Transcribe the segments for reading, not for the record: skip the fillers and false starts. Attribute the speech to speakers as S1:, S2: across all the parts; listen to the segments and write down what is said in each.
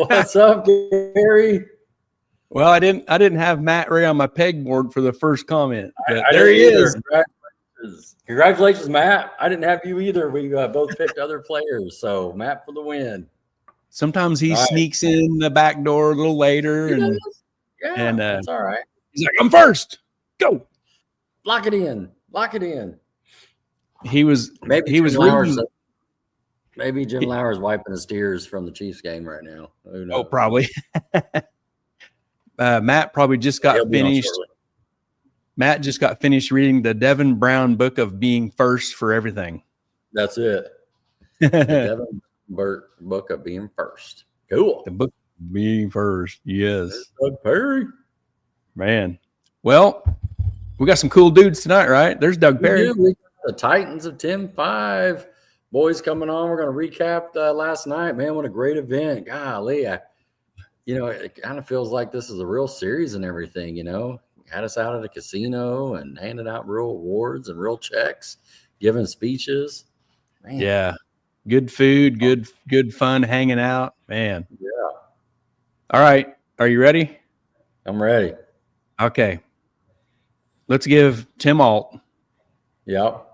S1: What's up, Gary?
S2: Well, I didn't have Matt Ray on my pegboard for the first comment. But
S1: I
S2: there he is.
S1: Congratulations, Matt. I didn't have you either. We both picked other players. So Matt for the win.
S2: Sometimes he sneaks in the back door a little later, and
S1: that's all right.
S2: He's like, "I'm first. Go.
S1: Lock it in. Lock it in."
S2: He was
S1: maybe
S2: he was
S1: reading. Maybe Jim Lauer's wiping his tears from the Chiefs game right now. Who knows?
S2: Oh, probably. Matt probably just got finished. Matt just got finished reading the Devin Brown book of being first for everything.
S1: That's it. The Devin book of being first. Cool.
S2: The book of being first. Yes.
S1: Doug Perry.
S2: Man. Well, we got some cool dudes tonight, right? There's Doug Perry.
S1: We got the Titans of 10-5. Boys coming on. We're going to recap last night. Man, what a great event. Golly. It kind of feels like this is a real series and everything, Had us out at a casino and handed out real awards and real checks, giving speeches. Man.
S2: Yeah. Good food, good fun hanging out. Man.
S1: Yeah.
S2: All right. Are you ready?
S1: I'm ready.
S2: Okay. Let's give Tim Alt.
S1: Yep.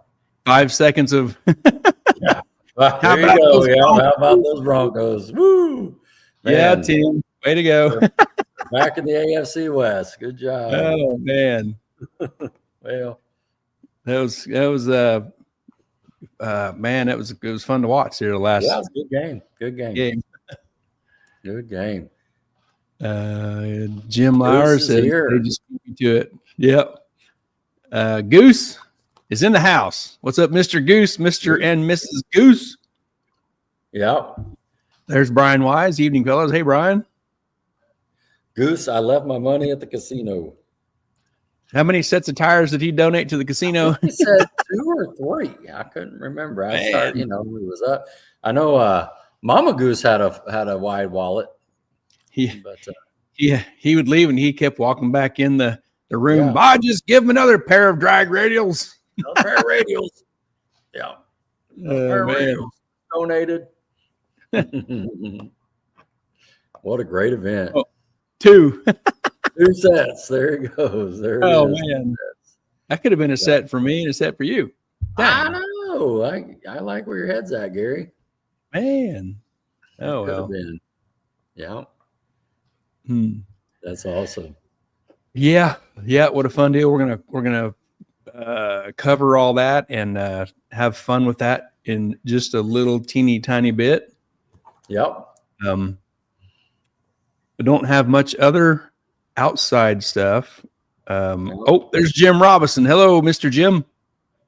S2: 5 seconds of
S1: yeah. Well, there you go. Yeah. How about those Broncos? Woo! Man.
S2: Yeah, Tim. Way to go.
S1: Back in the AFC West. Good job.
S2: Oh man.
S1: Well,
S2: that was man, it was fun to watch here the last.
S1: Yeah, it was a good game. Good game. Good game.
S2: Jim Lauer said they just beat me to it. Yep. Goose is in the house. What's up, Mr. Goose, Mr. and Mrs. Goose?
S1: Yep.
S2: There's Brian Wise. Evening, fellas. Hey, Brian.
S1: Goose, I left my money at the casino.
S2: How many sets of tires did he donate to the casino?
S1: He said 2 or 3. I couldn't remember. I started, he was up. I know Mama Goose had a wide wallet.
S2: He would leave and he kept walking back in the room. Yeah. I just give him another pair of drag radials.
S1: Another pair of radials. Yeah. Pair of radials donated. What a great event.
S2: Oh, 2.
S1: 2 sets. There it goes. There it is.
S2: Oh, man. That could have been a set for me and a set for you.
S1: Dang. I know. I like where your head's at, Gary.
S2: Man. Oh, well.
S1: Been. Yeah. That's awesome.
S2: Yeah. Yeah. What a fun deal. We're going to cover all that and have fun with that in just a little teeny tiny bit.
S1: Yep.
S2: I don't have much other outside stuff. Oh, there's Jim Robinson. Hello, Mr. Jim.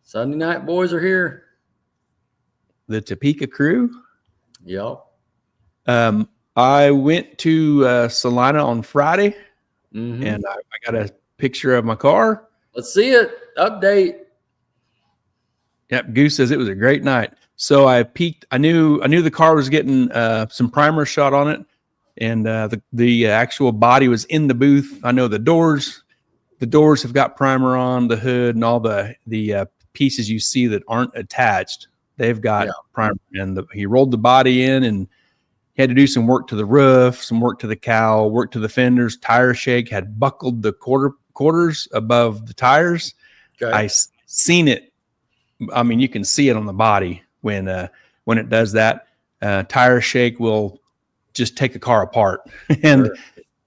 S1: Sunday night boys are here.
S2: The Topeka crew.
S1: Yep.
S2: I went to Salina on Friday, and I got a picture of my car.
S1: Let's see it. Update.
S2: Yep. Goose says it was a great night. So I peeked. I knew the car was getting some primer shot on it, and the actual body was in the booth. I know the doors have got primer on the hood, and all the pieces you see that aren't attached, they've got primer. And he rolled the body in, and he had to do some work to the roof, some work to the cowl, work to the fenders. Tire shake had buckled the quarters above the tires.
S1: Okay.
S2: I seen it. I mean, you can see it on the body when it does that. Tire shake will just take a car apart, and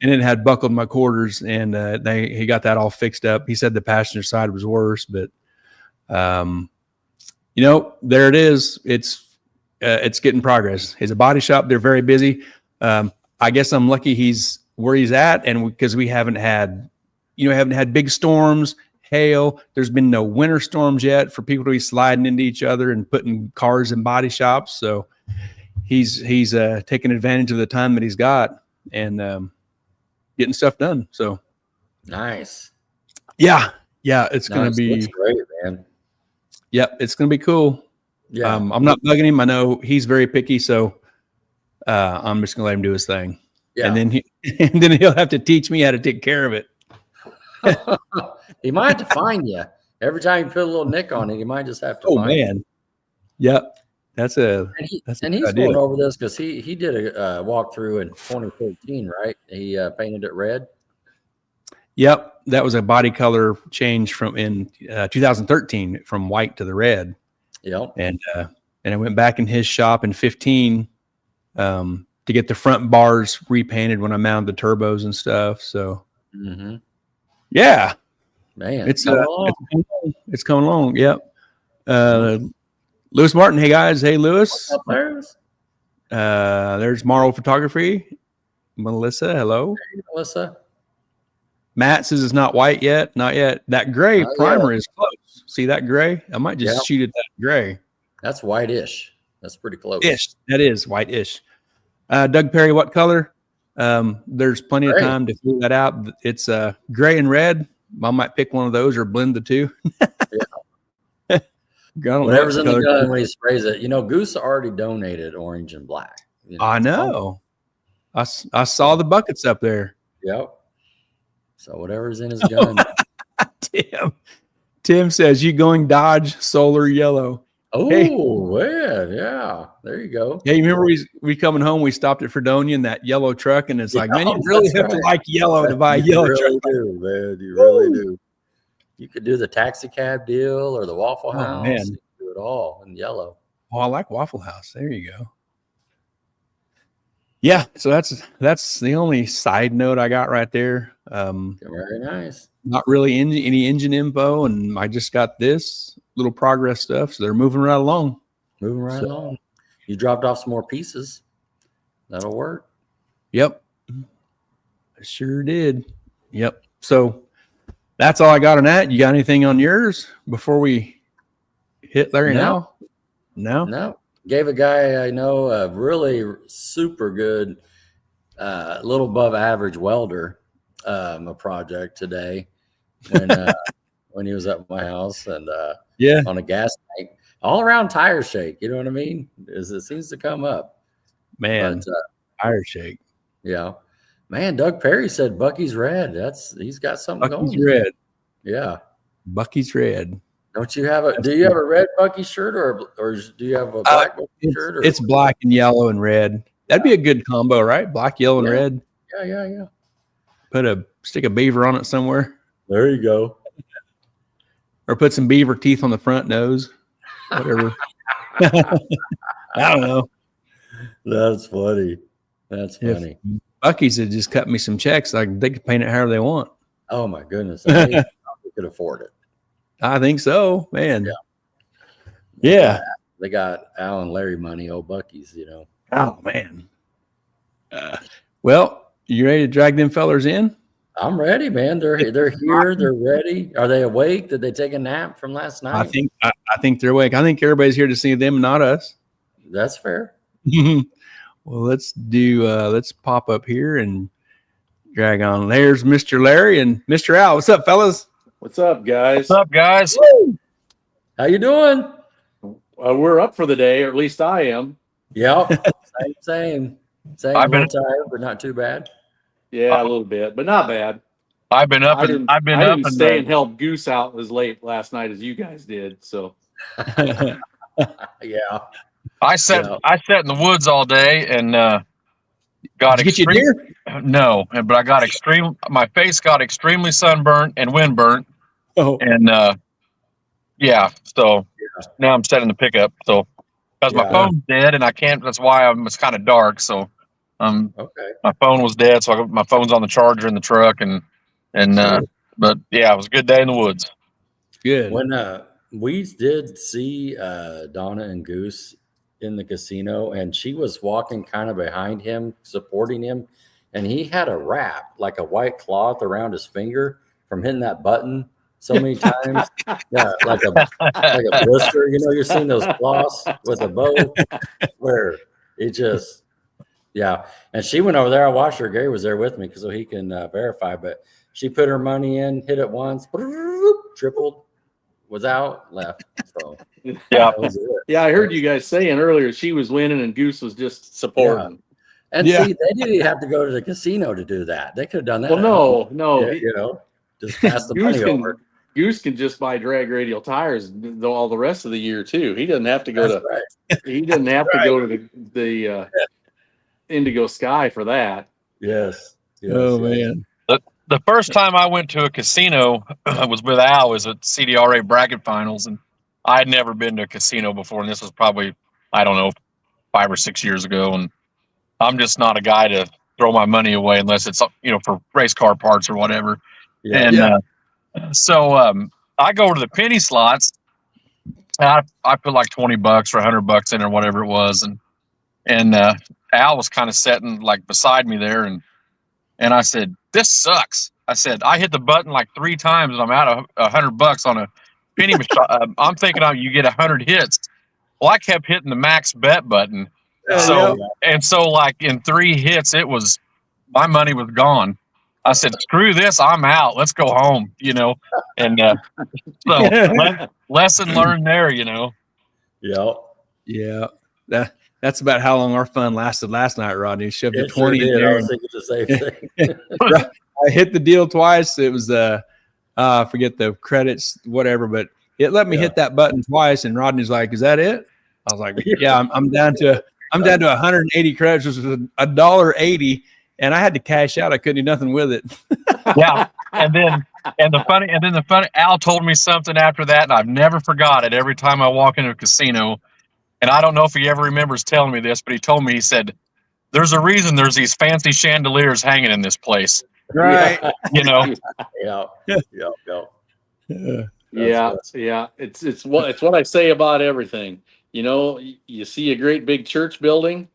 S2: it had buckled my quarters, and he got that all fixed up. He said the passenger side was worse, but there it is. It's getting progress. It's a body shop. They're very busy. I guess I'm lucky he's where he's at, and because we haven't had big storms, hail. There's been no winter storms yet for people to be sliding into each other and putting cars in body shops. So he's taking advantage of the time that he's got and getting stuff done. So
S1: nice.
S2: Yeah, it's going to be
S1: great, man.
S2: Yep, it's going to be cool.
S1: Yeah,
S2: I'm not bugging him. I know he's very picky, so I'm just going to let him do his thing. Yeah, and then he'll have to teach me how to take care of it.
S1: He might have to find you every time you put a little nick on it. You might just have to.
S2: Man, yep, That's a
S1: and
S2: good
S1: he's
S2: idea.
S1: going over this because he did a walkthrough in 2013, right? He painted it red.
S2: Yep, that was a body color change from in 2013 from white to the red.
S1: Yep.
S2: And I went back in his shop in 15 to get the front bars repainted when I mounted the turbos and stuff. So yeah,
S1: man,
S2: it's coming along. Yep. Lewis Martin. Hey guys. Hey Lewis.
S1: What's up, Lewis?
S2: There's Marl Photography. Melissa. Hello.
S1: Hey, Melissa.
S2: Matt says it's not white yet. Not yet. That gray primer is close. See that gray? I might just shoot at that gray.
S1: That's white-ish. That's pretty close.
S2: Ish. That is white-ish. Doug Perry, what color? There's plenty of time to figure that out. It's gray and red. I might pick one of those or blend the two.
S1: Whatever's in the gun when he sprays it. Goose already donated orange and black.
S2: I know. I saw the buckets up there.
S1: Yep. So whatever's in his gun.
S2: Tim says, you going Dodge solar yellow.
S1: Oh, hey. Yeah. There you go.
S2: Yeah, you remember we coming home, we stopped at Fredonia in that yellow truck, and it's like, man, you really have to like yellow to buy a yellow truck.
S1: You really do, man. You really do. You could do the taxi cab deal or the Waffle House.
S2: Man.
S1: You could do it all in yellow.
S2: Oh, I like Waffle House. There you go. Yeah, so that's the only side note I got right there.
S1: Very nice.
S2: Not really any engine info, and I just got this little progress stuff. So they're moving right along.
S1: Along. You dropped off some more pieces. That'll work.
S2: Yep, I sure did. Yep. So that's all I got on that. You got anything on yours before we hit Larry now? No.
S1: Gave a guy I know a really super good, little above average welder a project today when he was at my house and on a gas tank, all around tire shake. You know what I mean? It seems to come up,
S2: man. But, tire shake.
S1: Yeah, man. Doug Perry said Bucky's red. He's got something
S2: Bucky's
S1: going.
S2: Red.
S1: Yeah,
S2: Bucky's red.
S1: Don't you have do you have a red Bucky shirt or do you have a black Bucky shirt?
S2: It's black and yellow and red. That'd be a good combo, right? Black, yellow, and red.
S1: Yeah.
S2: Stick a beaver on it somewhere.
S1: There you go.
S2: Or put some beaver teeth on the front nose. Whatever. I don't know.
S1: That's funny. If
S2: Bucky's had just cut me some checks. They could paint it however they want.
S1: Oh my goodness. They could afford it.
S2: I think so, man. Yeah.
S1: They got Al and Larry money, old Bucky's,
S2: Oh man. Well, you ready to drag them fellers in?
S1: I'm ready, man. They're here. They're ready. Are they awake? Did they take a nap from last night?
S2: I think they're awake. I think everybody's here to see them, not us.
S1: That's fair.
S2: Well, let's pop up here and drag on. There's Mr. Larry and Mr. Al. What's up, fellas?
S3: What's up, guys?
S4: What's up, guys?
S1: How you doing?
S3: We're up for the day, or at least I am.
S1: Yep. Same.
S4: I've been
S1: tired, but not too bad.
S3: Yeah, a little bit, but not bad.
S4: I've been up.
S3: I didn't stay and help Goose out as late last night as you guys did. So
S1: yeah.
S4: I sat in the woods all day and got
S2: Did you get you a deer?
S4: No, but I got my face got extremely sunburnt and windburnt.
S2: Oh,
S4: and so now I'm setting the pickup. So because my phone's dead and I can't. That's why it's kind of dark. So
S1: okay.
S4: My phone was dead, so my phone's on the charger in the truck, but yeah, it was a good day in the woods.
S2: Good.
S1: When we did see Donna and Goose in the casino, and she was walking kind of behind him, supporting him, and he had a wrap, like a white cloth around his finger from hitting that button so many times. Yeah, like a blister. You've seen those cloths with a bow where it just. Yeah, and she went over there. I watched her. Gary was there with me so he can verify. But she put her money in, hit it once, tripled, was out, left. So
S4: yeah,
S3: yeah. I heard you guys saying earlier she was winning and Goose was just supporting.
S1: Yeah. And see, they didn't have to go to the casino to do that. They could have done that.
S3: Well, no,
S1: just pass the money over.
S3: Goose can just buy drag radial tires all the rest of the year too. He doesn't have to go
S1: That's
S3: to.
S1: right.
S3: He doesn't have to go to the Indigo Sky for that.
S1: Yes. Yes.
S2: Oh
S1: yes.
S2: man.
S4: The first time I went to a casino was with Al. Was at CDRA bracket finals, and I had never been to a casino before. And this was probably, I don't know, 5 or 6 years ago. And I'm just not a guy to throw my money away unless it's for race car parts or whatever.
S1: Yeah.
S4: And
S2: Yeah.
S4: so I go to the penny slots. And I put like $20 or $100 in or whatever it was, and Al was kind of sitting like beside me there, and I said, "This sucks." I said, "I hit the button like 3 times, and I'm out of $100 on a penny machine. I'm thinking you get 100 hits." Well, I kept hitting the max bet button, so like in 3 hits, my money was gone. I said, "Screw this, I'm out. Let's go home." And so lesson learned there.
S1: Yeah.
S2: Yeah. That's about how long our fun lasted last night, Rodney. Shoved the
S1: It sure
S2: 20 in
S1: did. I
S2: there.
S1: was thinking the same thing.
S2: I hit the deal twice. It was I forget the credits, whatever, but it let me hit that button twice, and Rodney's like, "Is that it?" I was like, "Yeah, I'm down to 180 credits, which was $1.80, and I had to cash out. I couldn't do nothing with it."
S4: Yeah. And then the funny Al told me something after that, and I've never forgot it. Every time I walk into a casino, and I don't know if he ever remembers telling me this, but he told me, he said, "There's a reason there's these fancy chandeliers hanging in this place."
S2: Right.
S1: Yeah.
S2: Yeah.
S3: Yeah. It's what I say about everything. You see a great big church building.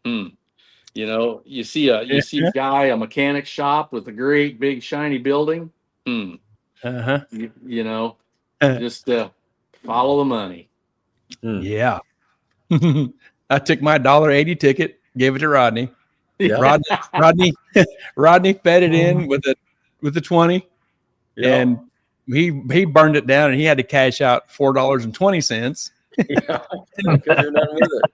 S3: You see a guy, a mechanic shop with a great big shiny building.
S2: Uh-huh.
S3: Just follow the money.
S2: Yeah. I took my $1.80 ticket, gave it to Rodney.
S1: Yeah.
S2: Rodney fed it in with the 20,
S1: Yeah.
S2: and he burned it down, and he had to cash out $4.20.
S1: Yeah. I couldn't do nothing with it.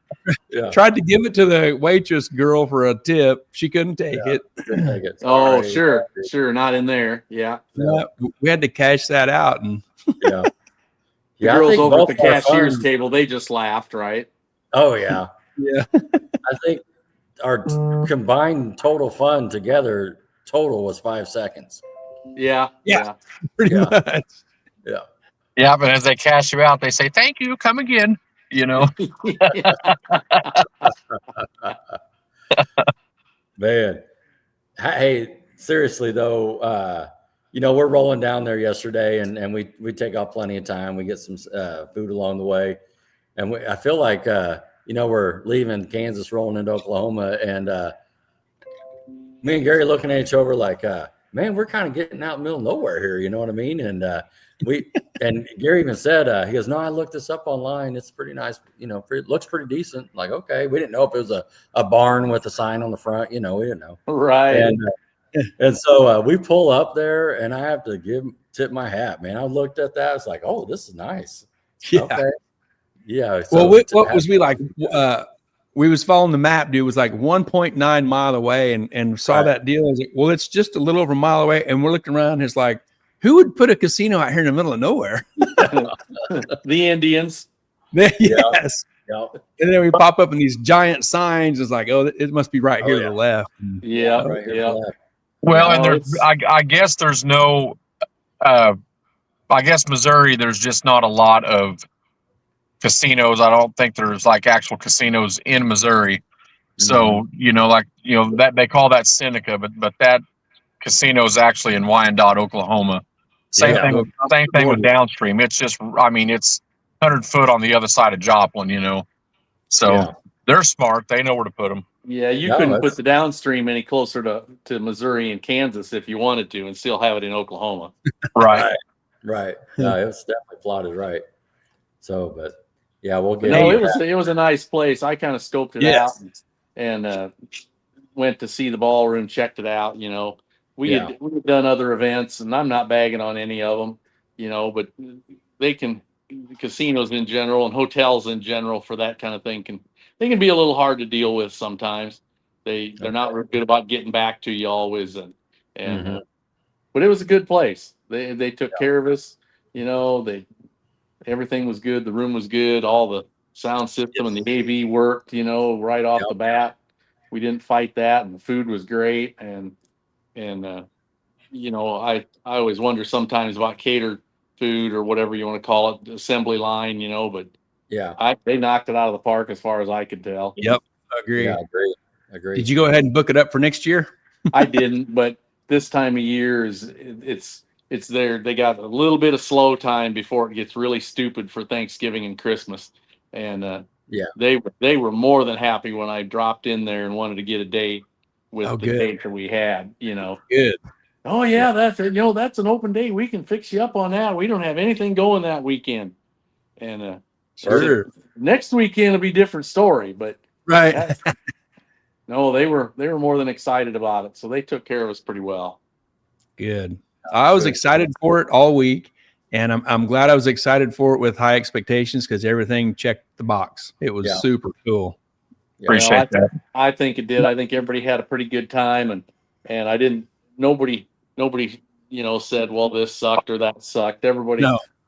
S1: Yeah.
S2: Tried to give it to the waitress girl for a tip. She couldn't take it.
S1: Couldn't take it.
S3: Oh,
S1: Sorry.
S3: sure, not in there. Yeah.
S2: We had to cash that out, and
S1: Yeah.
S3: The
S1: Yeah. I
S3: girls
S1: think
S3: over at
S1: both
S3: the
S1: are
S3: cashier's
S1: fun.
S3: table, they just laughed, right?
S1: Oh yeah.
S2: yeah,
S1: I think our combined total fun together was 5 seconds.
S3: Yeah.
S2: pretty
S1: Yeah.
S2: much.
S1: Yeah.
S4: Yeah, but as they cash you out, they say, "Thank you, come again."
S1: Man. Hey, seriously though, we're rolling down there yesterday, and we take off plenty of time. We get some food along the way, and I feel like we're leaving Kansas, rolling into Oklahoma, and me and Gary looking at each other like, man, we're kind of getting out in the middle of nowhere here. You know what I mean? And and Gary even said, he goes, "No, I looked this up online. It's pretty nice. It looks pretty decent." Like, okay, we didn't know if it was a barn with a sign on the front. We didn't know.
S3: Right.
S1: And so we pull up there, and I have to tip my hat, man. I looked at that. I was like, "Oh, this is nice."
S2: Yeah.
S1: Okay. Yeah.
S2: Well, what was we like? We was following the map, dude. It was like 1.9 mile away, and saw
S1: Right.
S2: that deal. I was like, well, it's just a little over a mile away, and we're looking around. And it's like, who would put a casino out here in the middle of nowhere?
S3: The Indians.
S2: Yes.
S1: Yeah.
S2: And then we pop up in these giant signs. It's like, oh, it must be right here to
S1: yeah.
S2: the left.
S3: Yeah.
S1: Right here
S3: Yeah.
S1: to the left.
S4: Well,
S3: No,
S4: and there's, I guess there's no, I guess Missouri, there's just not a lot of casinos. I don't think there's like actual casinos in Missouri. So, that they call that Seneca, but that casino is actually in Wyandotte, Oklahoma. Same
S1: Yeah.
S4: thing with downstream. It's just, it's 100 foot on the other side of Joplin, So
S1: Yeah.
S4: they're smart. They know where to put them.
S3: Yeah, you
S1: No,
S3: couldn't
S1: that's-
S3: put the downstream any closer to Missouri and Kansas if you wanted to, and still have it in Oklahoma.
S4: Right.
S1: Right. No, it was definitely plotted right. So, but yeah, we'll get.
S3: No,
S1: into
S3: it was a nice place. I kind of scoped it out and went to see the ballroom, checked it out. We had done other events, and I'm not bagging on any of them. But casinos in general and hotels in general for that kind of thing can be a little hard to deal with sometimes. They're not real good about getting back to you always, but it was a good place. They took care of us. everything was good. The room was good. All the sound system and the AV worked, right off the bat. We didn't fight that, and the food was great. And I always wonder sometimes about catered food or whatever you want to call it, the assembly line, but they knocked it out of the park as far as I could tell.
S2: Yep, agree.
S1: Yeah, agree.
S2: Did you go ahead and book it up for next year?
S3: I didn't, but this time of year it's there. They got a little bit of slow time before it gets really stupid for Thanksgiving and Christmas. And they were more than happy when I dropped in there and wanted to get a date with the date that we had,
S2: Good.
S3: Oh yeah, that's that's an open day. We can fix you up on that. We don't have anything going that weekend. And
S2: sure,
S3: next weekend will be a different story, but
S2: right.
S3: No, they were more than excited about it. So they took care of us pretty well.
S2: Good. I was excited for it all week, and I'm glad I was excited for it with high expectations because everything checked the box. It was super cool.
S4: Appreciate that.
S3: I think it did. I think everybody had a pretty good time, and I didn't. Nobody said, well, this sucked or that sucked. Everybody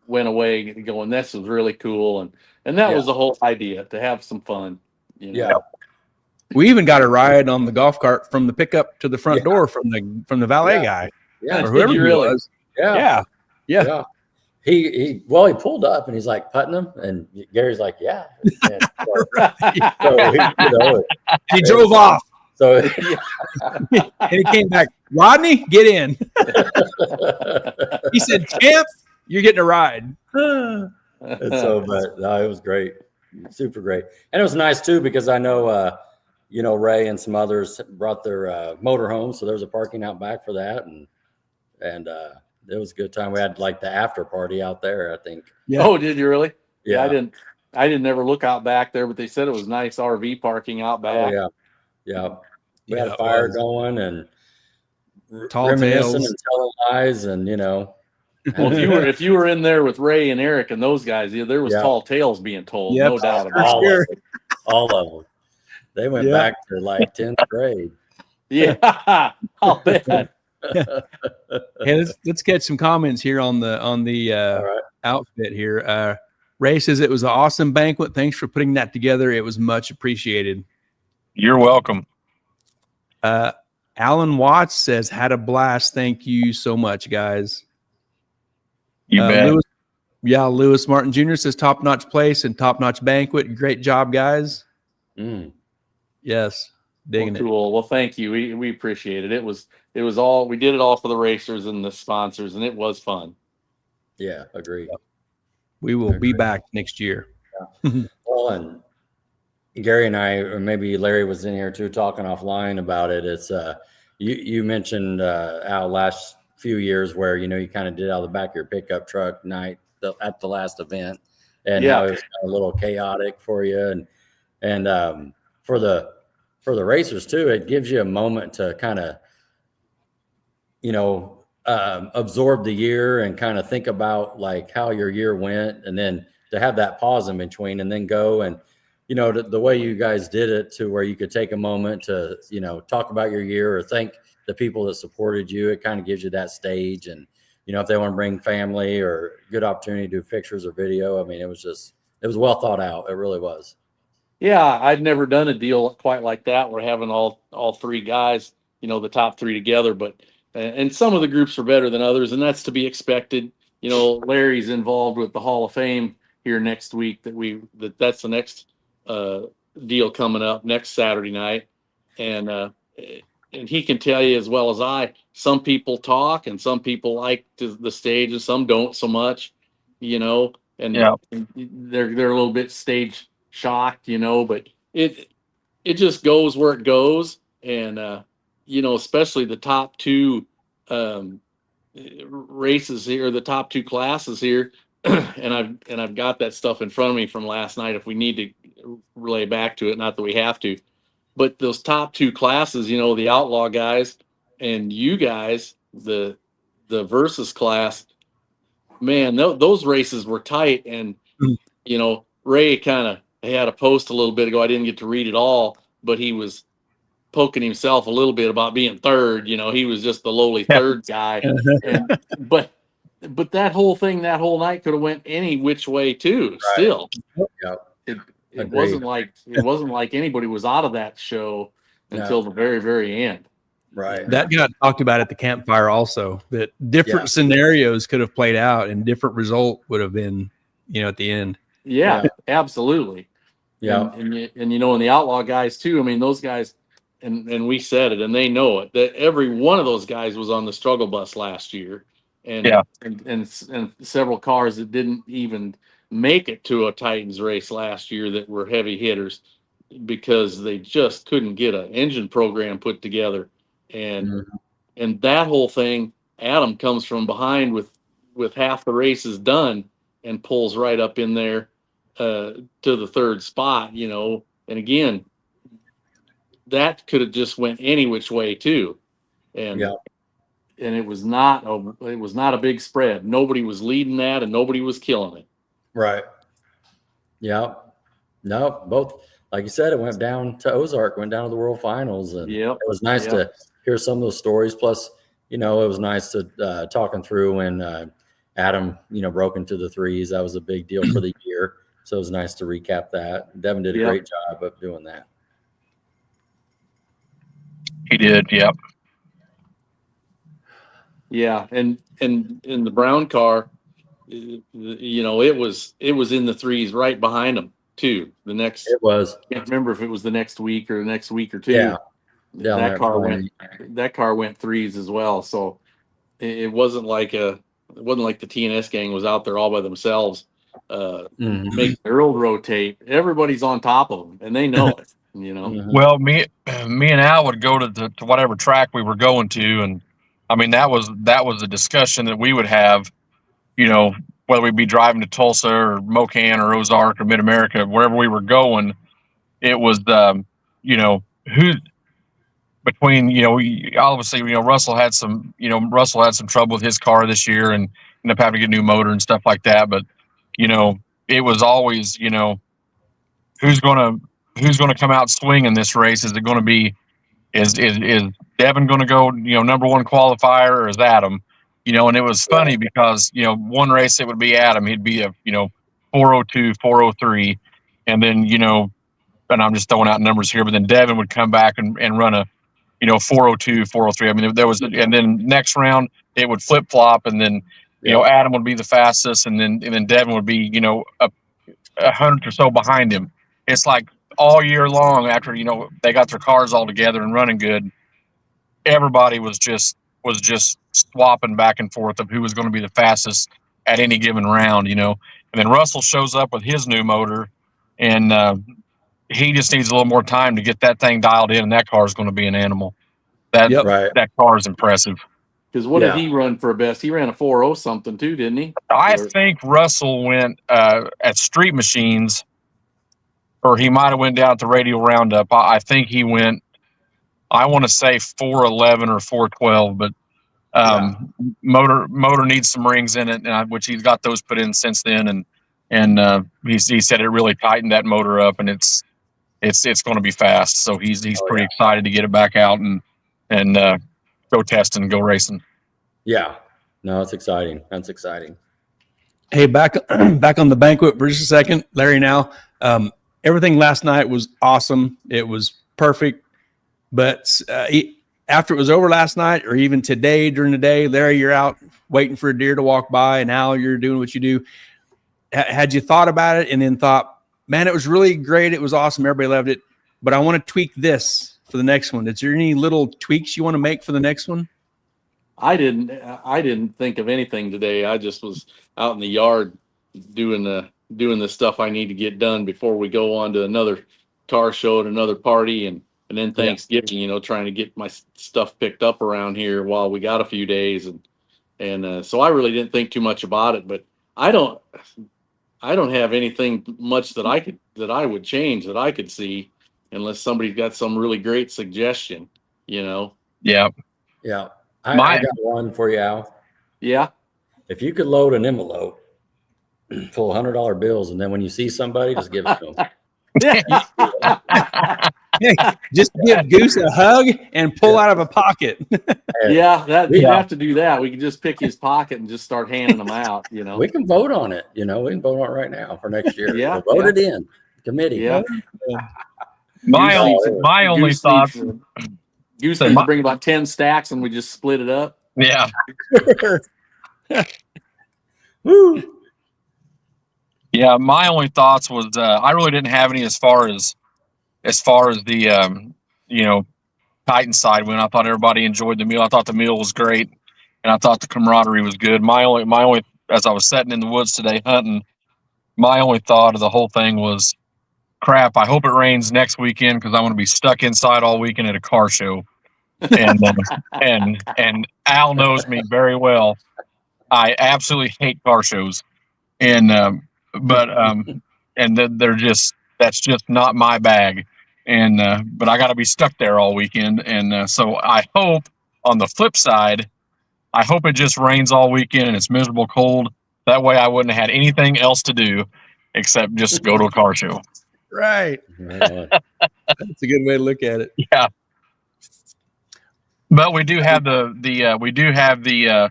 S3: went away going, this was really cool, and that was the whole idea, to have some fun.
S1: Yeah.
S2: We even got a ride on the golf cart from the pickup to the front door from the valet guy.
S1: Yeah,
S2: or whoever he
S3: really
S2: was.
S1: Yeah.
S2: He
S1: He pulled up and he's like putting him, and Gary's like, yeah. And
S2: he drove off.
S1: So
S2: and he came back. Rodney, get in. He said, Champ, you're getting a ride.
S1: But no, it was great, super great, and it was nice too because I know Ray and some others brought their motor home, so there was a parking out back for that, and it was a good time. We had like the after party out there, I think.
S3: Yeah. Oh, did you really?
S1: Yeah.
S3: I didn't ever look out back there, but they said it was nice RV parking out back.
S1: Oh, yeah. We had a fire going and
S2: tall
S1: reminiscing
S2: tales
S1: and telling lies, and
S3: Well, if you were in there with Ray and Eric and those guys, there was tall tales being told, no doubt about
S1: it. All of them. They went back to like 10th grade.
S3: Yeah, I'll bet.
S2: Hey, let's get some comments here on the outfit here. Ray says it was an awesome banquet. Thanks for putting that together. It was much appreciated.
S4: You're welcome.
S2: Alan Watts says had a blast. Thank you so much, guys.
S4: You bet.
S2: Lewis Martin Jr. says top-notch place and top-notch banquet. Great job, guys. Yes. Digging
S3: cool. Well, thank you. We appreciate it. It was all, we did it all for the racers and the sponsors, and it was fun.
S1: Yeah, agree.
S2: We will be back next year.
S1: Yeah. Well, and Gary and I, or maybe Larry was in here too, talking offline about it. It's you mentioned our last few years where you kind of did out of the back of your pickup truck night at the last event, and how it was a little chaotic for you, and for the racers too, it gives you a moment to kind of absorb the year and kind of think about like how your year went, and then to have that pause in between and then go and the way you guys did it to where you could take a moment to talk about your year or thank the people that supported you. It kind of gives you that stage, and if they want to bring family or good opportunity to do pictures or video, I mean, it was well thought out. It really was.
S3: Yeah, I'd never done a deal quite like that. We're having all three guys, the top three together, but and some of the groups are better than others, and that's to be expected. Larry's involved with the Hall of Fame here next week. That's the next deal coming up next Saturday night, and he can tell you as well as I. Some people talk, and some people like the stage, and some don't so much. And they're a little bit stage shocked, but it just goes where it goes, and especially the top two races here, the top two classes here, and I've got that stuff in front of me from last night if we need to relay back to it, not that we have to, but those top two classes, the outlaw guys and you guys, the versus class, man, those races were tight, and Ray kind of had a post a little bit ago. I didn't get to read it all, but he was poking himself a little bit about being third. He was just the lowly third guy. But but that whole thing, that whole night could have went any which way too. Still,
S1: Yeah.
S3: it
S1: Agreed.
S3: wasn't like anybody was out of that show until the very, very end.
S1: Right.
S2: That got talked about at the campfire also, that different scenarios could have played out and different result would have been, at the end.
S3: Yeah. Absolutely.
S1: Yeah.
S3: And the outlaw guys too. I mean, those guys, and we said it, and they know it, that every one of those guys was on the struggle bus last year, and and several cars that didn't even make it to a Titans race last year that were heavy hitters because they just couldn't get an engine program put together, and that whole thing. Adam comes from behind with half the races done and pulls right up in there to the third spot, and again, that could have just went any which way too. And it was not a big spread. Nobody was leading that and nobody was killing it.
S1: Right. Yeah. No, both, like you said, it went down to Ozark, went down to the World Finals, and it was nice to hear some of those stories. Plus, it was nice to talking through when Adam, broke into the threes. That was a big deal for the year. So it was nice to recap that. Devin did a great job of doing that.
S4: He did. Yep.
S3: Yeah. And in the brown car, it was in the threes right behind him too.
S1: It was.
S3: I can't remember if it was the next week or the next week or two.
S1: Yeah.
S3: That car went threes as well. So it wasn't like the TNS gang was out there all by themselves, making the world rotate. Everybody's on top of them, and they know it.
S4: Well, me and Al would go to whatever track we were going to, and I mean that was a discussion that we would have. Whether we be driving to Tulsa or Mocan or Ozark or Mid America, wherever we were going, it was who. Between obviously Russell had some trouble with his car this year and ended up having to get a new motor and stuff like that. But it was always who's gonna come out swinging this race? Is it going to be is Devin going to go number one qualifier, or is Adam? And it was funny because one race it would be Adam, he'd be a 402, 403, and then and I'm just throwing out numbers here, but then Devin would come back and run a 402, 403. I mean, there was, and then next round it would flip flop, and then Adam would be the fastest, and then Devin would be 100 or so behind him. It's like all year long after they got their cars all together and running good, everybody was just swapping back and forth of who was going to be the fastest at any given round. And then Russell shows up with his new motor, and he just needs a little more time to get that thing dialed in, and that car is going to be an animal. That car is impressive.
S3: Because what did he run for best? He ran a 4.0 something too, didn't he?
S4: I think Russell went at Street Machines, or he might have went down at the Radial Roundup. I think he went, I want to say 411 or 412, but motor needs some rings in it, which he's got those put in since then, and he said it really tightened that motor up, and it's going to be fast. So he's pretty excited to get it back out and go testing and go racing.
S1: Yeah, no, it's exciting. That's exciting.
S2: Hey, back on the Banquet for just a second, Larry. Now, everything last night was awesome. It was perfect. But after it was over last night, or even today during the day, Larry, you're out waiting for a deer to walk by, and Al, you're doing what you do. Had you thought about it and then thought, man, it was really great. It was awesome. Everybody loved it. But I want to tweak this for the next one. Is there any little tweaks you want to make for the next one?
S3: I didn't think of anything today. I just was out in the yard doing the stuff I need to get done before we go on to another car show at another party, and then Thanksgiving, trying to get my stuff picked up around here while we got a few days. And so I really didn't think too much about it, but I don't have anything much that I would change that I could see, unless somebody's got some really great suggestion,
S4: Yeah.
S1: Yeah. I got one for you, Al.
S3: Yeah.
S1: If you could load an envelope full of $100 bills, and then when you see somebody, just give it to them.
S2: Just give Goose a hug and pull out of a pocket.
S3: Yeah, we'd
S4: Yeah.
S3: have to do that. We could just pick his pocket and just start handing them out.
S1: We can vote on it. We can vote on it right now for next year.
S3: Yeah,
S1: We'll vote it in committee.
S3: Yeah.
S4: My only
S3: Goose
S4: thoughts.
S3: Goose needs to bring about 10 stacks, and we just split it up.
S4: Yeah.
S1: Woo.
S4: Yeah, my only thoughts was I really didn't have any as far as the Titan side went. I thought everybody enjoyed the meal. I thought the meal was great, and I thought the camaraderie was good. My only as I was sitting in the woods today hunting, my only thought of the whole thing was, crap, I hope it rains next weekend because I'm going to be stuck inside all weekend at a car show. And Al knows me very well. I absolutely hate car shows, and that's just not my bag. And but I got to be stuck there all weekend, and so I hope on the flip side, I hope it just rains all weekend and it's miserable cold. That way, I wouldn't have had anything else to do except just go to a car show.
S2: Right. That's a good way to look at it.
S4: Yeah. But we do have the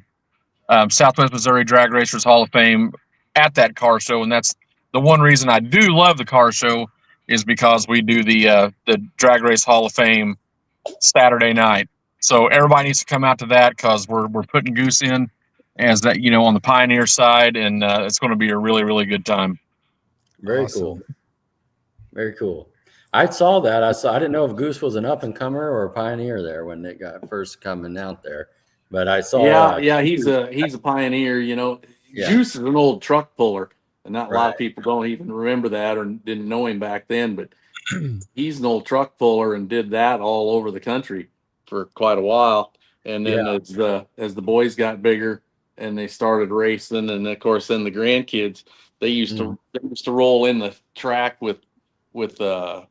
S4: Southwest Missouri Drag Racers Hall of Fame at that car show, and that's the one reason I do love the car show is because we do the Drag Race Hall of Fame Saturday night. So everybody needs to come out to that because we're putting Goose in as that on the Pioneer side, and it's going to be a really, really good time.
S1: Very
S2: Awesome.
S1: cool. Very cool. I saw that. I didn't know if Goose was an up and comer or a pioneer there when it got first coming out there, but I saw.
S3: Yeah, he's a pioneer. Goose is an old truck puller, and not a lot of people don't even remember that or didn't know him back then. But he's an old truck puller and did that all over the country for quite a while. And then as the boys got bigger and they started racing, and of course then the grandkids, they used to roll in the track with a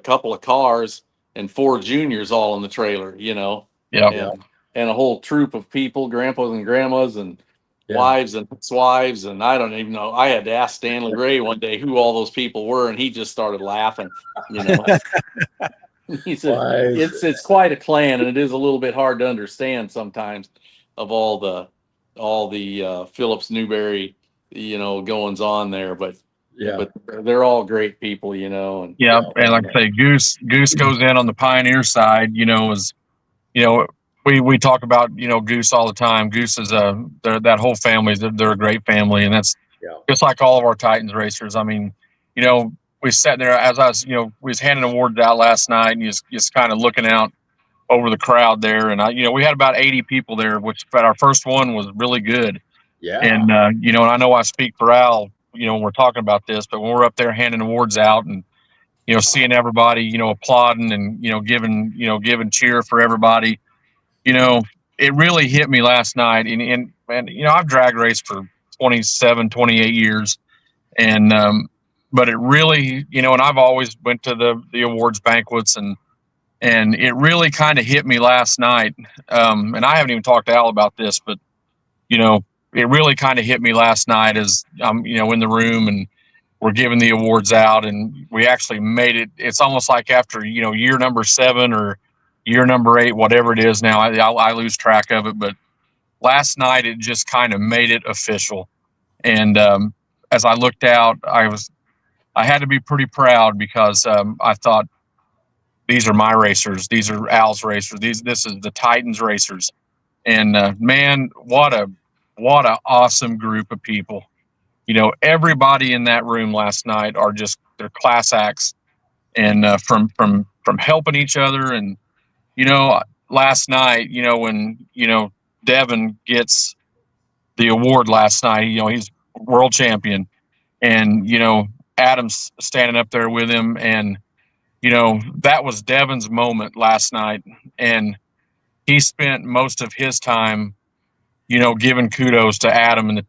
S3: couple of cars and 4 juniors all in the trailer,
S4: Yeah.
S3: and a whole troop of people, grandpas and grandmas and wives and ex-wives, and I don't even know. I had to ask Stanley Ray one day who all those people were, and he just started laughing. He said it's quite a clan, and it is a little bit hard to understand sometimes of all the Phillips Newberry goings on there, but they're all great people, and
S4: and like I say, Goose goes in on the Pioneer side, we talk about Goose all the time. Goose is that whole family, they're a great family, and that's just like all of our Titans racers. I mean, we sat there as I was, we was handing awards out last night, and just kind of looking out over the crowd there, and we had about 80 people there, but our first one was really good. And and I know I speak for Al, when we're talking about this, but when we're up there handing awards out and seeing everybody applauding and giving cheer for everybody, it really hit me last night. And I've drag raced for 27, 28 years, and but it really, and I've always went to the awards banquets, and it really kind of hit me last night. And I haven't even talked to Al about this, but it really kind of hit me last night as I'm in the room and we're giving the awards out, and we actually made it. It's almost like after year number 7 or year number 8, whatever it is now. I lose track of it, but last night it just kind of made it official. And as I looked out, I had to be pretty proud because I thought, these are my racers. These are Al's racers. This is the Titans racers. And man, what a awesome group of people. Everybody in that room last night they're class acts, and from helping each other. And last night, when Devin gets the award last night, he's world champion, and Adam's standing up there with him, and that was Devin's moment last night, and he spent most of his time giving kudos to Adam and the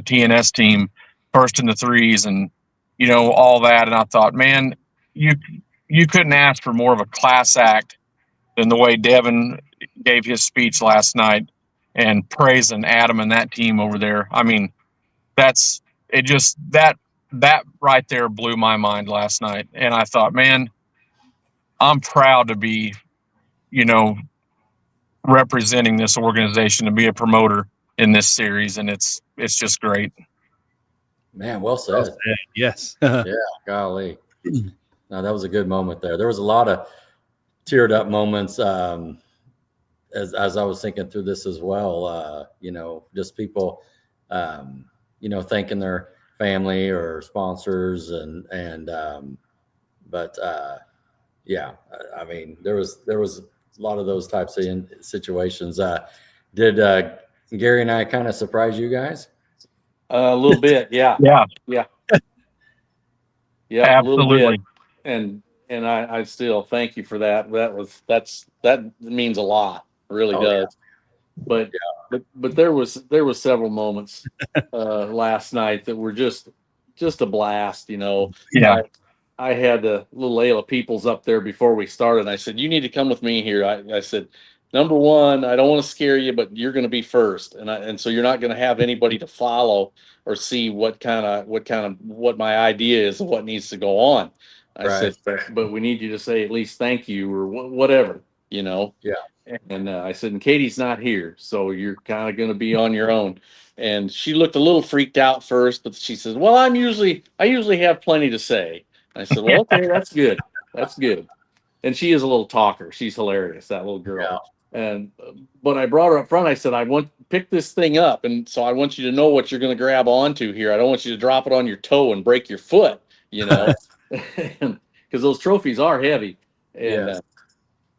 S4: TNS team, first in the 3s, and all that. And I thought, man, you couldn't ask for more of a class act than the way Devin gave his speech last night and praising Adam and that team over there. I mean, that right there blew my mind last night. And I thought, man, I'm proud to be, you know, representing this organization, to be a promoter in this series, and it's just great.
S1: Man, well said.
S2: Yes.
S1: Yeah, golly. No, that was a good moment there. There was a lot of teared up moments as I was thinking through this as well. Just people, thanking their family or sponsors, but yeah, I mean, there was a lot of those types of situations. Did Gary and I kind of surprise you guys?
S3: A little bit, yeah,
S4: Yeah,
S3: yeah, a little
S4: absolutely.
S3: bit, and I still thank you for that. That means a lot, it really
S1: Oh, yeah.
S3: does. But there was several moments last night that were just a blast.
S4: Yeah.
S3: I had the little Ayla Peoples up there before we started. I said, "You need to come with me here." I said, "Number one, I don't want to scare you, but you're going to be first, and so you're not going to have anybody to follow or see what my idea is of what needs to go on." I
S1: Right.
S3: said, "But we need you to say at least thank you or whatever, you know."
S1: Yeah.
S3: And I said, "And Katie's not here, so you're kind of going to be on your own." And she looked a little freaked out first, but she says, "Well, I usually have plenty to say." I said, "Well, okay, that's good. That's good." And she is a little talker. She's hilarious, that little girl.
S1: Yeah.
S3: And but I brought her up front. I said, "I want pick this thing up, and so I want you to know what you're going to grab onto here. I don't want you to drop it on your toe and break your foot, because those trophies are heavy." And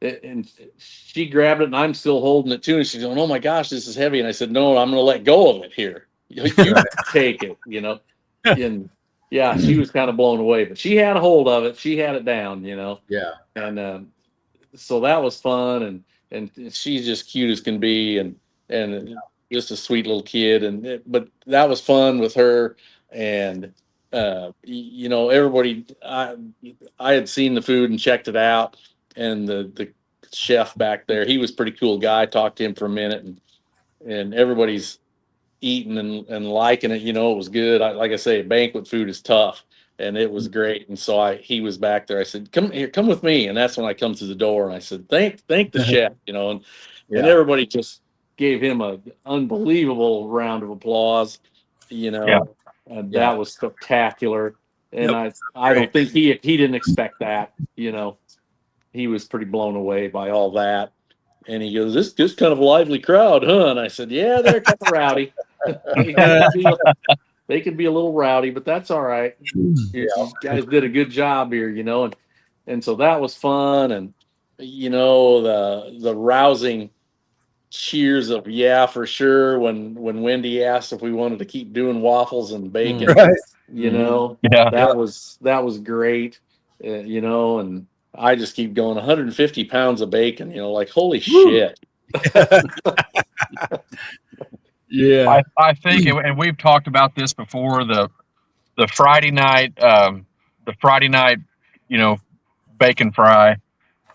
S1: Yes.
S3: and she grabbed it, and I'm still holding it too. And she's going, "Oh my gosh, this is heavy." And I said, "No, I'm going to let go of it here. You take it, And yeah, she was kind of blown away, but she had a hold of it. She had it down,
S1: Yeah.
S3: And so that was fun, and she's just cute as can be, and just a sweet little kid, but that was fun with her, and everybody. I had seen the food and checked it out, and the chef back there, he was a pretty cool guy. I talked to him for a minute, and everybody's eating and liking it. It was good. Like I say, banquet food is tough, and it was great. And so he was back there. I said, "Come here, come with me." And that's when I come through the door, and I said, thank the chef, and
S1: Yeah.
S3: everybody just gave him a unbelievable round of applause,
S4: Yeah.
S3: and
S1: Yeah.
S3: that was spectacular. And
S2: Yep.
S3: I don't think he didn't expect that, he was pretty blown away by all that. And he goes, "This kind of a lively crowd, huh?" And I said, "Yeah, they're kind of rowdy. they, can be a little rowdy, but that's all right. You guys did a good job here, and so that was fun. And the rousing cheers of "yeah, for sure" when Wendy asked if we wanted to keep doing waffles and bacon.
S2: Right.
S4: Yeah.
S3: That was great. And I just keep going 150 pounds of bacon, like holy shit.
S2: Yeah.
S4: I think, and we've talked about this before, the Friday night, you know, bacon fry.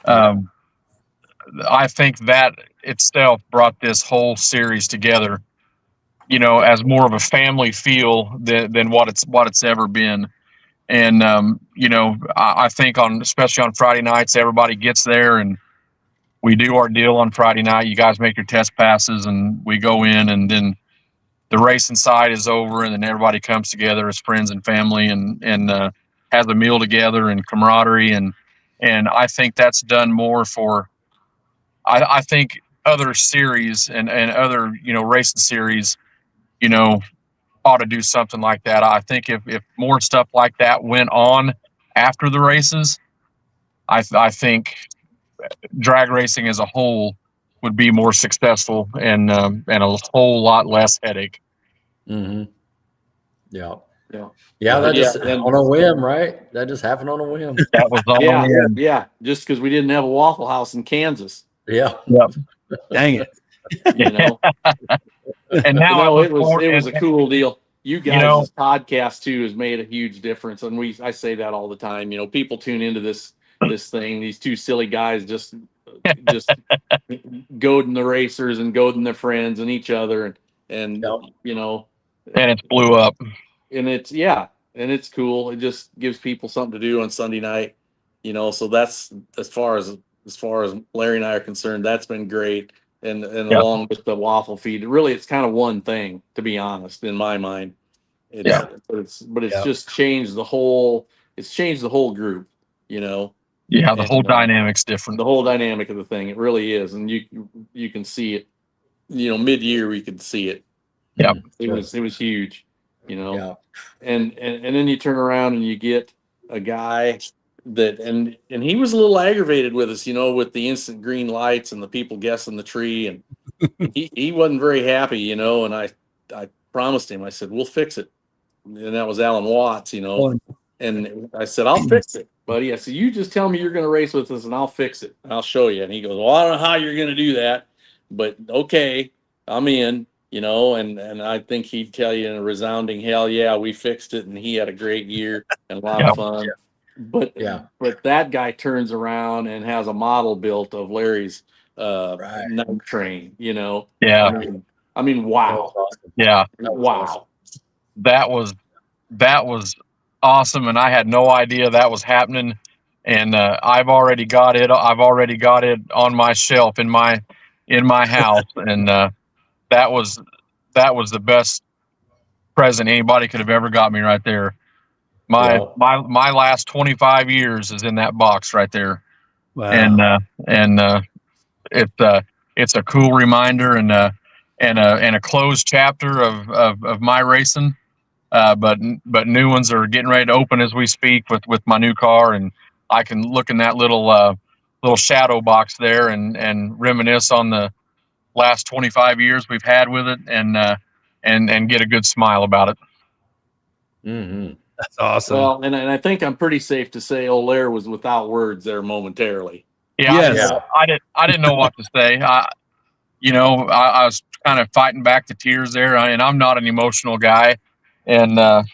S4: I think that itself brought this whole series together, as more of a family feel than what it's ever been. And I think especially on Friday nights, everybody gets there and we do our deal on Friday night. You guys make your test passes and we go in, and then the race inside is over, and then everybody comes together as friends and family and has a meal together and camaraderie. And I think that's done more for, I think other series and other, racing series, ought to do something like that. I think if more stuff like that went on after the races, I think drag racing as a whole would be more successful and a whole lot less headache.
S1: Mm-hmm. Yeah.
S3: Yeah.
S1: Yeah. That just
S3: and
S1: on a whim, right? That just happened on a whim.
S4: That was all.
S3: yeah, just because we didn't have a Waffle House in Kansas,
S1: Yeah.
S4: Yep.
S2: Dang it.
S4: And now
S3: no, it was a cool deal. You guys'
S4: know,
S3: podcast too has made a huge difference, and I say that all the time. People tune into this thing. These two silly guys just goading the racers and goading their friends and each other, and
S4: and it blew up.
S3: and it's cool. It just gives people something to do on Sunday night, So that's as far as Larry and I are concerned, that's been great. And
S4: Yeah.
S3: along with the waffle feed, really, it's kind of one thing, to be honest, in my mind.
S4: Yeah.
S3: But it's
S2: Yeah.
S3: just changed the whole. It's changed the whole group.
S4: Yeah, the
S3: And,
S4: whole dynamic's different.
S3: the whole dynamic of the thing. It really is, and you can see it. Mid-year we could see it.
S4: Yeah.
S3: It was huge.
S1: Yeah.
S3: And then you turn around and you get a guy that and he was a little aggravated with us, with the instant green lights and the people guessing the tree, and he wasn't very happy, and I promised him, I said, we'll fix it. And that was Alan Watts, and I said, I'll fix it, buddy. I said, you just tell me you're going to race with us and I'll fix it. And I'll show you. And he goes, well, I don't know how you're going to do that, but okay, I'm in, and I think he'd tell you in a resounding hell yeah, we fixed it. And he had a great year and a lot
S4: Yeah.
S3: of fun. But that guy turns around and has a model built of Larry's night train,
S4: Yeah.
S3: I mean, wow.
S1: Awesome.
S4: Yeah.
S3: Wow.
S4: That was awesome, and I had no idea that was happening. And I've already got it on my shelf in my house, and that was the best present anybody could have ever got me right there. My last 25 years is in that box right there.
S2: Wow.
S4: And it's a cool reminder and a closed chapter of my racing. But new ones are getting ready to open as we speak with my new car, and I can look in that little shadow box there and reminisce on the last 25 years we've had with it, and get a good smile about it.
S1: Mm-hmm.
S2: That's awesome.
S3: Well, and I think I'm pretty safe to say Olaire was without words there momentarily.
S4: Yeah,
S2: Yes.
S4: I didn't know what to say. I was kind of fighting back the tears there, and I'm not an emotional guy, and I'm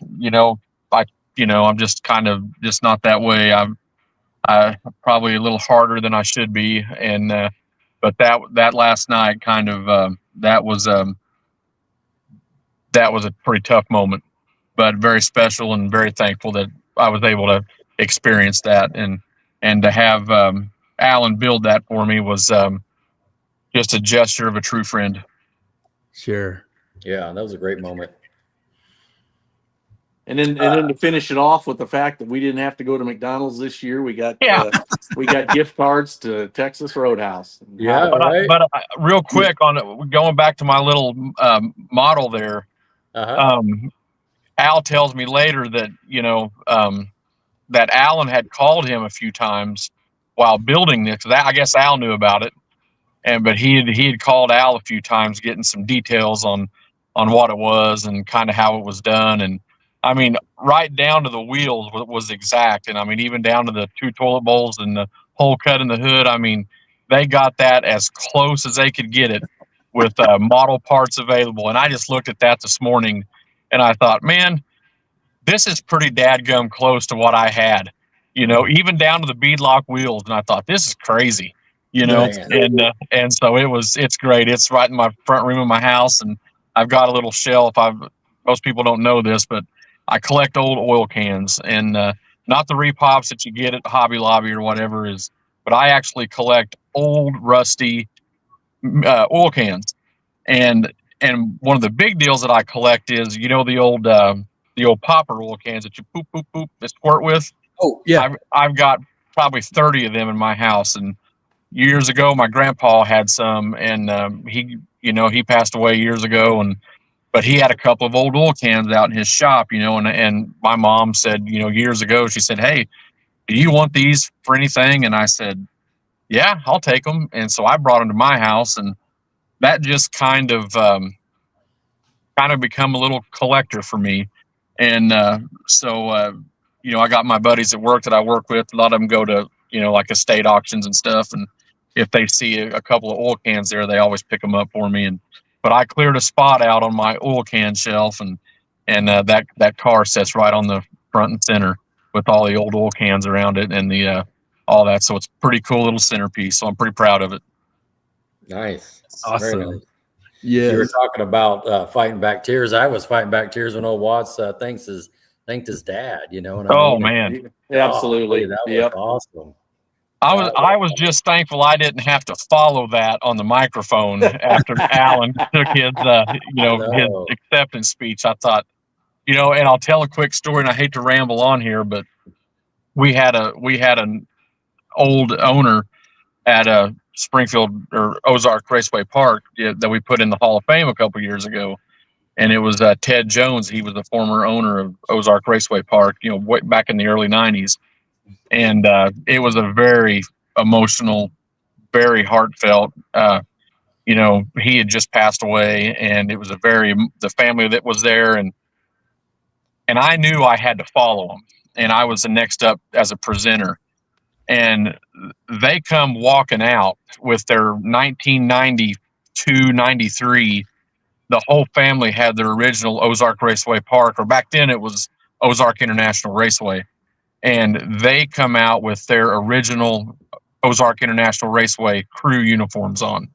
S4: just kind of just not that way. I'm probably a little harder than I should be, and but that last night kind of that was a pretty tough moment, but very special and very thankful that I was able to experience that, and to have Alan build that for me was just a gesture of a true friend.
S2: Sure.
S1: Yeah, that was a great moment.
S3: And then to finish it off with the fact that we didn't have to go to McDonald's this year, we got gift cards to Texas Roadhouse.
S1: Yeah,
S4: But real quick on going back to my little model there, Al tells me later that that Alan had called him a few times while building this. I guess Al knew about it, but he had called Al a few times, getting some details on what it was and kind of how it was done. And I mean, right down to the wheels was exact. And I mean, even down to the 2 toilet bowls and the hole cut in the hood. I mean, they got that as close as they could get it with model parts available. And I just looked at that this morning and I thought, man, this is pretty dadgum close to what I had, even down to the beadlock wheels. And I thought, this is crazy,
S1: Man.
S4: and so it's great. It's right in my front room of my house. And I've got a little shelf. Most people don't know this, but I collect old oil cans, and not the repops that you get at Hobby Lobby or whatever but I actually collect old rusty oil cans. And one of the big deals that I collect is, the old popper oil cans that you poop, poop, poop, that squirt with.
S2: Oh, yeah.
S4: I've got probably 30 of them in my house. And years ago, my grandpa had some, and he passed away years ago, but he had a couple of old oil cans out in his shop, and my mom said, years ago, she said, hey, do you want these for anything? And I said, yeah, I'll take them. And so I brought them to my house, and that just kind of become a little collector for me. And so I got my buddies at work that I work with. A lot of them go to like estate auctions and stuff, and if they see a couple of oil cans there, they always pick them up for me. But I cleared a spot out on my oil can shelf, and that car sits right on the front and center with all the old oil cans around it and the all that. So it's a pretty cool little centerpiece. So I'm pretty proud of it.
S1: Nice.
S2: Awesome.
S1: Very nice.
S2: Yeah.
S1: You were talking about fighting back tears. I was fighting back tears when old Watts thanks his thanked his dad. You know what I
S4: Oh
S1: mean?
S4: man,
S3: Absolutely.
S1: That was
S3: Yep.
S1: awesome.
S4: I was just thankful I didn't have to follow that on the microphone after Alan took his his
S1: No.
S4: acceptance speech. I thought, and I'll tell a quick story, and I hate to ramble on here, but we had an old owner at Springfield or Ozark Raceway Park that we put in the Hall of Fame a couple years ago, and it was Ted Jones. He was the former owner of Ozark Raceway Park, way back in the early '90s, and it was a very emotional, very heartfelt. He had just passed away, and it was the family that was there, and I knew I had to follow him, and I was the next up as a presenter, and they come walking out with their 1992, 93. The whole family had their original Ozark Raceway Park, or back then it was Ozark International Raceway, and they come out with their original Ozark International Raceway crew uniforms on.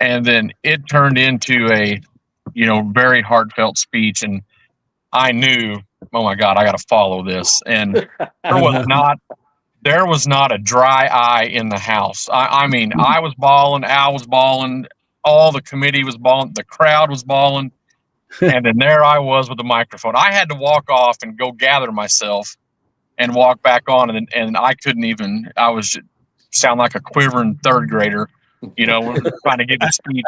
S4: And then it turned into a, very heartfelt speech. And I knew, oh my God, I got to follow this. And there was not a dry eye in the house. I mean, I was bawling, Al was bawling, all the committee was bawling, the crowd was bawling. And then there I was with the microphone. I had to walk off and go gather myself and walk back on, and I couldn't even. I was just sound like a quivering third grader, trying to give a speech,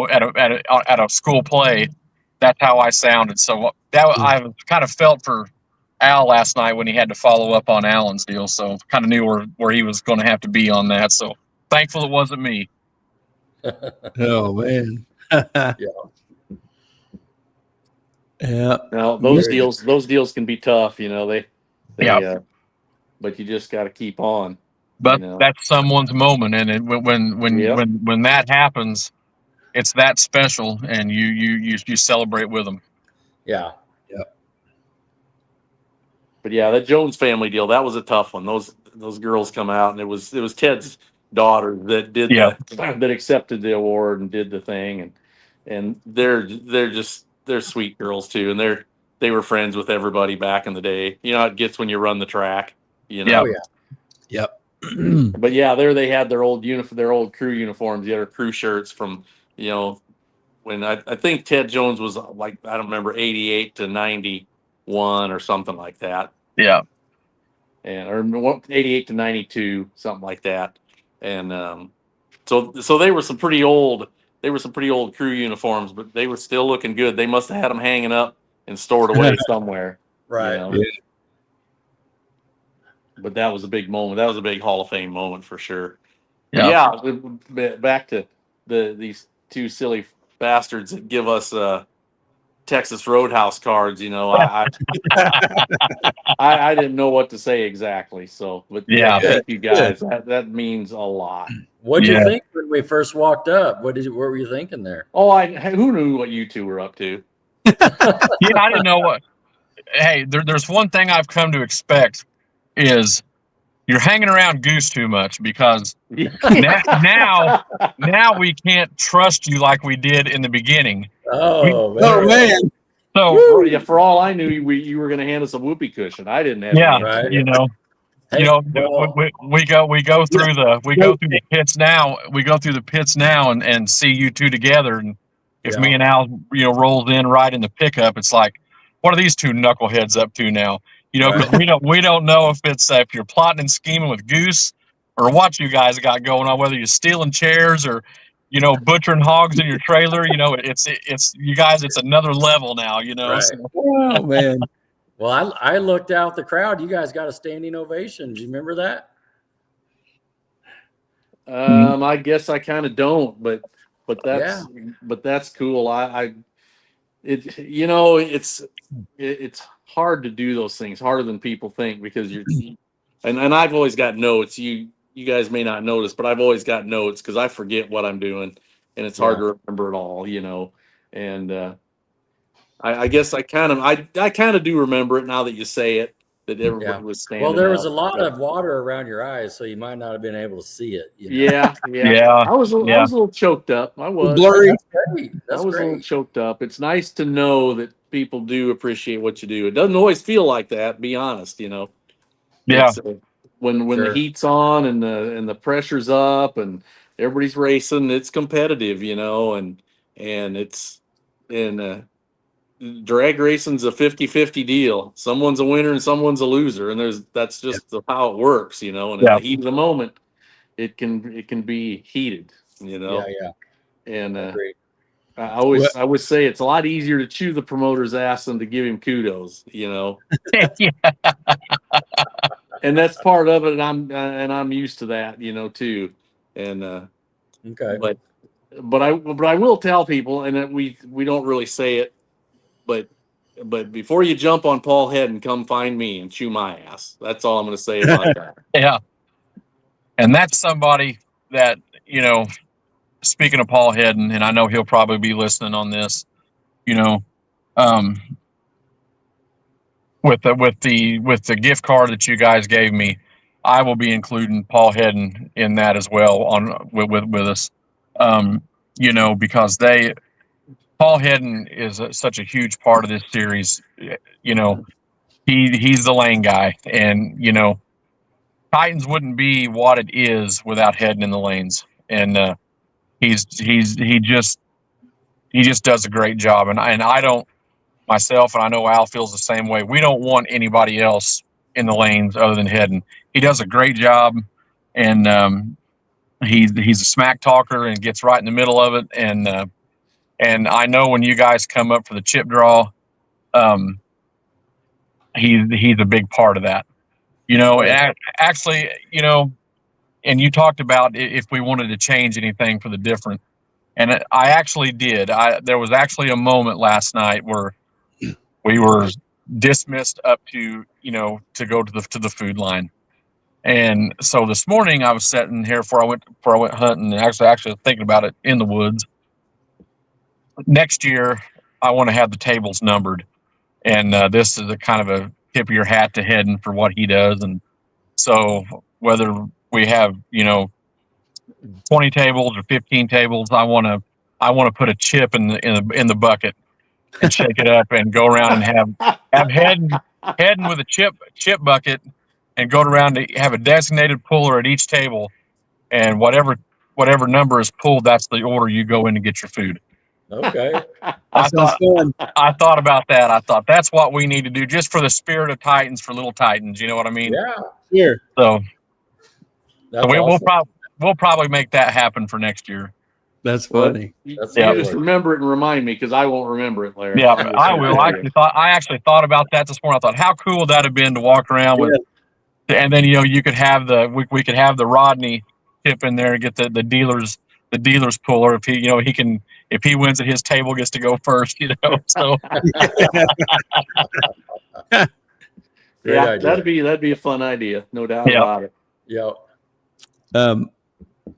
S4: at a school play. That's how I sounded. So I kind of felt for Al last night when he had to follow up on Alan's deal. So kind of knew where he was going to have to be on that. So thankful it wasn't me.
S2: Oh man. Yeah.
S3: Now those deals can be tough. But you just got to keep on.
S4: But that's someone's moment, and when that happens, it's that special, and you celebrate with them.
S1: Yeah.
S3: But yeah, that Jones family deal, that was a tough one. Those girls come out, and it was Ted's daughter that did that accepted the award and did the thing, and they're sweet girls too, and they were friends with everybody back in the day. You know how it gets when you run the track.
S1: Oh, yeah.
S2: Yep.
S3: But yeah, there they had their old crew uniforms, their crew shirts from when I think Ted Jones was like, I don't remember, 88 to 91 or something like that.
S4: Yeah.
S3: Or 88 to 92, something like that. And so they were some pretty old crew uniforms, but they were still looking good. They must have had them hanging up and stored away somewhere.
S1: Right.
S3: Yeah. But that was a big moment. That was a big Hall of Fame moment for sure. Yeah. Back to these two silly bastards that give us Texas Roadhouse cards. I didn't know what to say exactly. So, but thank you guys. That means a lot.
S1: What did you think when we first walked up? What were you thinking there?
S3: Oh, who knew what you two were up to?
S4: I didn't know what. Hey, there's one thing I've come to expect is you're hanging around Goose too much, because now we can't trust you like we did in the beginning.
S1: Oh man!
S3: So for all I knew, you were going to hand us a whoopee cushion. I didn't have.
S1: Right.
S4: We go through the pits now. We go through the pits now and see you two together. And if me and Al, rolls in right in the pickup, it's like, what are these two knuckleheads up to now? Because we don't know if it's if you're plotting and scheming with Goose or what you guys got going on, whether you're stealing chairs or butchering hogs in your trailer. It's you guys. It's another level now.
S1: Right.
S2: So. Oh man.
S1: Well, I looked out the crowd. You guys got a standing ovation. Do you remember that?
S3: I guess I kind of don't, but that's cool. It's hard to do those things, harder than people think, because and I've always got notes. You guys may not notice, but I've always got notes because I forget what I'm doing, and it's hard to remember it all, and I guess I kind of do remember it now that you say it, that everybody was standing.
S1: Well, there was a lot of water around your eyes, so you might not have been able to see it.
S3: Yeah. I was a little choked up. I was
S2: blurry.
S1: That's great.
S3: A little choked up. It's nice to know that people do appreciate what you do. It doesn't always feel like that, be honest,
S4: Yeah.
S3: It's, when
S1: Sure.
S3: the heat's on and the pressure's up and everybody's racing, it's competitive, and it's and drag racing's a 50-50 deal. Someone's a winner and someone's a loser, and that's just how it works, and in
S4: Yeah.
S3: the heat of the moment, it can be heated,
S1: Yeah, yeah.
S3: and
S1: Agreed.
S3: I always say it's a lot easier to chew the promoter's ass than to give him kudos,
S4: Yeah.
S3: and that's part of it. And I'm used to that, too. And
S1: Okay.
S3: but I will tell people, and that we don't really say it, but before you jump on Paul Head and come find me and chew my ass. That's all I'm going to say about that.
S4: Yeah. And that's somebody that, speaking of Paul Hedden, and I know he'll probably be listening on this, um, with the gift card that you guys gave me, I will be including Paul Hedden in that as well with us. Because Paul Hedden is such a huge part of this series. He's the lane guy, and Titans wouldn't be what it is without Hedden in the lanes, and he just does a great job, and I don't myself, and I know Al feels the same way. We don't want anybody else in the lanes other than Hedden. He does a great job, and he's a smack talker and gets right in the middle of it, and I know when you guys come up for the chip draw, he's a big part of that. Actually, and you talked about if we wanted to change anything for the different, and I actually did. There was actually a moment last night where we were dismissed up to to go to the food line, and so this morning I was sitting here before I went hunting, and actually thinking about it in the woods. Next year, I want to have the tables numbered, and this is a kind of a tip of your hat to Hedden for what he does, and so whether we have 20 tables or 15 tables, I want to put a chip in the bucket and shake it up and go around and have Hedden with a chip bucket and go around to have a designated puller at each table, and whatever number is pulled, that's the order you go in to get your food.
S1: Okay.
S2: That sounds fun.
S4: I thought about that. I thought that's what we need to do, just for the spirit of Titans, for little Titans. You know what I mean?
S1: Yeah.
S2: Sure.
S4: So
S1: That's
S4: we'll probably make that happen for next year.
S2: That's funny.
S3: You
S1: That's
S3: just remember it and remind me, because I won't remember it, Larry.
S4: Yeah, I will. I actually thought about that this morning. I thought, how cool would that have been to walk around with, and then you could have we could have the Rodney tip in there and get the dealers puller. If he can, if he wins at his table, gets to go first. So
S1: Great idea.
S3: that'd be a fun idea, no doubt about it.
S1: Yeah.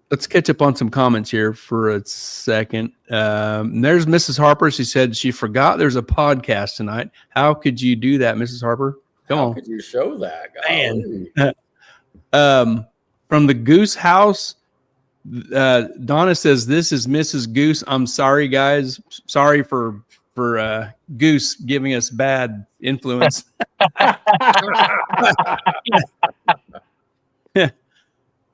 S2: Let's catch up on some comments here for a second. There's Mrs. Harper. She said she forgot there's a podcast tonight. How could you do that, Mrs. Harper? Come on.
S1: How could you show that?
S2: Man. From the Goose House, Donna says, "This is Mrs. Goose. I'm sorry, guys. Sorry for Goose giving us bad influence."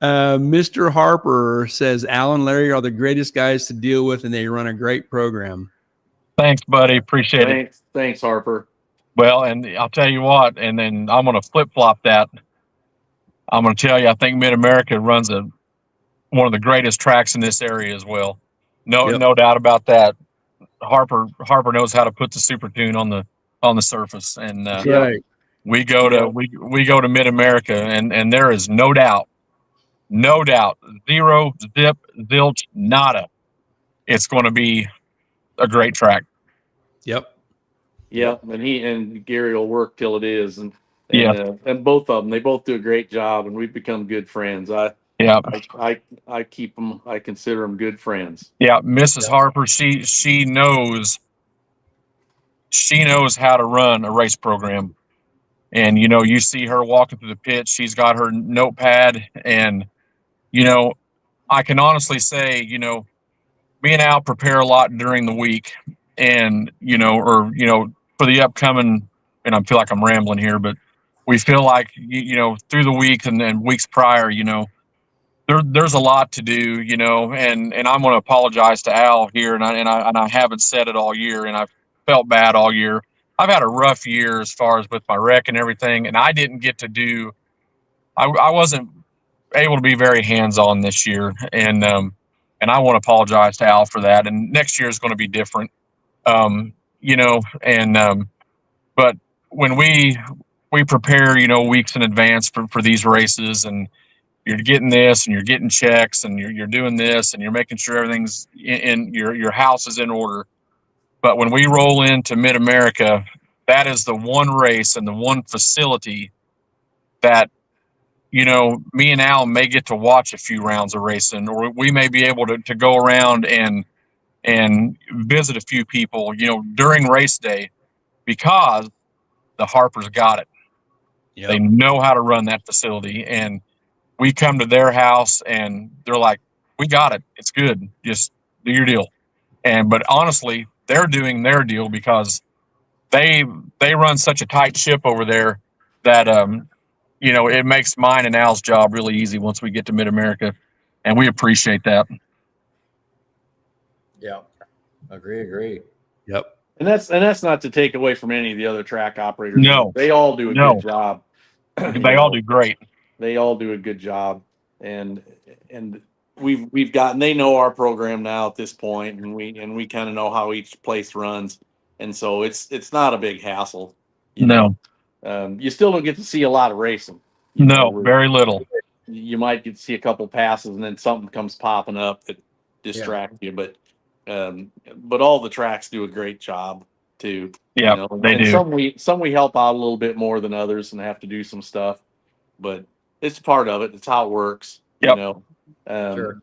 S2: Mr. Harper says, "Al and Larry are the greatest guys to deal with, and they run a great program."
S4: Thanks, buddy. Appreciate it.
S3: Thanks, Harper.
S4: Well, and I'll tell you what, and then I'm going to flip-flop that. I'm going to tell you, I think Mid-America runs one of the greatest tracks in this area as well. No doubt about that. Harper knows how to put the super tune on the surface, and
S2: right.
S4: we go to Mid-America, and there is no doubt, zero, zip, zilch, nada. It's going to be a great track.
S2: Yep.
S3: And he and Gary will work till it is, and both of them, they both do a great job, and we've become good friends. I keep them. I consider them good friends.
S4: Yeah, Mrs. Harper, she knows how to run a race program, and you see her walking through the pit. She's got her notepad, and I can honestly say, me and Al prepare a lot during the week, and for the upcoming, and I feel like I'm rambling here, but we feel like, through the week and then weeks prior, there's a lot to do, and I'm going to apologize to Al here, and I haven't said it all year, and I've felt bad all year. I've had a rough year as far as with my wreck and everything, and I didn't get to do. I wasn't able to be very hands on this year, and I want to apologize to Al for that. And next year is going to be different, and but when we prepare, weeks in advance for these races, and you're getting this and you're getting checks and you're doing this and you're making sure everything's in your house is in order. But when we roll into Mid-America, that is the one race and the one facility that, me and Al may get to watch a few rounds of racing, or we may be able to go around and visit a few people, during race day, because the Harpers got it.
S2: Yep.
S4: They know how to run that facility, and we come to their house and they're like, we got it. It's good. Just do your deal. But honestly, they're doing their deal because they run such a tight ship over there that, it makes mine and Al's job really easy once we get to Mid-America, and we appreciate that.
S1: Yeah. Agree.
S2: Yep.
S3: And that's not to take away from any of the other track operators.
S4: No.
S3: They all do a good job.
S4: They all do great.
S3: They all do a good job, and we've gotten, they know our program now at this point, and we kind of know how each place runs, and so it's not a big hassle.
S4: No.
S3: You still don't get to see a lot of racing.
S4: Very little.
S3: You might get to see a couple passes, and then something comes popping up that distracts you. But all the tracks do a great job too.
S4: Yeah, they do.
S3: Some we help out a little bit more than others and have to do some stuff, but it's part of it. It's how it works.
S4: Yep.
S1: Sure.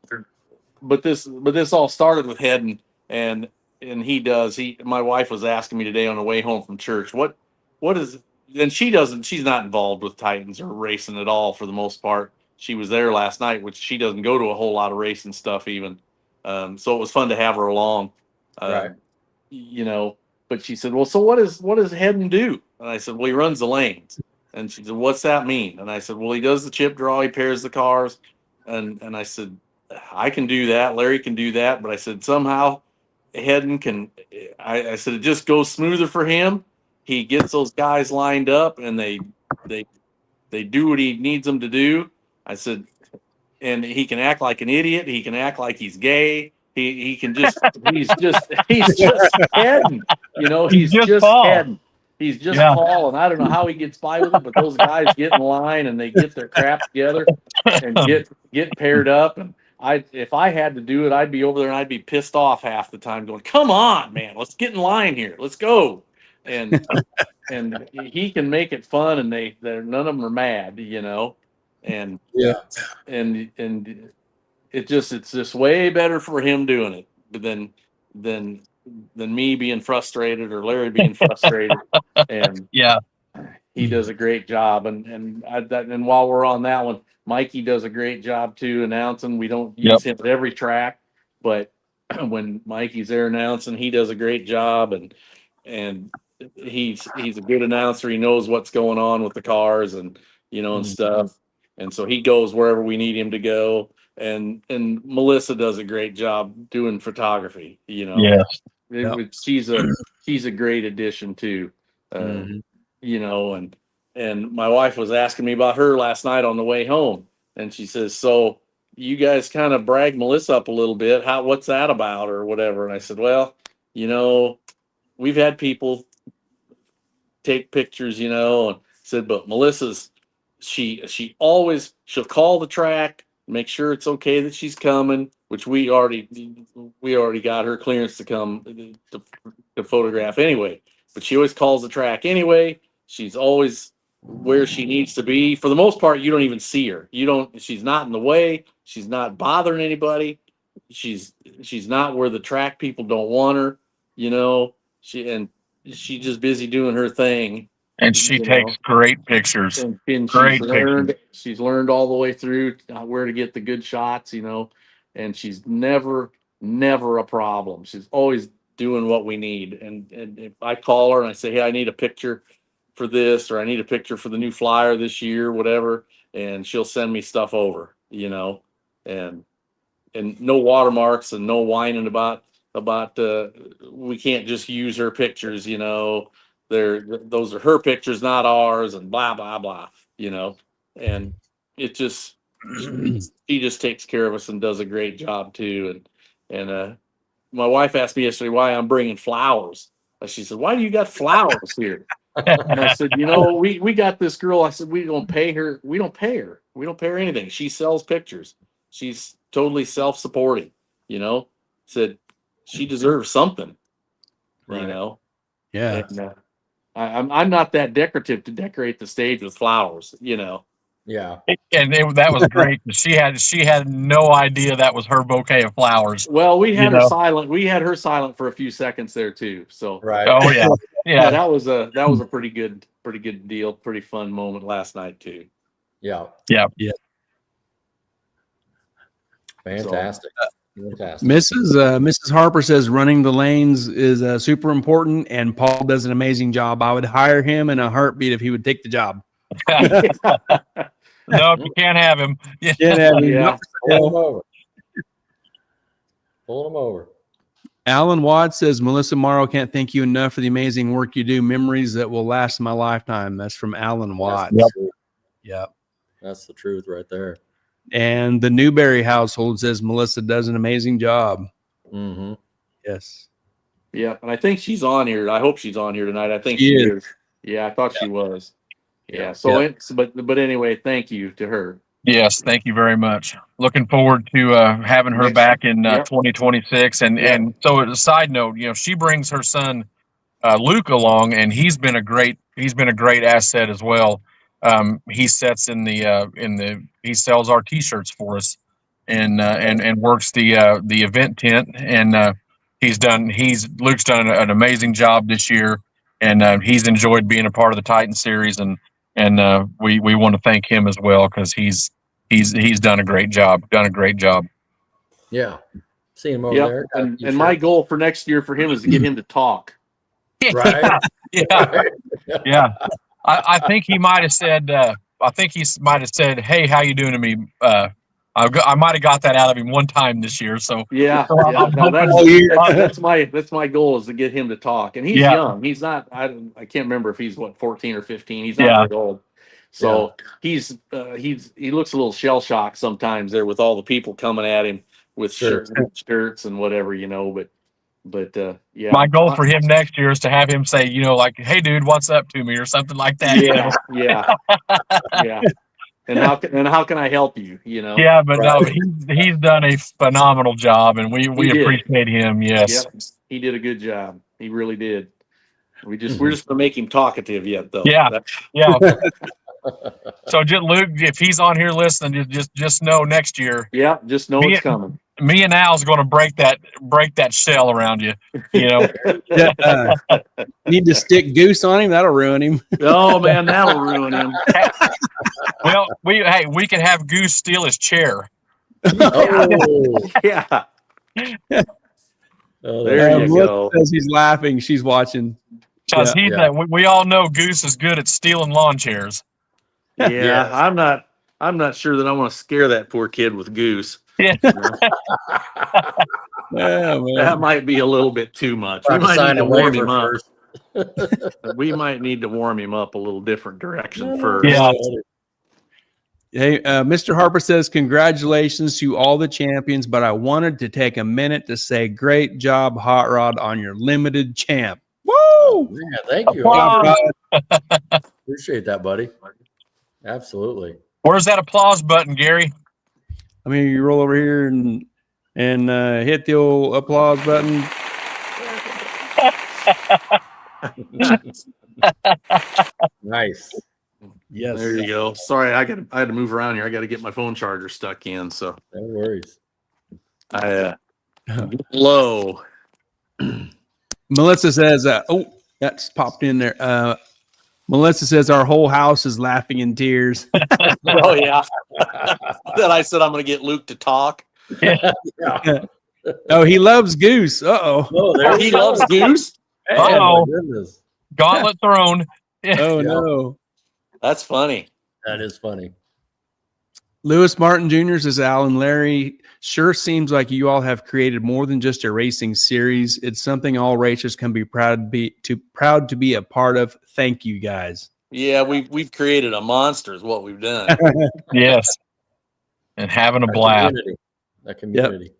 S3: But this all started with Hedden, and my wife was asking me today on the way home from church, what is, and she's not involved with Titans or racing at all for the most part. She was there last night, which she doesn't go to a whole lot of racing stuff even. So it was fun to have her along.
S1: Right.
S3: But she said, well, so what does Hedden do? And I said, well, he runs the lanes. And she said, what's that mean? And I said, well, he does the chip draw, he pairs the cars. And I said, I can do that. Larry can do that. But I said, somehow Hedden can, I said, it just goes smoother for him. He gets those guys lined up and they do what he needs them to do. I said, and he can act like an idiot. He can act like he's gay. He can just, he's just Hedden, he's just Hedden. He's just Paul, and I don't know how he gets by with it, but those guys get in line and they get their crap together and get paired up. And if I had to do it, I'd be over there and I'd be pissed off half the time, going, "Come on, man, let's get in line here, let's go." And he can make it fun, and they're none of them are mad, and
S1: Yeah.
S3: and it's just way better for him doing it than me being frustrated or Larry being frustrated. And
S4: yeah,
S3: he does a great job. And while we're on that one, Mikey does a great job too announcing. We don't use him at every track, but when Mikey's there announcing, he does a great job. And he's a good announcer. He knows what's going on with the cars and and stuff. And so he goes wherever we need him to go. And Melissa does a great job doing photography.
S4: Yes.
S3: She's a great addition too. And my wife was asking me about her last night on the way home, and she says, "So you guys kind of brag Melissa up a little bit. What's that about, or whatever?" And I said, "Well, we've had people take pictures, and said, but Melissa's she'll call the track, make sure it's okay that she's coming, which we already got her clearance to come to photograph anyway. But she always calls the track anyway. She's always where she needs to be. For the most part, you don't even see her. She's not in the way. She's not bothering anybody. She's not where the track people don't want her, she's just busy doing her thing.
S4: And she takes great pictures.
S3: And she's learned all the way through where to get the good shots, and she's never a problem. She's always doing what we need. And if I call her and I say, hey, I need a picture for this, or I need a picture for the new flyer this year, whatever, and she'll send me stuff over, and no watermarks and no whining about we can't just use her pictures, those are her pictures, not ours, and blah blah blah, and it just she just takes care of us and does a great job too. And my wife asked me yesterday why I'm bringing flowers. She said, why do you got flowers here? And I said, we got this girl. I said, we don't pay her. We don't pay her. We don't pay her anything. She sells pictures. She's totally self-supporting, said she deserves something,
S1: Right.
S2: Yeah.
S3: And, I'm not that decorative to decorate the stage with flowers,
S1: Yeah.
S4: And that was great. She had no idea that was her bouquet of flowers.
S3: Well, we had
S4: You
S3: her
S4: know?
S3: silent. We had her silent for a few seconds there too. So
S1: Right.
S4: Oh yeah,
S3: yeah,
S4: yeah.
S3: that was a pretty good deal. Pretty fun moment last night too.
S1: Yeah.
S4: Yeah.
S1: Fantastic. Fantastic.
S2: Mrs. Harper says running the lanes is super important, and Paul does an amazing job. I would hire him in a heartbeat if he would take the job.
S4: No, you can't have him. Yeah.
S2: Can't have him.
S3: Yeah.
S2: Not for
S1: Pull
S2: sale.
S1: them over. Pull them over.
S2: Alan Watts says, Melissa Morrow, can't thank you enough for the amazing work you do. Memories that will last my lifetime. That's from Alan Watts.
S1: That's the truth.
S2: Yeah.
S1: That's the truth right there.
S2: And the Newberry household says Melissa does an amazing job.
S1: Mm-hmm.
S2: Yes.
S3: Yeah, and I think she's on here. I hope she's on here tonight. I think
S2: She
S3: she
S2: is.
S3: is. Yeah, I thought she was. Yeah.
S1: Yeah.
S3: So,
S2: Yeah.
S3: but anyway, thank you to her.
S4: Yes, thank you very much. Looking forward to having her
S3: Next-
S4: back in
S3: yep.
S4: 2026. And
S3: Yep.
S4: and so, as a side note, she brings her son Luke along, and he's been a great asset as well. He sets he sells our T-shirts for us, and works the event tent, and Luke's done an amazing job this year, and he's enjoyed being a part of the Titan series, and we want to thank him as well, because he's done a great job.
S1: Yeah. See him over
S3: Yep.
S1: there.
S3: And my goal for next year for him is to get him to talk.
S1: Right.
S4: Yeah. Yeah. I think he might have said, hey, how you doing to me? I might have got that out of him one time this year. So
S3: Yeah.
S4: So I'm
S3: No,
S4: hoping-
S3: that's my goal, is to get him to talk. And he's
S4: Yeah.
S3: young. He's not. I can't remember if he's 14 or 15. He's not
S4: Yeah.
S3: very old. So he looks a little shell shocked sometimes there with all the people coming at him with
S1: Sure.
S3: shirts and whatever, But yeah.
S4: my goal for him next year is to have him say, like, hey, dude, what's up to me, or something like that.
S3: Yeah. Yeah. And how can I help you?
S4: Yeah, but no, he's done a phenomenal job, and we
S3: He did.
S4: appreciate him. Yes.
S3: Yep. He did a good job. He really did. We're just gonna make him talkative yet, though.
S4: Yeah. Yeah. So, just Luke, if he's on here listening, just know next year,
S3: Yeah. Just know it's coming.
S4: me and Al's going to break that shell around you.
S2: Need to stick Goose on him. That'll ruin him.
S3: Oh man, that'll ruin him.
S4: Well, we can have Goose steal his chair.
S1: Oh,
S3: Yeah.
S1: oh,
S3: There you
S2: Melissa
S3: go.
S2: says he's laughing. She's watching.
S4: Because
S1: Yeah.
S4: we all know Goose is good at stealing lawn chairs.
S3: Yeah.
S1: Yes.
S3: I'm not sure that I want to scare that poor kid with Goose.
S4: Yeah.
S2: Oh, man.
S3: That might be a little bit too much. We
S1: Trying to
S3: might
S1: sign
S3: need
S1: a
S3: to warm
S1: waiver
S3: him up.
S1: first.
S3: We might need to warm him up a little different direction first.
S4: Yeah.
S2: Hey, Mr. Harper says, congratulations to all the champions, but I wanted to take a minute to say great job, Hot Rod, on your limited champ. Woo!
S1: Man, thank you.
S4: Applause.
S1: Appreciate that, buddy. Absolutely.
S4: Where's that applause button, Gary?
S2: I mean, you roll over here and hit the old applause button.
S1: Nice.
S2: Yes.
S3: There you go. Sorry, I had to move around here. I got to get my phone charger stuck in. So
S1: No worries.
S3: I low.
S2: Melissa says, that's popped in there. Melissa says our whole house is laughing in tears.
S3: Oh yeah. Then I said I'm going to get Luke to talk.
S1: Yeah.
S2: Oh, he loves Goose. Uh-oh.
S1: Oh, there
S3: He
S1: we go.
S3: loves Goose.
S1: Man, my
S4: Uh-oh.
S1: goodness.
S4: Gauntlet thrown.
S2: Oh,
S1: Yeah.
S2: no.
S3: That's funny.
S1: That is funny.
S2: Lewis Martin Jr. says, Alan, Larry, sure seems like you all have created more than just a racing series. It's something all racers can be proud to be a part of. Thank you, guys.
S3: Yeah, we've created a monster is what we've done.
S4: Yes. And having a blast.
S1: That community.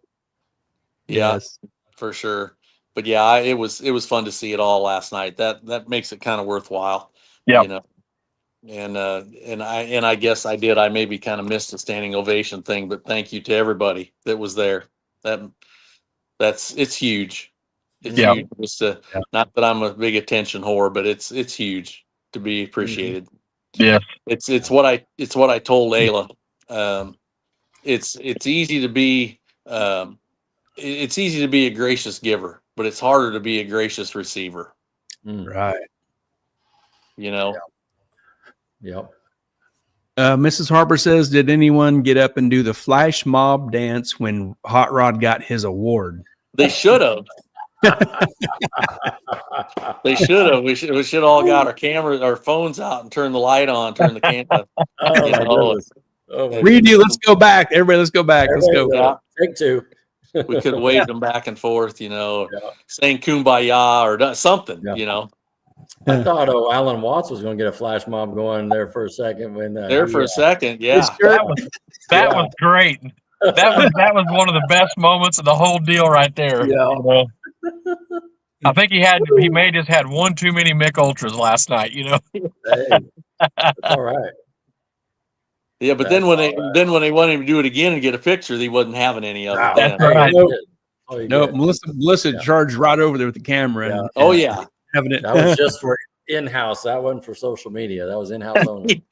S3: Yeah,
S2: Yes.
S3: for sure. But yeah, it was fun to see it all last night. That makes it kind of worthwhile.
S4: Yep.
S3: You know. And I guess I maybe kind of missed the standing ovation thing, but thank you to everybody that was there. It's huge. It's
S4: Yeah.
S3: huge. Just to,
S2: Yeah.
S3: not that I'm a big attention whore, but it's huge to be appreciated.
S4: Yeah.
S3: It's what I told Ayla. It's easy to be it's easy to be a gracious giver, but it's harder to be a gracious receiver.
S2: Right.
S3: You know.
S1: Yep.
S2: Mrs. Harper says, did anyone get up and do the flash mob dance when Hot Rod got his award?
S3: They should have. They should have. We should all got our cameras, our phones out, and turn the light on, turn the camera.
S1: Oh,
S3: You
S1: my
S3: know,
S1: goodness. Oh, my
S2: Redo, let's go back. Everybody, let's go back. Let's go.
S3: Yeah.
S1: Take two.
S3: We could have waved them back and forth,
S1: Yeah.
S3: saying "Kumbaya" or something,
S1: Yeah. I thought Alan Watts was going to get a flash mob going there for a second when
S3: there for a second. Yeah,
S4: That was great. That was one of the best moments of the whole deal right there.
S1: Yeah.
S4: You know? I think he may have just had one too many Mick Ultras last night,
S1: Hey, that's all right.
S3: Yeah, but then when they wanted him to do it again and get a picture, he wasn't having any of it.
S1: Wow.
S3: Then.
S4: That's right.
S2: No, Melissa charged right over there with the camera.
S1: Yeah.
S2: And,
S3: Oh yeah.
S2: having it.
S1: That was just for in-house. That wasn't for social media. That was in-house only.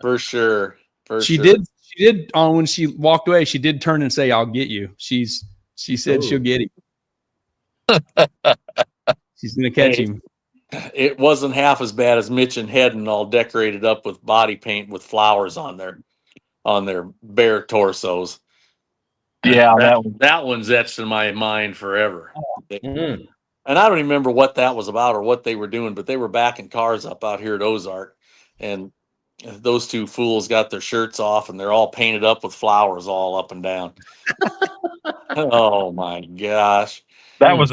S3: For sure.
S2: She did when she walked away, she did turn and say, I'll get you. She said she'll get him. She's gonna catch him.
S3: It wasn't half as bad as Mitch and Hedden all decorated up with body paint with flowers on their bare torsos.
S4: Yeah,
S3: that one's etched in my mind forever.
S1: Mhm.
S3: And I don't even remember what that was about or what they were doing, but they were backing cars up out here at Ozark, and those two fools got their shirts off and they're all painted up with flowers all up and down. Oh my gosh.
S4: that was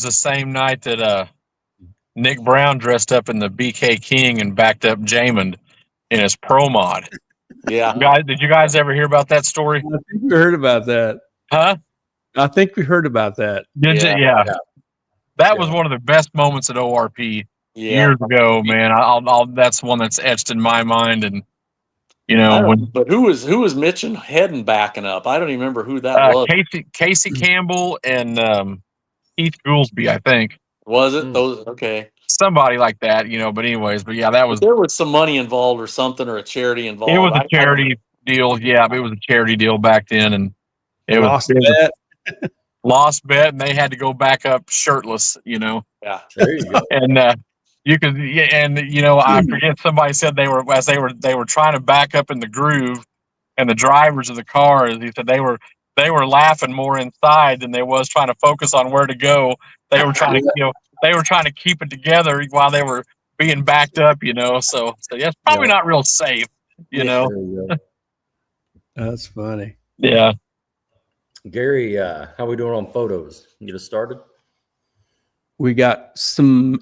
S4: the same night that Nick Brown dressed up in the BK King and backed up Jamond in his pro mod.
S3: Yeah.
S4: Guys, did you guys ever hear about that story?
S2: I think we heard about that.
S4: Huh?
S2: I think we heard about that.
S4: Did you?
S3: Yeah.
S4: Yeah. That was one of the best moments at ORP
S3: Yeah.
S4: years ago, man. I'll that's one that's etched in my mind. And
S3: But who was Mitch and Hedden backing up? I don't even remember who that was.
S4: Casey Campbell and Keith Goolsby, I think.
S3: Was it those? Okay.
S4: Somebody like that, but anyways, but yeah, that was,
S3: There was some money involved or something, or a charity involved.
S4: it was a charity deal. Yeah, it was a charity deal back then. And it
S2: Lost
S4: was
S2: bet.
S4: lost bet, and they had to go back up shirtless,
S3: Yeah.
S1: There you go.
S4: and you could, and I forget, somebody said they were trying to back up in the groove, and the drivers of the cars, he said they were laughing more inside than they was trying to focus on where to go. They were trying to keep it together while they were being backed up, so yeah, it's probably not real safe,
S3: Yeah.
S1: There you go.
S2: That's funny.
S4: Yeah.
S1: Gary, how we doing on photos? Get us started?
S2: We got some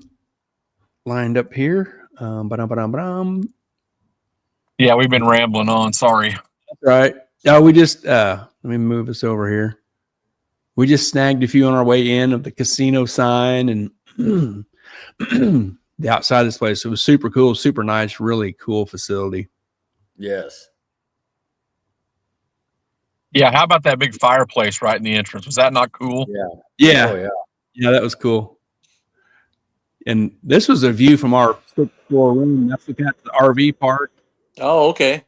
S2: lined up here. Ba-dum.
S4: Yeah, we've been rambling on. Sorry.
S2: Right. No, we just let me move us over here. We just snagged a few on our way in of the casino sign and the outside of this place. It was super cool, super nice, really cool facility.
S1: Yes.
S4: Yeah, how about that big fireplace right in the entrance? Was that not cool?
S2: Yeah.
S1: Oh, yeah.
S2: Yeah, that was cool. And this was a view from our 6th floor room. That's looking at the RV park.
S3: Oh, okay.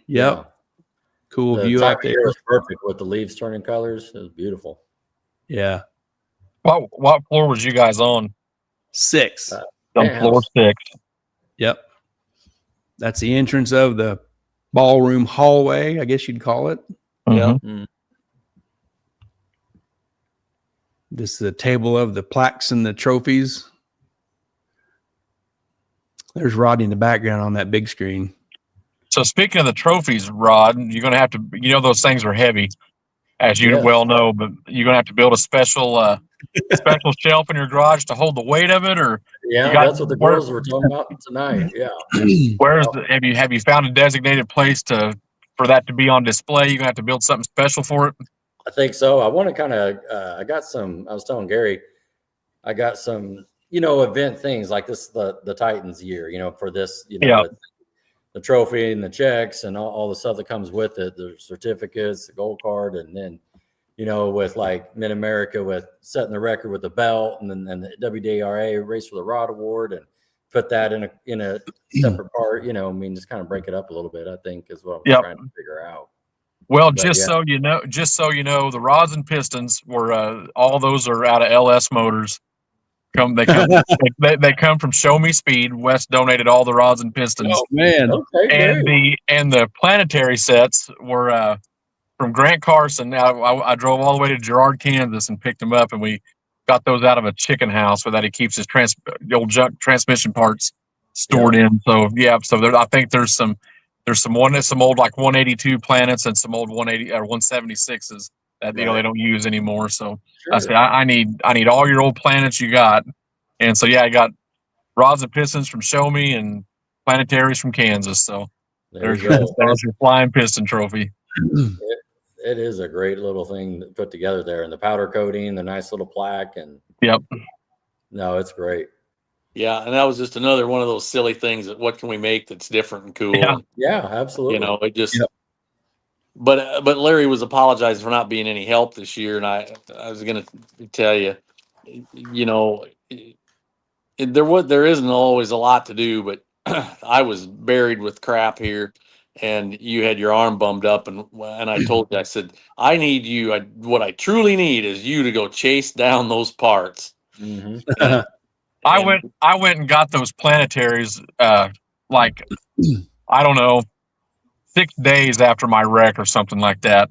S2: Yep. Cool
S1: The
S2: view
S1: time
S2: out
S1: of
S2: there.
S1: year was perfect with the leaves turning colors. It was beautiful.
S2: Yeah.
S4: What floor was you guys on?
S2: 6.
S4: On
S1: Penthouse.
S4: floor 6.
S2: Yep. That's the entrance of the ballroom hallway, I guess you'd call it.
S3: Yeah.
S4: Mhm.
S2: This is the table of the plaques and the trophies. There's Rodney in the background on that big screen.
S4: So speaking of the trophies, Rod, you're going to have to, those things are heavy, as you well know, but you're going to have to build a special special shelf in your garage to hold the weight of it, or
S1: that's what the girls were talking about tonight. Yeah.
S4: Have you found a designated place for that to be on display? You're going to have to build something special for it.
S1: I think so. I want to kind of, I was telling Gary, I got some, event things like this, the Titans year, for this, the trophy and the checks and all the stuff that comes with it, the certificates, the gold card, and then, with like Mid-America with setting the record with the belt and then the WDRA Race for the Rod Award, and put that in a separate part, just kind of break it up a little bit, I think is what I'm trying to figure out.
S4: Well, so you know, the rods and pistons were all those are out of LS Motors. They come from Show Me Speed. Wes donated all the rods and pistons.
S2: Oh man!
S1: Okay,
S4: and the planetary sets were from Grant Carson. I drove all the way to Girard, Kansas, and picked them up, and we got those out of a chicken house where that he keeps his old junk transmission parts stored in. So I think there's some old like 182 planets and some old 180 or 176s that they don't use anymore. So I said I need all your old planets you got, and so I got rods and pistons from Show Me and planetaries from Kansas. So there's your flying piston trophy.
S1: It is a great little thing to put together there, and the powder coating, the nice little plaque, and no, it's great.
S3: Yeah, and that was just another one of those silly things that what can we make that's different and cool?
S1: Yeah, absolutely.
S3: It just. But Larry was apologizing for not being any help this year, and I was going to tell you, there isn't always a lot to do, but I was buried with crap here, and you had your arm bummed up, and I told you, I said, I need you. What I truly need is you to go chase down those parts.
S1: Mm-hmm.
S4: I went and got those planetaries, like I don't know, 6 days after my wreck or something like that,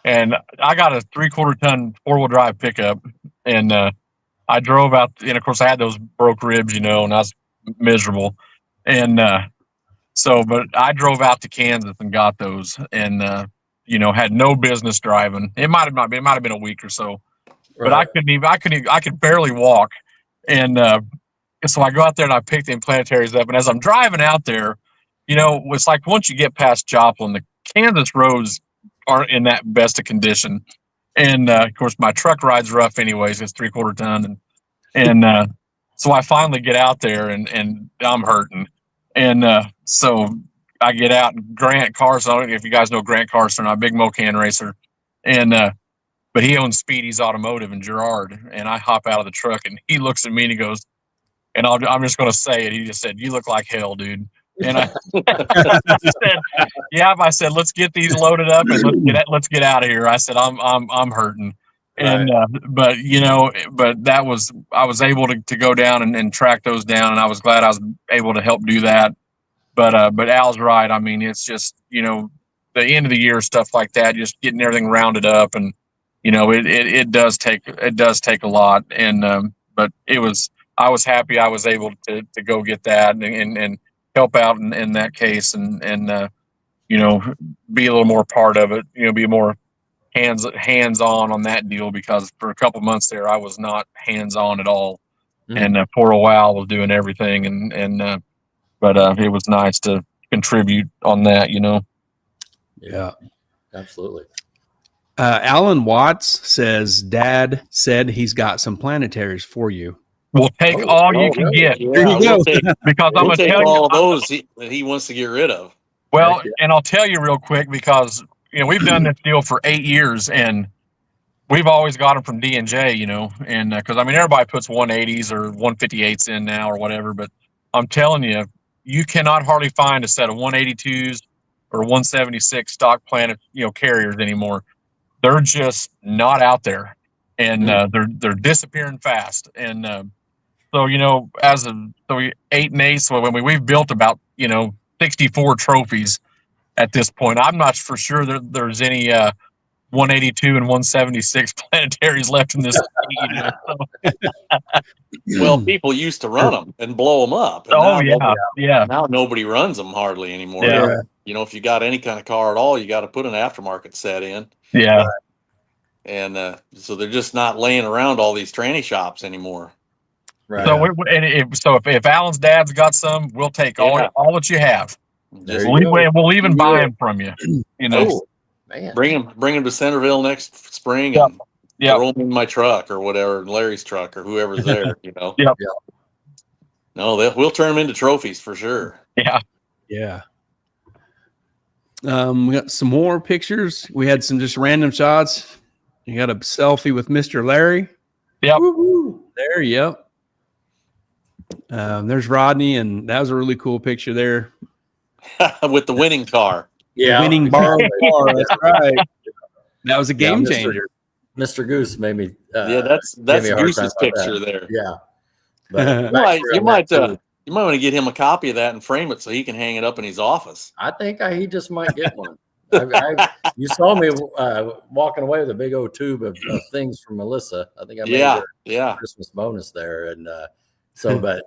S4: and I got a 3/4 ton 4-wheel drive pickup, and I drove out, and of course I had those broke ribs, and I was miserable, and but I drove out to Kansas and got those, and had no business driving. It might have been a week or so, but I could barely walk, and so I go out there and I pick the planetaries up, and as I'm driving out there, it's like once you get past Joplin, the Kansas roads aren't in that best of condition, and of course my truck ride's rough anyways. It's 3/4 ton, and so I finally get out there, and I'm hurting, and so I get out, and Grant Carson, I don't know if you guys know Grant Carson, a big Mocan racer, and but he owns Speedy's Automotive in Girard, and I hop out of the truck, and he looks at me and he goes, and I'm just going to say it. He just said, "You look like hell, dude." And I said, "Yeah." I said, "Let's get these loaded up and let's get out of here." I said, "I'm hurting," and but that was, I was able to go down and track those down, and I was glad I was able to help do that. But Al's right. I mean, it's just the end of the year stuff like that, just getting everything rounded up, and it does take a lot, and but I was happy I was able to go get that and help out in that case, and be a little more part of it, be more hands on that deal, because for a couple months there I was not hands on at all, and poor old Al was doing everything, and but it was nice to contribute on that,
S1: Yeah, absolutely.
S2: Alan Watts says, Dad said he's got some planetaries for you.
S4: We'll take all you can get.
S3: Yeah,
S2: There you go.
S4: Because I'm going to tell you
S3: all of those that he wants to get rid of.
S4: Well, and I'll tell you real quick, because we've done this deal for 8 years, and we've always got them from D&J, and because everybody puts 180s or 158s in now or whatever, but I'm telling you, you cannot hardly find a set of 182s or 176 stock Planet carriers anymore. They're just not out there, and they're disappearing fast, and so as of 8 and 8, so we've built about 64 trophies at this point. I'm not for sure that there's any 182 and 176 planetaries left in this.
S3: Well, people used to run them and blow them up. And
S4: Oh
S3: now
S4: yeah.
S3: now nobody runs them hardly anymore.
S4: Yeah.
S3: You know, if you got any kind of car at all, you got to put an aftermarket set in.
S4: Yeah.
S3: And so they're just not laying around all these tranny shops anymore.
S1: Right.
S4: So if Alan's dad's got some, we'll take all that you have.
S3: Just
S4: We'll even buy them from you. You know,
S1: Oh, man.
S3: bring them to Centerville next spring
S4: Yep.
S3: and throw them in my truck or whatever, Larry's truck or whoever's there. You know.
S4: Yep.
S3: No, we'll turn them into trophies for sure.
S4: Yeah.
S2: Yeah. We got some more pictures. We had some just random shots. You got a selfie with Mr. Larry.
S4: Yep.
S1: Woo-hoo.
S2: There, yep. There's Rodney, and that was a really cool picture there.
S3: With the winning car.
S1: Yeah.
S2: Winning borrowed car. That's right. That was a game changer.
S1: Mr. Goose made me.
S3: That's Goose's picture there.
S1: Yeah. But
S3: you might want to get him a copy of that and frame it so he can hang it up in his office.
S1: I think he just might get one. You saw me walking away with a big old tube of things from Melissa. I think I made her Christmas bonus there, and but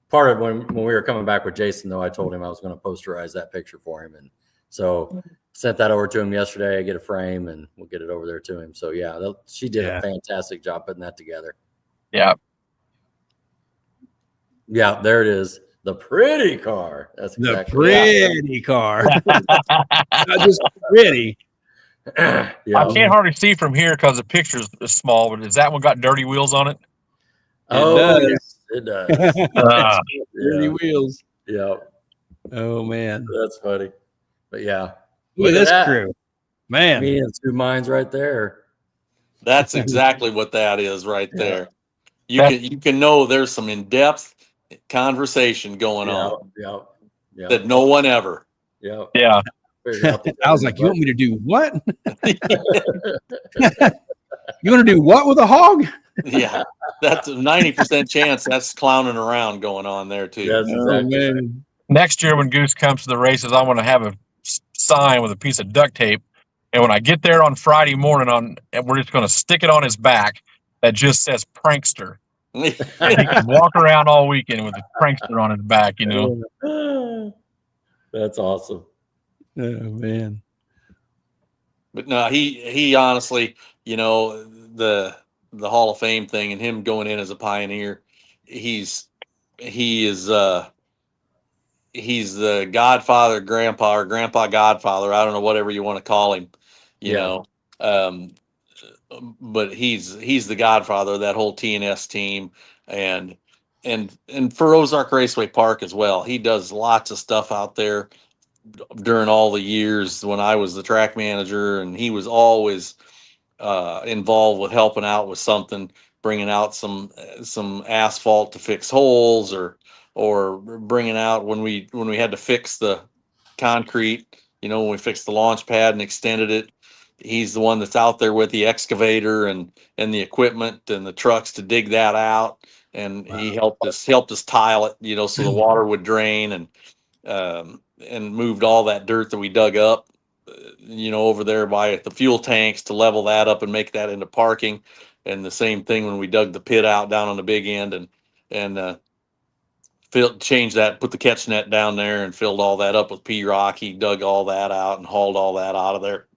S1: part of when we were coming back with Jason, though, I told him I was going to posterize that picture for him, and so sent that over to him yesterday. I get a frame, and we'll get it over there to him. So yeah, she did a fantastic job putting that together.
S4: Yeah.
S1: Yeah, there it is. The pretty car. That's exactly
S2: the pretty car. Not just pretty.
S4: I can't hardly see from here because the picture is small, but is that one got dirty wheels on it?
S1: It does.
S2: Dirty wheels.
S1: Yeah.
S2: Oh, man.
S1: That's funny. But yeah.
S2: Look at this crew. Man.
S1: Me and two minds right there.
S3: That's exactly what that is right there. You can know there's some in-depth conversation going on that no one ever.
S1: Yeah.
S2: I was like, you want me to do what? You want to do what with a hog?
S3: Yeah. That's a 90% chance that's clowning around going on there too.
S1: That's exactly right.
S4: Next year when Goose comes to the races, I want to have a sign with a piece of duct tape. And when I get there on Friday morning and we're just going to stick it on his back that just says prankster. He can walk around all weekend with a prankster on his back, you know.
S1: That's awesome.
S2: Oh man.
S3: But no, he honestly, you know, the Hall of Fame thing and him going in as a pioneer, he's the godfather, grandpa, or grandpa godfather. I don't know, whatever you want to call him, you know. But he's the godfather of that whole TNS team and for Ozark Raceway Park as well. He does lots of stuff out there during all the years when I was the track manager, and he was always involved with helping out with something, bringing out some asphalt to fix holes or bringing out when we had to fix the concrete, you know, when we fixed the launch pad and extended it. He's the one that's out there with the excavator and the equipment and the trucks to dig that out. And he helped us tile it, you know, so the water would drain and moved all that dirt that we dug up, you know, over there by the fuel tanks to level that up and make that into parking. And the same thing when we dug the pit out down on the big end and changed that, put the catch net down there and filled all that up with P-rock. He dug all that out and hauled all that out of there.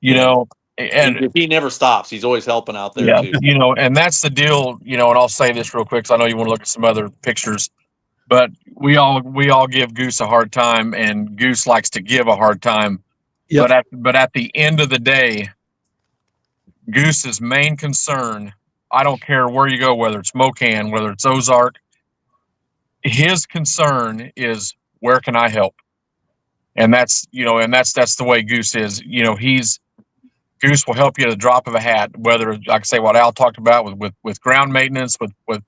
S4: You know, and
S3: he never stops. He's always helping out there too.
S4: You know, and that's the deal, you know, and I'll say this real quick because I know you want to look at some other pictures, but we all give Goose a hard time and Goose likes to give a hard time. Yep. But at the end of the day, Goose's main concern, I don't care where you go, whether it's Mocan, whether it's Ozark, his concern is where can I help? And that's, you know, and that's the way Goose is. You know, Goose will help you at the drop of a hat, whether, like I say, what Al talked about with ground maintenance, with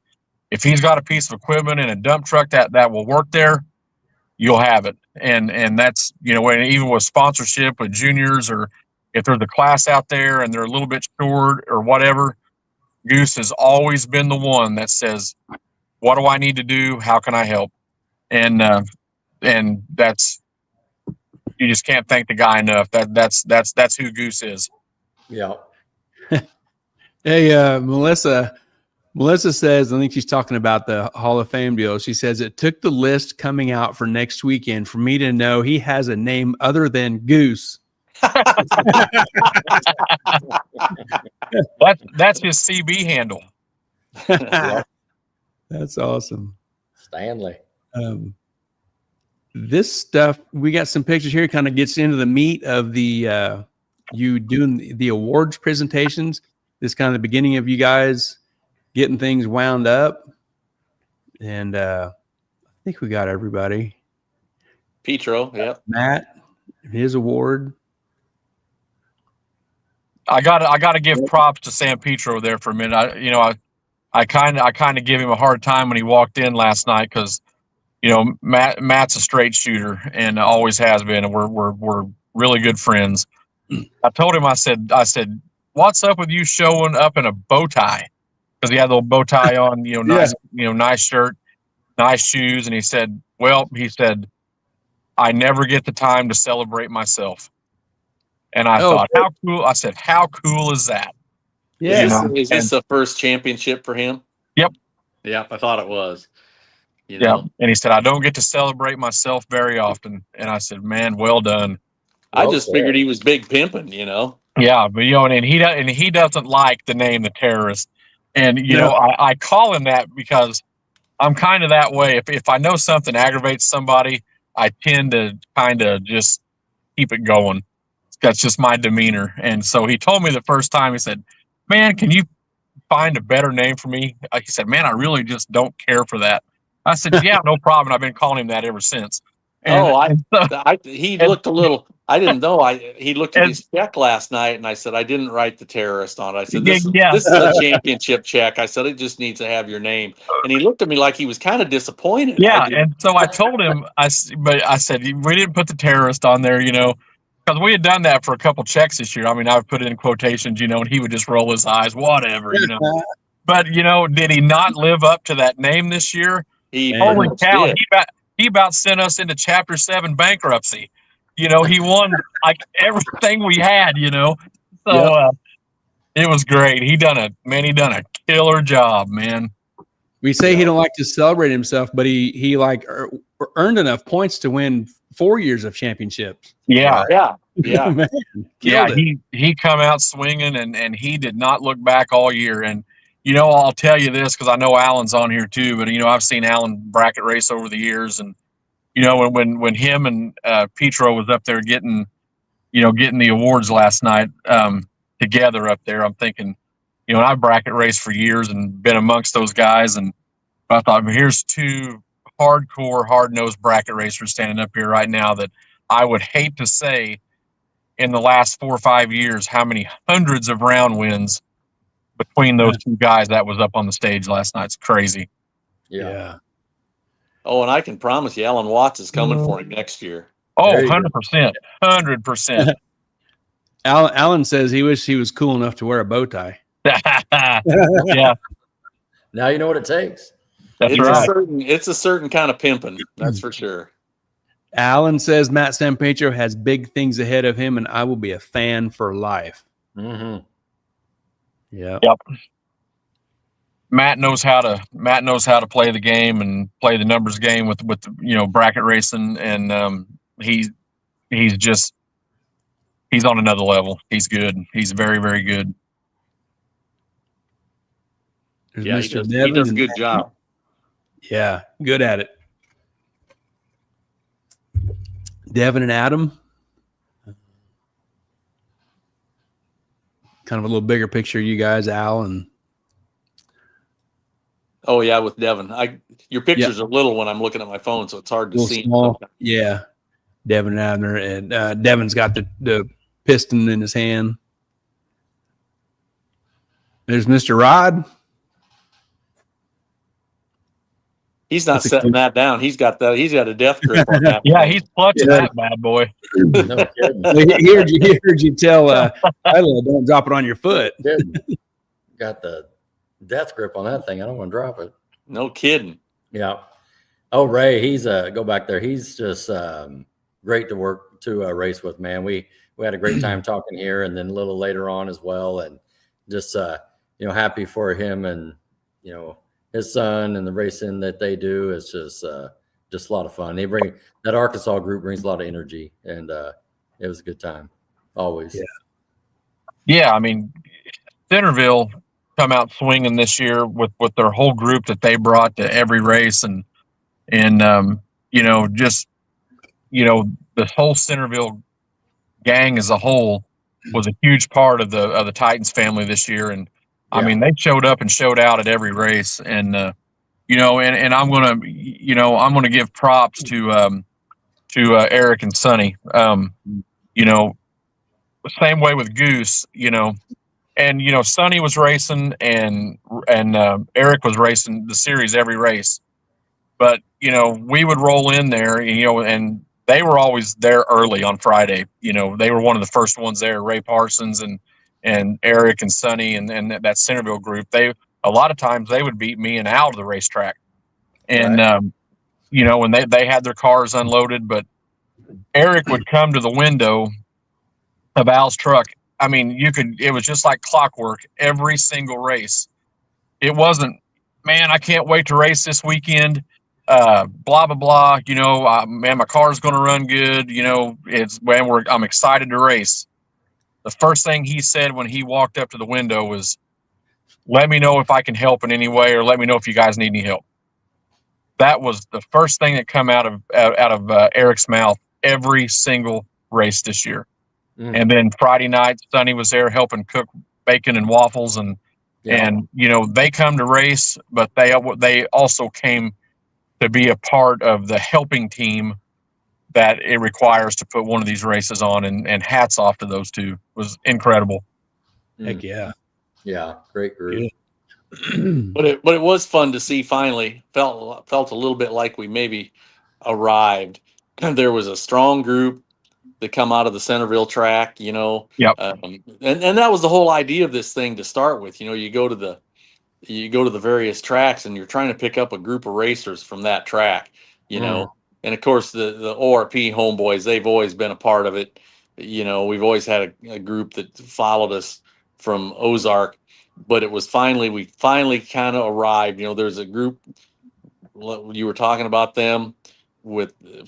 S4: if he's got a piece of equipment in a dump truck that will work there, you'll have it. And that's, you know, even with sponsorship with juniors, or if there's a class out there and they're a little bit short or whatever, Goose has always been the one that says, what do I need to do? How can I help? And that's, you just can't thank the guy enough. That's who Goose is.
S1: Yeah.
S2: Hey, Melissa says, I think she's talking about the Hall of Fame deal. She says it took the list coming out for next weekend for me to know he has a name other than Goose.
S4: That's his CB handle.
S2: That's awesome.
S1: Stanley.
S2: This stuff, we got some pictures here, kind of gets into the meat of the you doing the awards presentations. This kind of the beginning of you guys getting things wound up. And I think we got everybody.
S3: Petro, yeah.
S2: Matt, his award.
S4: I gotta give props to San Petro there for a minute. I kind of give him a hard time when he walked in last night because Matt's a straight shooter and always has been, and we're really good friends. I told him, I said, what's up with you showing up in a bow tie? Because he had a little bow tie on, nice, nice shirt, nice shoes, and he said, I never get the time to celebrate myself. And I thought, how cool? I said, how cool is that?
S2: Yeah.
S3: Is this the first championship for him?
S4: Yep.
S3: Yep, I thought it was.
S4: Yeah. And he said, I don't get to celebrate myself very often. And I said, man, well done.
S3: I just figured he was big pimping,
S4: Yeah, but and he doesn't like the name the terrorist. And I call him that because I'm kind of that way. If I know something aggravates somebody, I tend to kind of just keep it going. That's just my demeanor. And so he told me the first time, he said, man, can you find a better name for me? He said, man, I really just don't care for that. I said, yeah, no problem. I've been calling him that ever since. And,
S3: he looked a little, I didn't know. He looked at his check last night and I said, I didn't write the terrorist on it. I said, this is a championship check. I said, it just needs to have your name. And he looked at me like he was kind of disappointed.
S4: Yeah. And so I told him, I said, we didn't put the terrorist on there, because we had done that for a couple checks this year. I mean, I've put it in quotations, and he would just roll his eyes, whatever, But, did he not live up to that name this year? Holy cow, he about sent us into Chapter 7 bankruptcy. He won like everything we had, So it was great. He done a killer job, man.
S2: We say he don't like to celebrate himself, but he like earned enough points to win 4 years of championships.
S4: Yeah.
S2: Man,
S4: he come out swinging and he did not look back all year. And I'll tell you this because I know Alan's on here too, but I've seen Alan bracket race over the years, and when him and Petro was up there getting the awards last night together up there, I'm thinking, I bracket raced for years and been amongst those guys, and I thought, here's two hardcore, hard-nosed bracket racers standing up here right now that I would hate to say in the last 4 or 5 years how many hundreds of round wins between those two guys that was up on the stage last night. It's crazy.
S2: Yeah.
S3: Oh, and I can promise you, Alan Watts is coming for him next year.
S4: Oh, 100%. 100%.
S2: Alan says he wished he was cool enough to wear a bow tie.
S4: Yeah.
S1: Now you know what it takes.
S4: That's right.
S3: It's a certain kind of pimping. That's for sure.
S2: Alan says Matt Stampetro has big things ahead of him, and I will be a fan for life.
S1: Mm-hmm.
S2: Yeah.
S4: Yep. Matt knows how to play the game and play the numbers game with bracket racing, and he's on another level. He's good. He's very, very good.
S2: There's
S3: He does a good job.
S2: Yeah, good at it. Devin and Adam. Kind of a little bigger picture of you guys, Al and.
S3: Oh yeah, with Devin. Your picture's a little when I'm looking at my phone, so it's hard to see.
S2: Small. Yeah, Devin and Abner, and Devin's got the piston in his hand. There's Mr. Rod.
S3: He's not setting that down. He's got a death grip on that.
S4: Yeah, he's clutching that bad boy.
S1: No kidding.
S2: He heard you tell Tyler, don't drop it on your foot.
S1: Got the death grip on that thing. I don't want to drop it.
S3: No kidding.
S1: Yeah. Oh, Ray, he's go back there. He's just great to race with, man. We we had a great time talking here, and then a little later on as well, and just happy for him and his son and the racing that they do. Is just a lot of fun. That Arkansas group brings a lot of energy, and it was a good time always.
S4: Yeah, I mean, Centerville come out swinging this year with their whole group that they brought to every race, and just the whole Centerville gang as a whole was a huge part of the Titans family this year. And I mean, they showed up and showed out at every race, and and I'm gonna give props to Eric and Sonny. Same way with Goose, and Sonny was racing, and Eric was racing the series every race. But we would roll in there, and they were always there early on Friday. They were one of the first ones there. Ray Parsons and Eric and Sonny and that Centerville group. A lot of times they would beat me and Al to the racetrack, and when they had their cars unloaded. But Eric would come to the window of Al's truck. I mean, it was just like clockwork every single race. It wasn't, man, I can't wait to race this weekend. Blah, blah, blah. Man, my car's going to run good. I'm excited to race. The first thing he said when he walked up to the window was, let me know if I can help in any way, or let me know if you guys need any help. That was the first thing that come out of Eric's mouth every single race this year. And then Friday night, Sonny was there helping cook bacon and waffles, and they come to race, but they also came to be a part of the helping team that it requires to put one of these races on. And hats off to those two. It was incredible.
S2: Heck yeah.
S1: Yeah, great group.
S2: Yeah.
S3: But it was fun to see. Finally, felt a little bit like we maybe arrived. There was a strong group that come out of the Centerville track,
S4: Yep.
S3: And that was the whole idea of this thing to start with. You go to the various tracks, and you're trying to pick up a group of racers from that track, and of course the ORP homeboys, they've always been a part of it. We've always had a group that followed us from Ozark, but we finally kind of arrived. There's a group, you were talking about them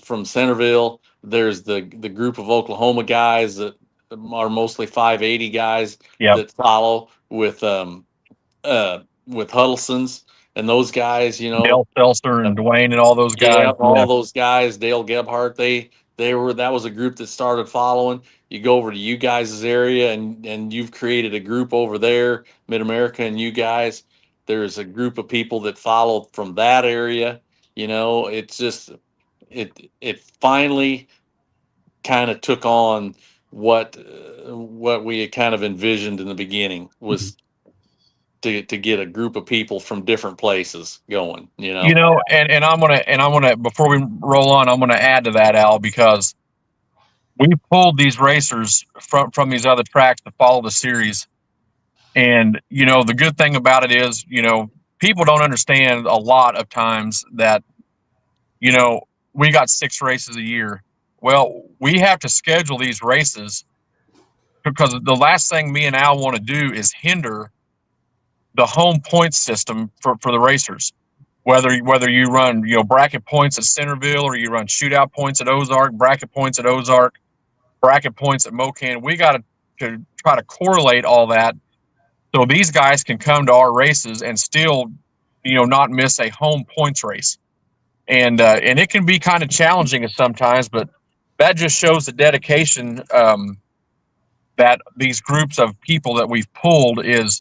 S3: from Centerville. There's the group of Oklahoma guys that are mostly 580 guys that follow with Huddleston's and those guys,
S4: Dale Seltzer and Dwayne and all those guys.
S3: All those guys, Dale Gebhardt, that was a group that started following. You go over to you guys' area, and you've created a group over there, Mid-America and you guys. There's a group of people that follow from that area. It's just, it finally kind of took on what we had kind of envisioned in the beginning, was to get a group of people from different places going,
S4: and I'm gonna before we roll on, I'm gonna add to that, Al, because we pulled these racers from these other tracks to follow the series. And the good thing about it is, people don't understand a lot of times that we got 6 races a year. Well, we have to schedule these races because the last thing me and Al want to do is hinder the home point system for the racers. Whether you run bracket points at Centerville, or you run shootout points at Ozark, bracket points at Ozark, bracket points at Mocan, we got to try to correlate all that so these guys can come to our races and still not miss a home points race. And it can be kind of challenging at sometimes, but that just shows the dedication that these groups of people that we've pulled is.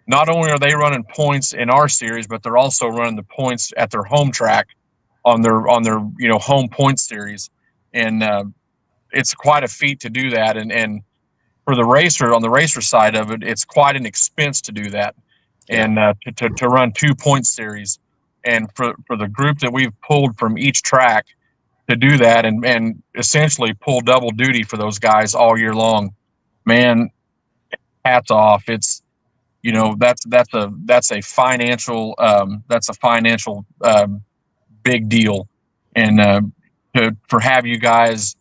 S4: Not only are they running points in our series, but they're also running the points at their home track on their home point series, and it's quite a feat to do that. And for the racer, on the racer side of it, it's quite an expense to do that, and to run 2 point series, and for the group that we've pulled from each track to do that, and essentially pull double duty for those guys all year long, man, hats off. It's that's a financial big deal, and for have you guys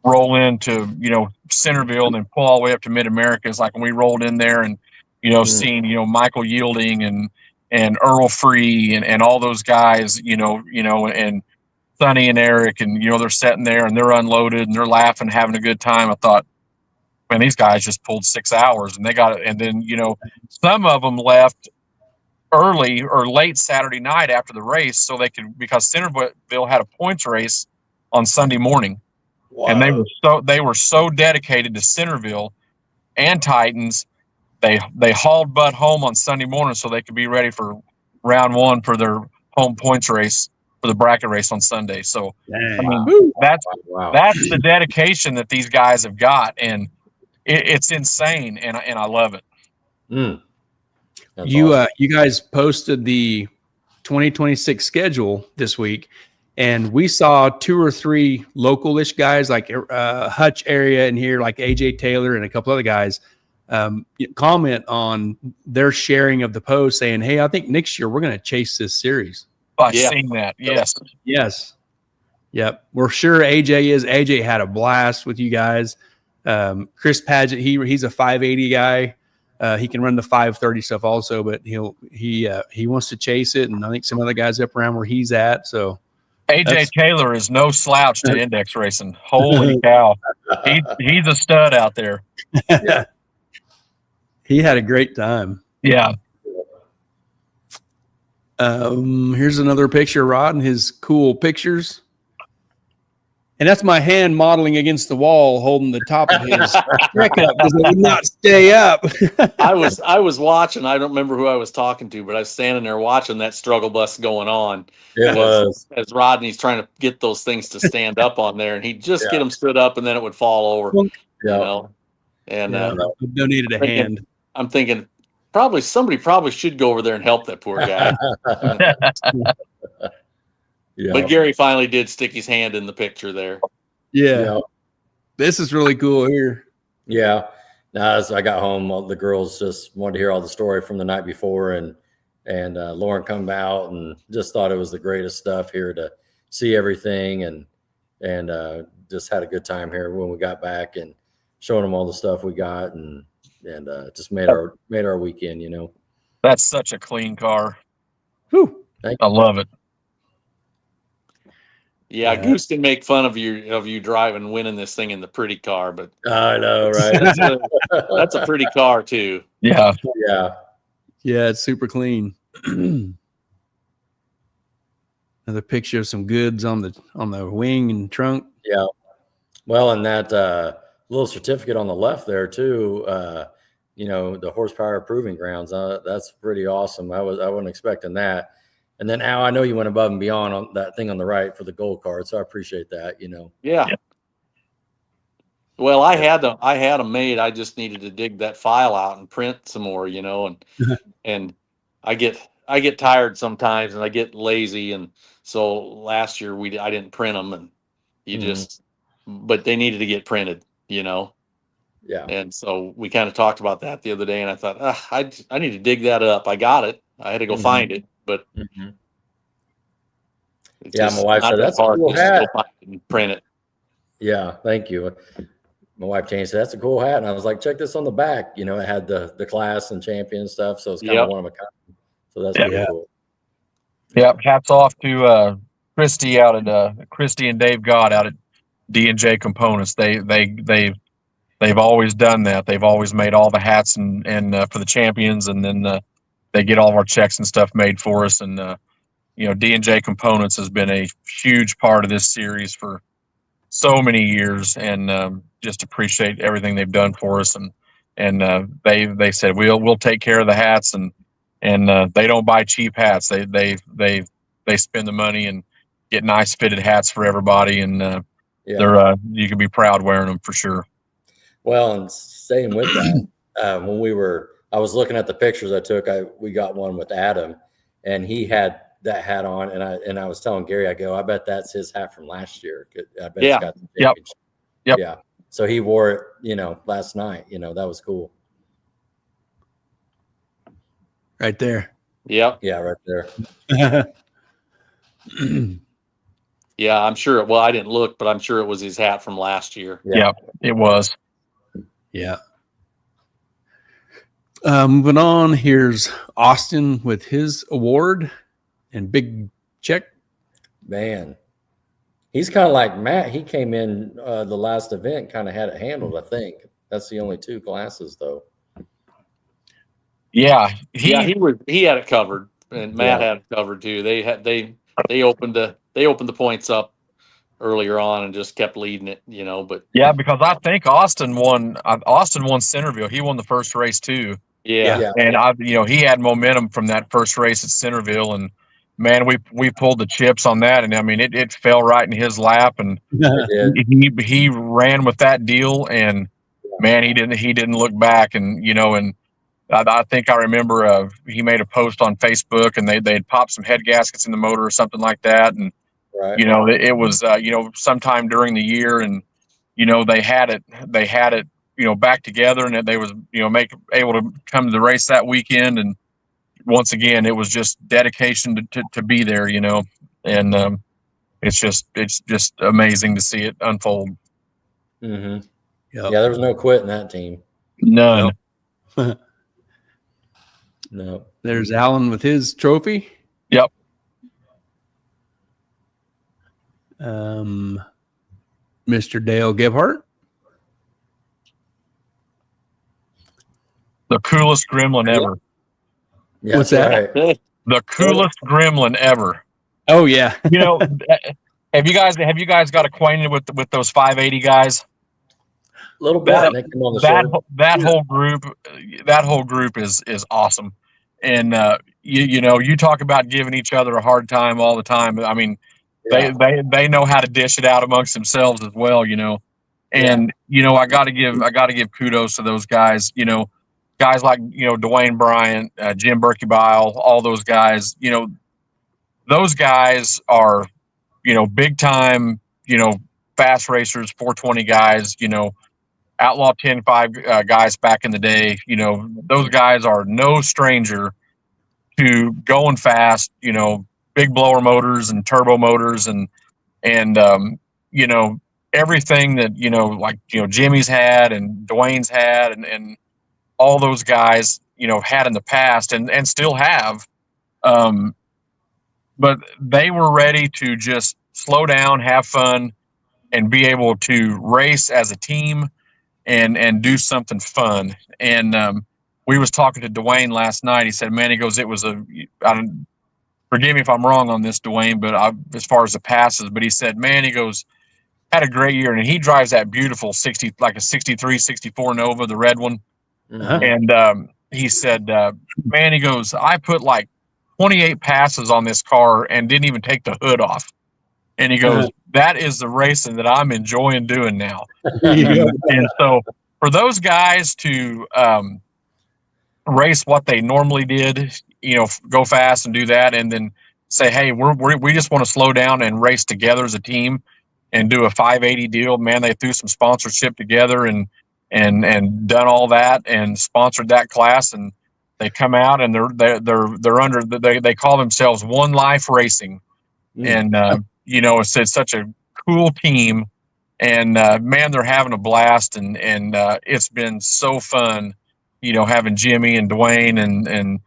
S4: roll into, Centerville and then pull all the way up to Mid-America. It's like when we rolled in there and, seeing, Michael Yielding and Earl Free and all those guys, and Sonny and Eric, and, they're sitting there and they're unloaded and they're laughing, having a good time. I thought, man, these guys just pulled 6 hours and they got it. And then, some of them left early or late Saturday night after the race so they could, because Centerville had a points race on Sunday morning.
S1: Wow.
S4: And they were so dedicated to Centerville and Titans. They hauled butt home on Sunday morning so they could be ready for round one for their home points race for the bracket race on Sunday. So
S2: Dang.
S4: I mean,
S1: Wow.
S4: that's the dedication that these guys have got, and it's insane, and I love it.
S1: That's
S2: You
S1: awesome.
S2: you guys posted the 2026 schedule this week, and we saw 2 or 3 local-ish guys like Hutch area in here, like AJ Taylor and a couple other guys, comment on their sharing of the post saying, hey, I think next year we're going to chase this series.
S4: I've seen that.
S2: Yes. Yep. We're sure AJ had a blast with you guys. Chris Paget, he's a 580 guy. He can run the 530 stuff also, but he wants to chase it. And I think some other guys up around where he's at. So
S4: AJ Taylor is no slouch to index racing. Holy cow. He's a stud out there.
S1: Yeah.
S2: He had a great time.
S4: Yeah.
S2: Here's another picture of Rod and his cool pictures. And that's my hand modeling against the wall, holding the top of his neck up because it would not stay up.
S3: I was watching. I don't remember who I was talking to, but I was standing there watching that struggle bus going on.
S1: It was.
S3: As Rodney's trying to get those things to stand up on there, and he'd just get them stood up, and then it would fall over. And
S2: donated a hand.
S3: I'm thinking somebody should go over there and help that poor guy. But Gary finally did stick his hand in the picture there.
S2: Yeah. This is really cool here.
S1: Yeah. Now, as I got home, the girls just wanted to hear all the story from the night before, and Lauren come out and just thought it was the greatest stuff here to see everything, and just had a good time here when we got back and showing them all the stuff we got, and just made our weekend.
S4: That's such a clean car.
S2: Whew.
S4: I love it.
S3: Yeah, Goose can make fun of you driving, winning this thing in the pretty car, but
S1: I know, right?
S3: That's a pretty car too.
S4: Yeah.
S1: Yeah.
S2: Yeah, it's super clean. Another picture of some goods on the wing and trunk.
S1: Yeah. Well, and that little certificate on the left there too, the horsepower proving grounds. That's pretty awesome. I wasn't expecting that. And then Al, I know you went above and beyond on that thing on the right for the gold card, so I appreciate that.
S3: Yeah. Well, I had them made. I just needed to dig that file out and print some more, and I get tired sometimes and I get lazy, and so last year I didn't print them, and but they needed to get printed,
S1: Yeah.
S3: And so we kind of talked about that the other day, and I thought, I need to dig that up. I got it. I had to go find it, but
S1: yeah, my wife said that's a cool hat.
S3: And print it.
S1: Yeah, thank you. My wife changed it. That's a cool hat, and I was like, check this on the back. It had the class and champion stuff, so it's kind of one of a kind. So that's really cool.
S4: Yep. Hats off to Christy Christy and Dave Gott out at D&J Components. They've always done that. They've always made all the hats and for the champions, and then they get all of our checks and stuff made for us. And D&J Components has been a huge part of this series for so many years, and just appreciate everything they've done for us. And they said we'll take care of the hats, and they don't buy cheap hats. They spend the money and get nice fitted hats for everybody, and they're you can be proud wearing them for sure.
S1: Well, and staying with that, when I was looking at the pictures I took. We got one with Adam, and he had that hat on, and I was telling Gary, I go, I bet that's his hat from last year. I bet it's got the championship.
S4: Yep.
S1: Yeah. So he wore it, last night. That was cool.
S2: Right there.
S3: Yep.
S1: Yeah, right there.
S3: Yeah, I'm sure. Well, I didn't look, but I'm sure it was his hat from last year.
S4: Yeah, it was.
S2: Yeah. Moving on, here's Austin with his award and big check.
S1: Man, he's kind of like Matt. He came in the last event, kind of had it handled. I think that's the only 2 classes, though.
S4: Yeah,
S3: He had it covered, and Matt had it covered too. They opened the points up earlier on and just kept leading it, But
S4: yeah, because I think Austin won Centerville. He won the first race too.
S3: yeah.
S4: And he had momentum from that first race at Centerville, and man, we pulled the chips on that, and I mean it fell right in his lap, and he ran with that deal, and man, he didn't look back, and and I think I remember he made a post on Facebook, and they'd popped some head gaskets in the motor or something like that, and
S1: Right.
S4: it was sometime during the year, and they had it back together, and they was able to come to the race that weekend, and once again it was just dedication to be there, and it's just amazing to see it unfold.
S1: Mm-hmm. Yep. Yeah, there was no quit in that team.
S4: None.
S2: Nope.
S1: No.
S2: There's Alan with his trophy.
S4: Yep.
S2: Mr. Dale Gebhardt.
S4: The coolest gremlin ever.
S1: Yeah,
S2: what's that?
S1: Right.
S4: The coolest gremlin ever.
S2: Oh yeah.
S4: Have you guys got acquainted with those 580 guys?
S1: A little bit. They came on the show.
S4: That whole group is awesome, and you talk about giving each other a hard time all the time. I mean, they know how to dish it out amongst themselves as well, and I got to give kudos to those guys. Guys like Dwayne Bryant, Jim Berkey-Bile, all those guys. Those guys are big time, fast racers, 420 guys. Outlaw 10.5 guys back in the day. Those guys are no stranger to going fast. Big blower motors and turbo motors and everything that like Jimmy's had and Dwayne's had and all those guys had in the past and still have. But they were ready to just slow down, have fun, and be able to race as a team and do something fun. And we was talking to Dwayne last night. He said, "Man," he goes, "it was forgive me if I'm wrong on this, Dwayne, but as far as the passes, but he said, man, he goes, had a great year, and he drives that beautiful 60, like a 63, 64 Nova, the red one."
S1: Mm-hmm.
S4: And he said, man, he goes, "I put like 28 passes on this car and didn't even take the hood off." And he goes, "That is the racing that I'm enjoying doing now." And so for those guys to race what they normally did, go fast and do that, and then say, "Hey, we just want to slow down and race together as a team and do a 580 deal." Man, they threw some sponsorship together and done all that and sponsored that class, and they come out and they're under they call themselves One Life Racing. And it's such a cool team, and man, they're having a blast, and it's been so fun, having Jimmy and Dwayne and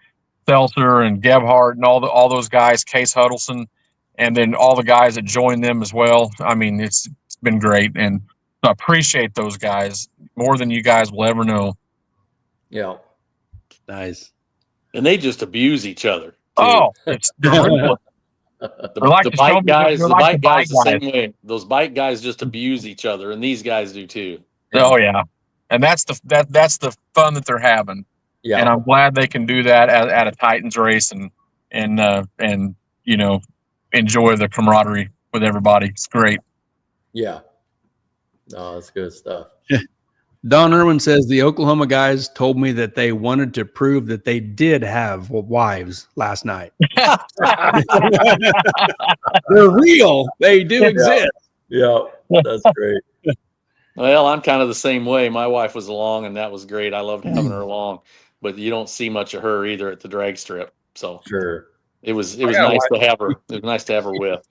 S4: Seltzer and Gebhardt and all those guys, Case Huddleston, and then all the guys that joined them as well. I mean, it's been great, and I appreciate those guys more than you guys will ever know.
S1: Yeah.
S2: Nice.
S3: And they just abuse each other, too.
S4: Oh, it's ridiculous.
S3: The bike guys the same way. Those bike guys just abuse each other, and these guys do too.
S4: Oh yeah, and that's the fun that they're having.
S1: Yeah.
S4: And I'm glad they can do that at a Titans race and enjoy the camaraderie with everybody. It's great.
S1: Yeah. No, that's good stuff.
S2: Don Irwin says the Oklahoma guys told me that they wanted to prove that they did have wives last night. They're real. They do exist.
S1: Yeah, that's great.
S3: Well, I'm kind of the same way. My wife was along, and that was great. I loved having her along, but you don't see much of her either at the drag strip. So
S1: Sure.
S3: it was nice to have her. It was nice to have her with.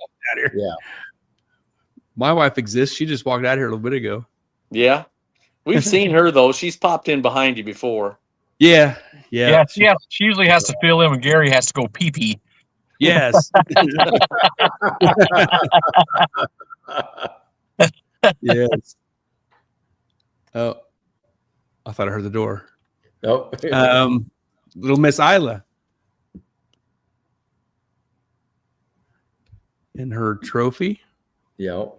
S1: Yeah.
S2: My wife exists. She just walked out here a little bit ago.
S3: Yeah. We've seen her though. She's popped in behind you before.
S2: Yeah.
S4: Yeah, she usually has to fill in when Gary has to go pee pee.
S2: Yes. Yes. Oh, I thought I heard the door.
S1: Nope.
S2: Little Miss Isla and her trophy.
S1: Yep.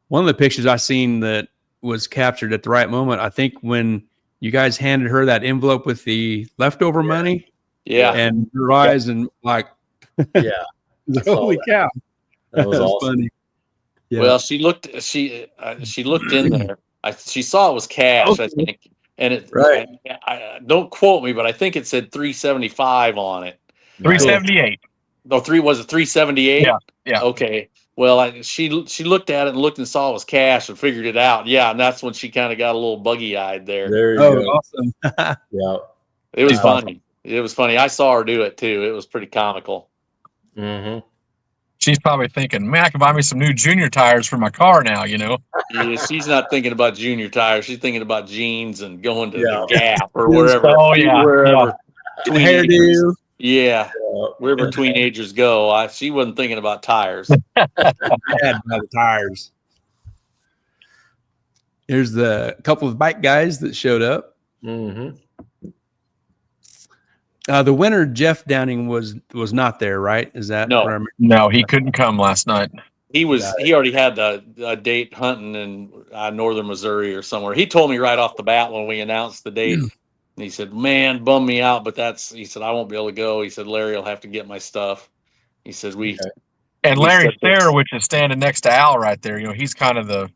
S2: One of the pictures I seen that was captured at the right moment, I think when you guys handed her that envelope with the leftover money,
S3: Yeah.
S2: and her eyes and like,
S1: Yeah.
S2: holy cow,
S1: That was awesome.
S2: funny. Yeah.
S3: Well, she looked in there. She saw it was cash, I think. And it
S1: Right.
S3: I don't quote me, but I think it said 375 on it.
S4: 378.
S3: No, was it 378?
S4: Yeah.
S3: Okay. Well, she looked at it and looked and saw it was cash and figured it out. Yeah, and that's when she kind of got a little buggy-eyed there.
S1: There you
S2: Oh,
S1: go.
S2: awesome.
S1: Yeah.
S3: It was funny. It was funny. I saw her do it too. It was pretty comical.
S1: Mm-hmm.
S4: She's probably thinking, man, I can buy me some new junior tires for my car now, you know?
S3: Yeah, she's not thinking about junior tires. She's thinking about jeans and going to
S1: Yeah.
S3: the Gap or wherever.
S4: Oh, yeah.
S3: Wherever.
S2: The hairdo.
S3: Yeah. Wherever teenagers go. She wasn't thinking about tires.
S2: Yeah, by the tires. Here's the couple of bike guys that showed up.
S1: Mm-hmm.
S2: The winner, Jeff Downing, was not there, right? Is that
S3: No.
S2: what I remember?
S4: No, he couldn't come last night.
S3: He already had a date hunting in northern Missouri or somewhere. He told me right off the bat when we announced the date. And he said, man, bummed me out, but he said, I won't be able to go. He said, Larry will have to get my stuff. He said,
S4: And
S3: we
S4: Larry
S3: said this.
S4: Thayer, which is standing next to Al right there, you know, he's kind of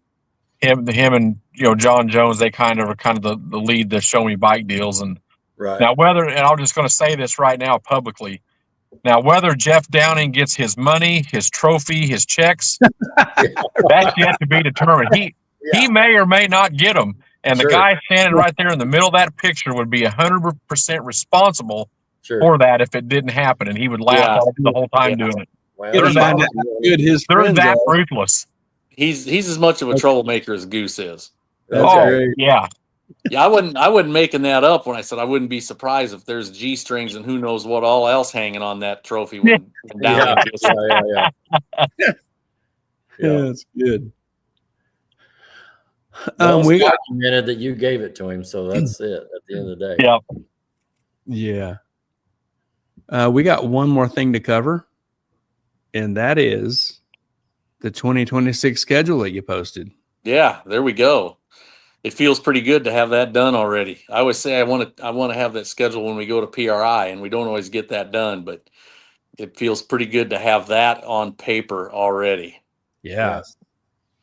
S4: him and, you know, John Jones, they kind of are the lead the Show Me Bike deals. And
S1: Right.
S4: now and I'm just going to say this right now publicly. Now, whether Jeff Downing gets his money, his trophy, his checks, that's yet to be determined. He may or may not get them. And the guy standing right there in the middle of that picture would be 100% responsible for that if it didn't happen. And he would laugh the whole time doing it.
S1: Well,
S2: They're
S4: that ruthless.
S3: He's as much of a troublemaker as Goose is.
S1: That's great.
S4: Yeah.
S3: Yeah, I wasn't making that up when I said I wouldn't be surprised if there's G strings and who knows what all else hanging on that trophy. When
S1: Yeah,
S2: that's good.
S1: Well,
S2: We got
S1: documented that you gave it to him, so that's it at the end of the day.
S2: Yeah. We got one more thing to cover, and that is the 2026 schedule that you posted.
S3: Yeah, there we go. It feels pretty good to have that done already. I always say I want to have that schedule when we go to PRI, and we don't always get that done, but it feels pretty good to have that on paper already.
S2: Yeah.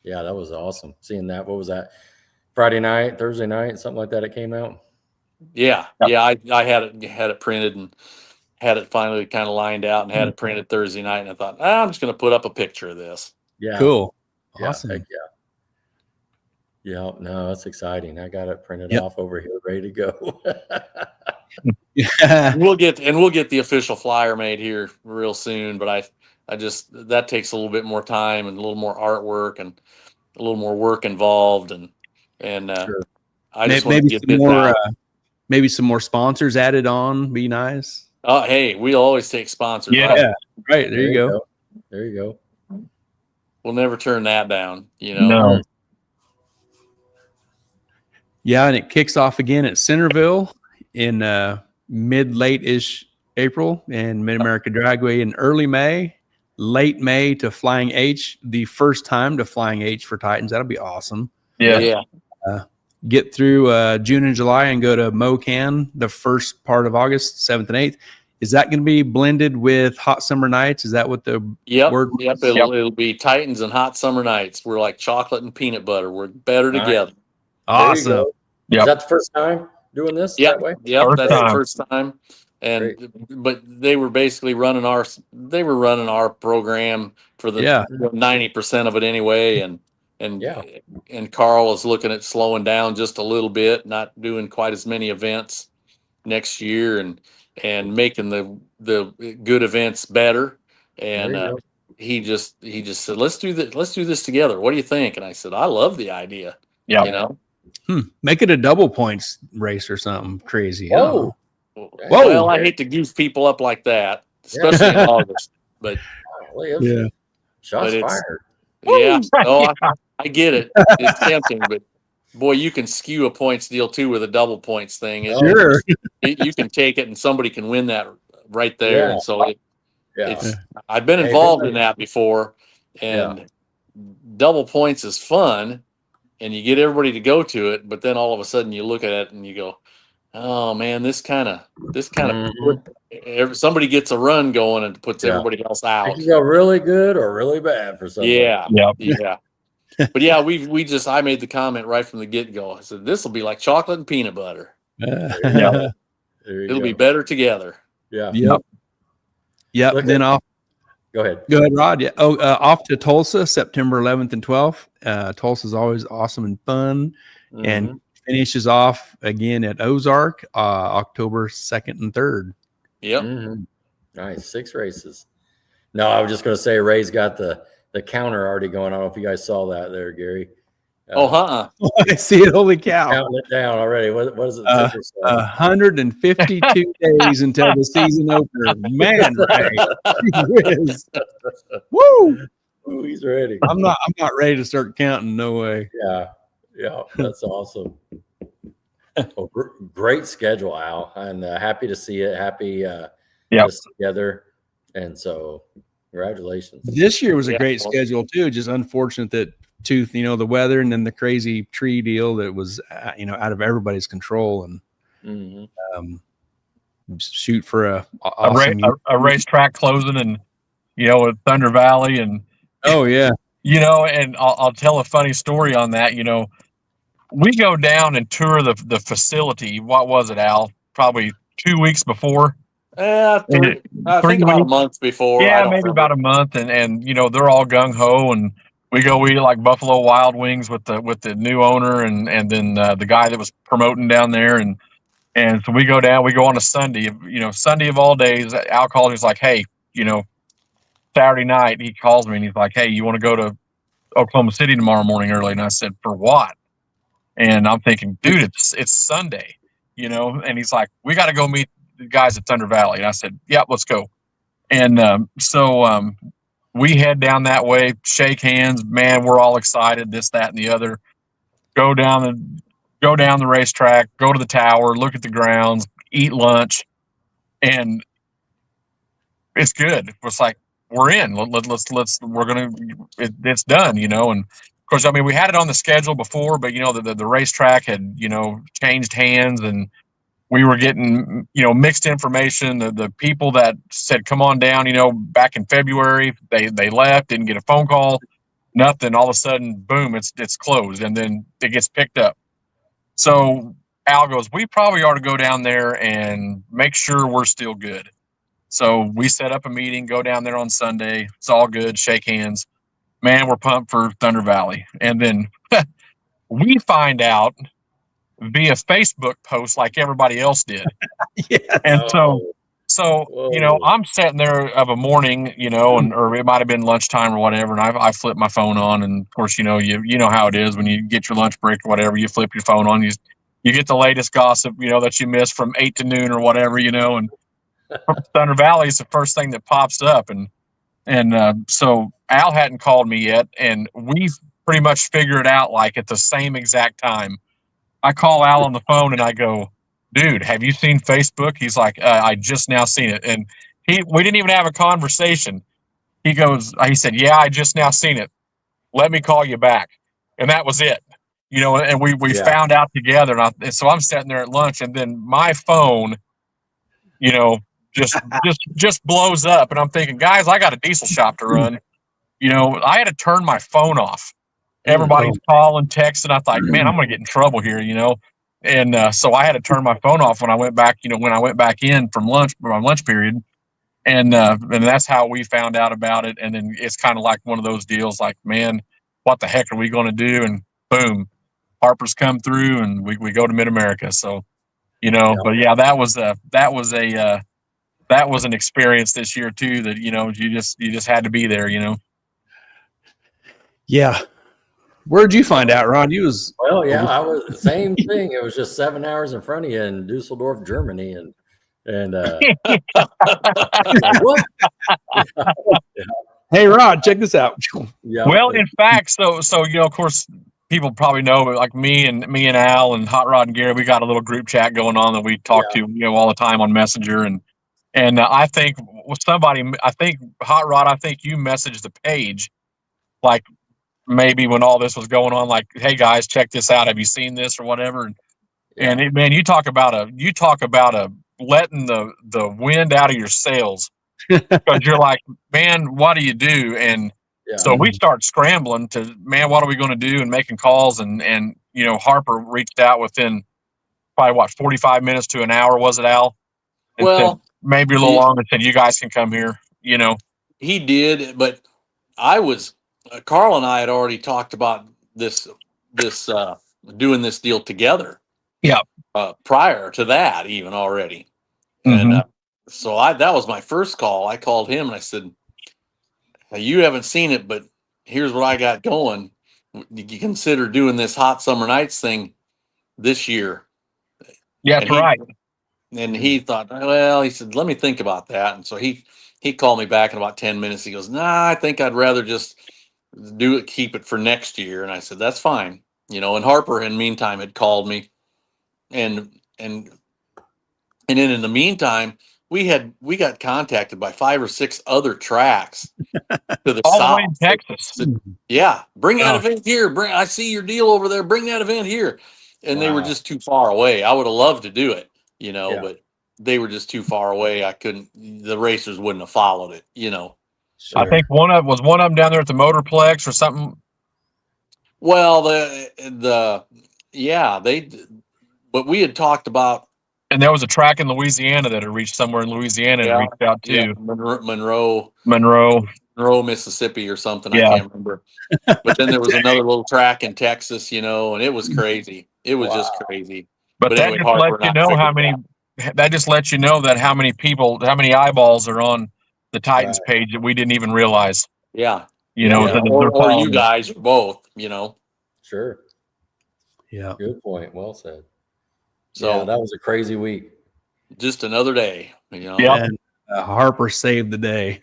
S1: Yeah, that was awesome. Seeing that. What was that? Friday night, Thursday night, something like that. It came out.
S3: Yeah. I had it printed and had it finally kind of lined out and had it printed Thursday night, and I thought, I'm just going to put up a picture of this.
S1: Yeah.
S2: Cool.
S1: Yeah,
S2: Awesome.
S1: heck yeah. Yeah, no, that's exciting. I got it printed off over here, ready to go.
S2: Yeah.
S3: We'll get the official flyer made here real soon, but I just that takes a little bit more time and a little more artwork and a little more work involved and I just want to get this out.
S2: Maybe some more sponsors added on. Be nice.
S3: Oh, hey, we'll always take sponsors.
S2: Yeah. Right. There you go.
S1: There you go.
S3: We'll never turn that down. You know.
S4: No.
S2: Yeah, and it kicks off again at Centerville in late-ish April, and Mid-America Dragway in early May, late May to Flying H, the first time to Flying H for Titans. That'll be awesome.
S3: Yeah.
S2: Get through June and July and go to MoCan the first part of August, 7th and 8th. Is that going to be blended with Hot Summer Nights? Is that what the word was?
S3: Yep. It'll be Titans and Hot Summer Nights. We're like chocolate and peanut butter. We're better together.
S2: Awesome.
S1: Is that the first time doing this that way?
S3: Yep, that's the first time. And but they were basically running our program for the 90% of it anyway. And Carl is looking at slowing down just a little bit, not doing quite as many events next year and making the good events better. And he just said, let's do this together. What do you think? And I said, I love the idea.
S4: Yeah.
S3: You know,
S2: Make it a double points race or something crazy.
S1: Whoa.
S3: well, I hate to goose people up like that, especially in August, but
S2: Yeah.
S1: Shots
S3: it's-
S1: fired.
S3: yeah, oh, I get it. It's tempting, but boy, you can skew a points deal too with a double points thing.
S2: Sure.
S3: You can take it and somebody can win that right there.
S1: Yeah.
S3: And so
S1: Yeah.
S3: it's, I've been
S1: Hey,
S3: involved
S1: everybody-
S3: in that before, and double points is fun and you get everybody to go to it. But then all of a sudden you look at it and you go, oh man, this kind of somebody gets a run going and puts everybody else
S1: It
S3: out.
S1: can go really good or really bad for somebody.
S3: Yeah.
S4: Yeah.
S3: Yeah. But yeah, I made the comment right from the get go. I said, this will be like chocolate and peanut butter.
S1: There you
S3: It'll
S1: go.
S3: be better together.
S1: Yeah.
S2: Yep.
S1: Look
S2: Then
S1: at-
S2: off.
S1: Go ahead.
S2: Go ahead, Rod. Yeah. Off to Tulsa, September 11th and 12th. Tulsa's always awesome and fun. And finishes off again at Ozark, October 2nd and 3rd.
S3: Yep.
S1: Mhm. Nice. 6 races. No, I was just going to say Ray's got the counter already going. I don't know if you guys saw that there, Gary.
S2: I see it. Holy cow.
S1: Counting it down already. What is it?
S2: 152 days until the season opener. Man, Ray. Woo!
S1: Ooh, he's ready.
S2: I'm not ready to start counting. No way.
S1: Yeah, that's awesome. Well, great schedule, Al, and happy to see it. Happy us together, and so congratulations.
S2: This year was a great schedule too. Just unfortunate that tooth, the weather and then the crazy tree deal that was out of everybody's control, and shoot for a
S4: racetrack closing, and with Thunder Valley, and and I'll tell a funny story on that. We go down and tour the facility. What was it, Al? Probably 2 weeks before.
S3: I think about a month before.
S4: Yeah, maybe about a month, and they're all gung ho, and we eat like Buffalo Wild Wings with the new owner, and then the guy that was promoting down there, and so we go down. We go on a Sunday, Sunday of all days. Al calls me. He's like, hey, Saturday night. He calls me and he's like, hey, you want to go to Oklahoma City tomorrow morning early? And I said, for what? And I'm thinking, dude, it's Sunday, and he's like, we got to go meet the guys at Thunder Valley. And I said, yeah, let's go. And so we head down that way, shake hands, man, we're all excited, this, that, and the other. Go down the racetrack, go to the tower, look at the grounds, eat lunch, and it's good. It's like, we're in. It's done, and of course, we had it on the schedule before, but the racetrack had changed hands, and we were getting mixed information. The people that said come on down, back in February, they left, didn't get a phone call, nothing. All of a sudden, boom, it's closed, and then it gets picked up. So Al goes, we probably ought to go down there and make sure we're still good. So we set up a meeting, go down there on Sunday. It's all good. Shake hands. Man, we're pumped for Thunder Valley. And then we find out via Facebook post like everybody else did. And so I'm sitting there of a morning, or it might have been lunchtime or whatever. And I flip my phone on. And of course, you know how it is when you get your lunch break or whatever, you flip your phone on, you get the latest gossip, that you missed from 8 to noon or whatever, and Thunder Valley is the first thing that pops up, and so Al hadn't called me yet, and we pretty much figured it out like at the same exact time. I call Al on the phone and I go, "Dude, have you seen Facebook?" He's like, "I just now seen it," and we didn't even have a conversation. He said, "Yeah, I just now seen it. Let me call you back," and that was it. And we found out together, and so I'm sitting there at lunch, and then my phone, just blows up, and I'm thinking, guys, I got a diesel shop to run. I had to turn my phone off. Everybody's calling, texting. I thought, man, I'm gonna get in trouble here, and so I had to turn my phone off when I went back. When I went back in from lunch, for my lunch period, and that's how we found out about it. And then it's kind of like one of those deals, like, man, what the heck are we going to do? And boom, Harper's come through, and we go to Mid America. So, but yeah, that was a that was an experience this year too. That you just had to be there.
S2: Yeah. Where'd you find out, Ron? You was
S1: Well, yeah, I was the same thing. It was just 7 hours in front of you in Dusseldorf, Germany, and like, what?
S2: Hey, Ron, check this out.
S1: Yeah.
S4: Well, in fact, so of course, people probably know, but like me and Al and Hot Rod and Gary, we got a little group chat going on that we talk to all the time on Messenger, and I think I think Hot Rod, I think you messaged the page like maybe when all this was going on, like, hey guys, check this out. Have you seen this or whatever? And man, you talk about a letting the wind out of your sails, because you're like, man, what do you do? And so we start scrambling to, man, what are we going to do? And making calls, and Harper reached out within probably 45 minutes to an hour, was it, Al? And
S3: Well,
S4: said, maybe a little longer, said, you guys can come here,
S3: He did, but Carl and I had already talked about this doing this deal together.
S4: Yeah.
S3: Prior to that, even already.
S4: Mm-hmm.
S3: And so that was my first call. I called him and I said, you haven't seen it, but here's what I got going. You consider doing this hot summer nights thing this year?
S4: Yeah, that's right.
S3: And he thought, well, he said, let me think about that. And so he called me back in about 10 minutes. He goes, nah, I think I'd rather just keep it for next year. And I said, that's fine. And Harper in the meantime had called me, and then in the meantime, we got contacted by 5 or 6 other tracks to the
S4: all
S3: south.
S4: the way in Texas.
S3: Yeah, bring that event here. I see your deal over there. Bring that event here. And they were just too far away. I would have loved to do it, but they were just too far away. I couldn't. The racers wouldn't have followed it,
S4: Sure. I think one of them down there at the Motorplex or something.
S3: Well, but we had talked about.
S4: And there was a track in Louisiana that had reached somewhere in Louisiana and reached out to
S3: Monroe, Mississippi or something. I can't remember. But then there was another little track in Texas, and it was crazy. It was just crazy.
S4: But that anyway, just lets you know how many. That just lets you know that how many eyeballs are on the Titans page that we didn't even realize.
S3: Yeah.
S4: Or
S3: you guys, or both.
S1: Sure.
S2: Yeah.
S1: Good point. Well said.
S3: So
S1: that was a crazy week.
S3: Just another day,
S2: Yeah. Harper saved the day.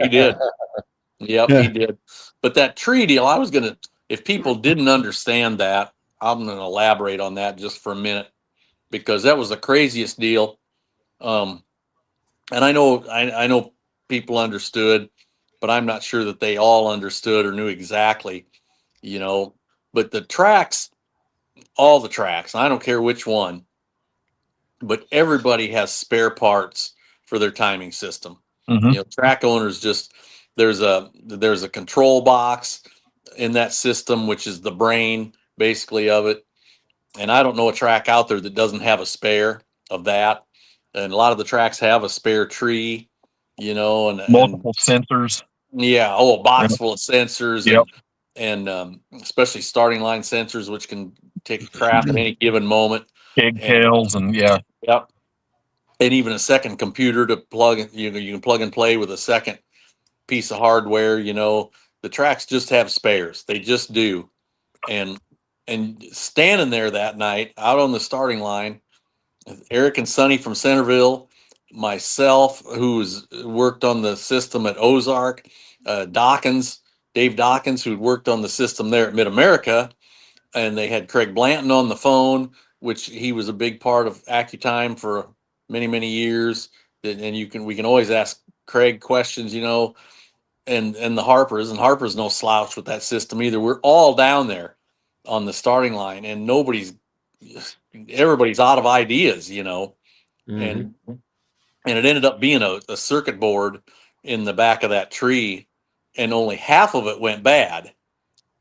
S3: He did. Yep, he did. But that tree deal, if people didn't understand that, I'm going to elaborate on that just for a minute, because that was the craziest deal. And I know people understood, but I'm not sure that they all understood or knew exactly, but the tracks, all the tracks, I don't care which one, but everybody has spare parts for their timing system.
S4: Mm-hmm.
S3: Track owners there's a control box in that system, which is the brain basically of it. And I don't know a track out there that doesn't have a spare of that. And a lot of the tracks have a spare tree, and
S4: multiple sensors.
S3: Yeah. Oh, a box full of sensors.
S4: Yep.
S3: And especially starting line sensors, which can take a crap at any given moment.
S4: Pigtails and yeah.
S3: Yep. And even a second computer to plug. You can plug and play with a second piece of hardware. The tracks just have spares. They just do. And standing there that night out on the starting line, Eric and Sonny from Centerville, myself, who's worked on the system at Ozark, Dave Dawkins, who'd worked on the system there at Mid-America, and they had Craig Blanton on the phone, which he was a big part of AccuTime for many, many years. And we can always ask Craig questions, and the Harper's no slouch with that system either. We're all down there on the starting line, and everybody's out of ideas,
S1: Mm-hmm.
S3: and it ended up being a circuit board in the back of that tree, and only half of it went bad.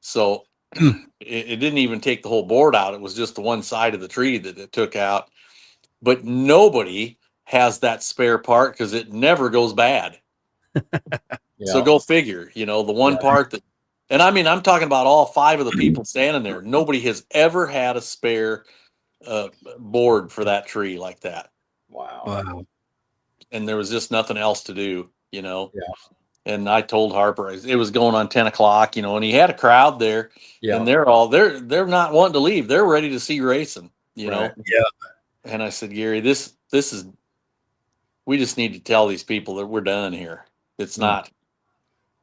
S3: So it didn't even take the whole board out. It was just the one side of the tree that it took out. But nobody has that spare part because it never goes bad. So go figure, the one part that, and I mean, I'm talking about all 5 of the people standing there. Nobody has ever had a spare board for that tree like that.
S1: Wow.
S3: and there was just nothing else to do, you know.
S1: Yeah.
S3: And I told Harper it was going on 10 o'clock, you know, and he had a crowd there,
S1: Yeah.
S3: and they're not wanting to leave. They're ready to see racing, you know.
S2: Yeah.
S3: And I said, Gary, this is, we just need to tell these people that we're done here. It's not,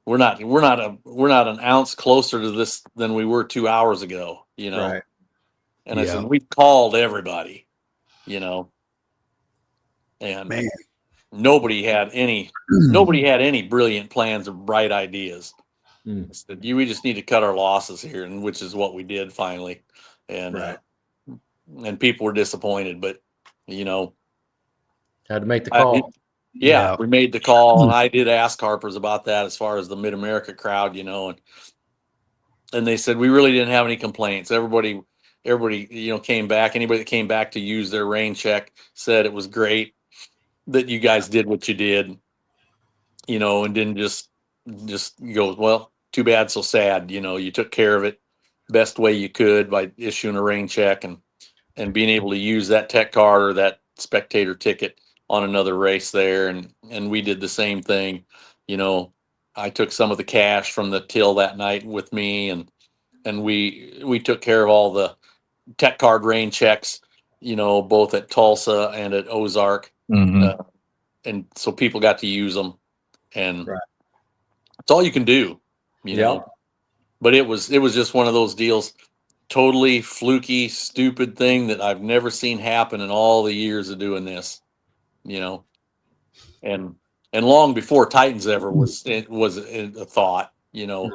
S3: we're not an ounce closer to this than we were 2 hours ago, you know.
S1: Right.
S3: And I said, we called everybody, you know, and
S2: Man.
S3: nobody had any brilliant plans or bright ideas. I said, we just need to cut our losses here, and which is what we did finally. And and people were disappointed, but you know,
S1: had to make the call.
S3: We made the call, and I did ask Harper's about that as far as the Mid-America crowd, you know, and they said we really didn't have any complaints. Everybody, you know, came back. Anybody that came back to use their rain check said it was great that you guys did what you did, you know, and didn't just go, well, too bad, so sad. You know, you took care of it best way you could by issuing a rain check and being able to use that tech card or that spectator ticket on another race there. And we did the same thing. You know, I took some of the cash from the till that night with me, and we took care of all the tech card rain checks, you know, both at Tulsa and at Ozark. And so people got to use them, and that's all you can do, you know. But it was just one of those deals, totally fluky, stupid thing that I've never seen happen in all the years of doing this, you know. And long before Titans ever was a thought, you know.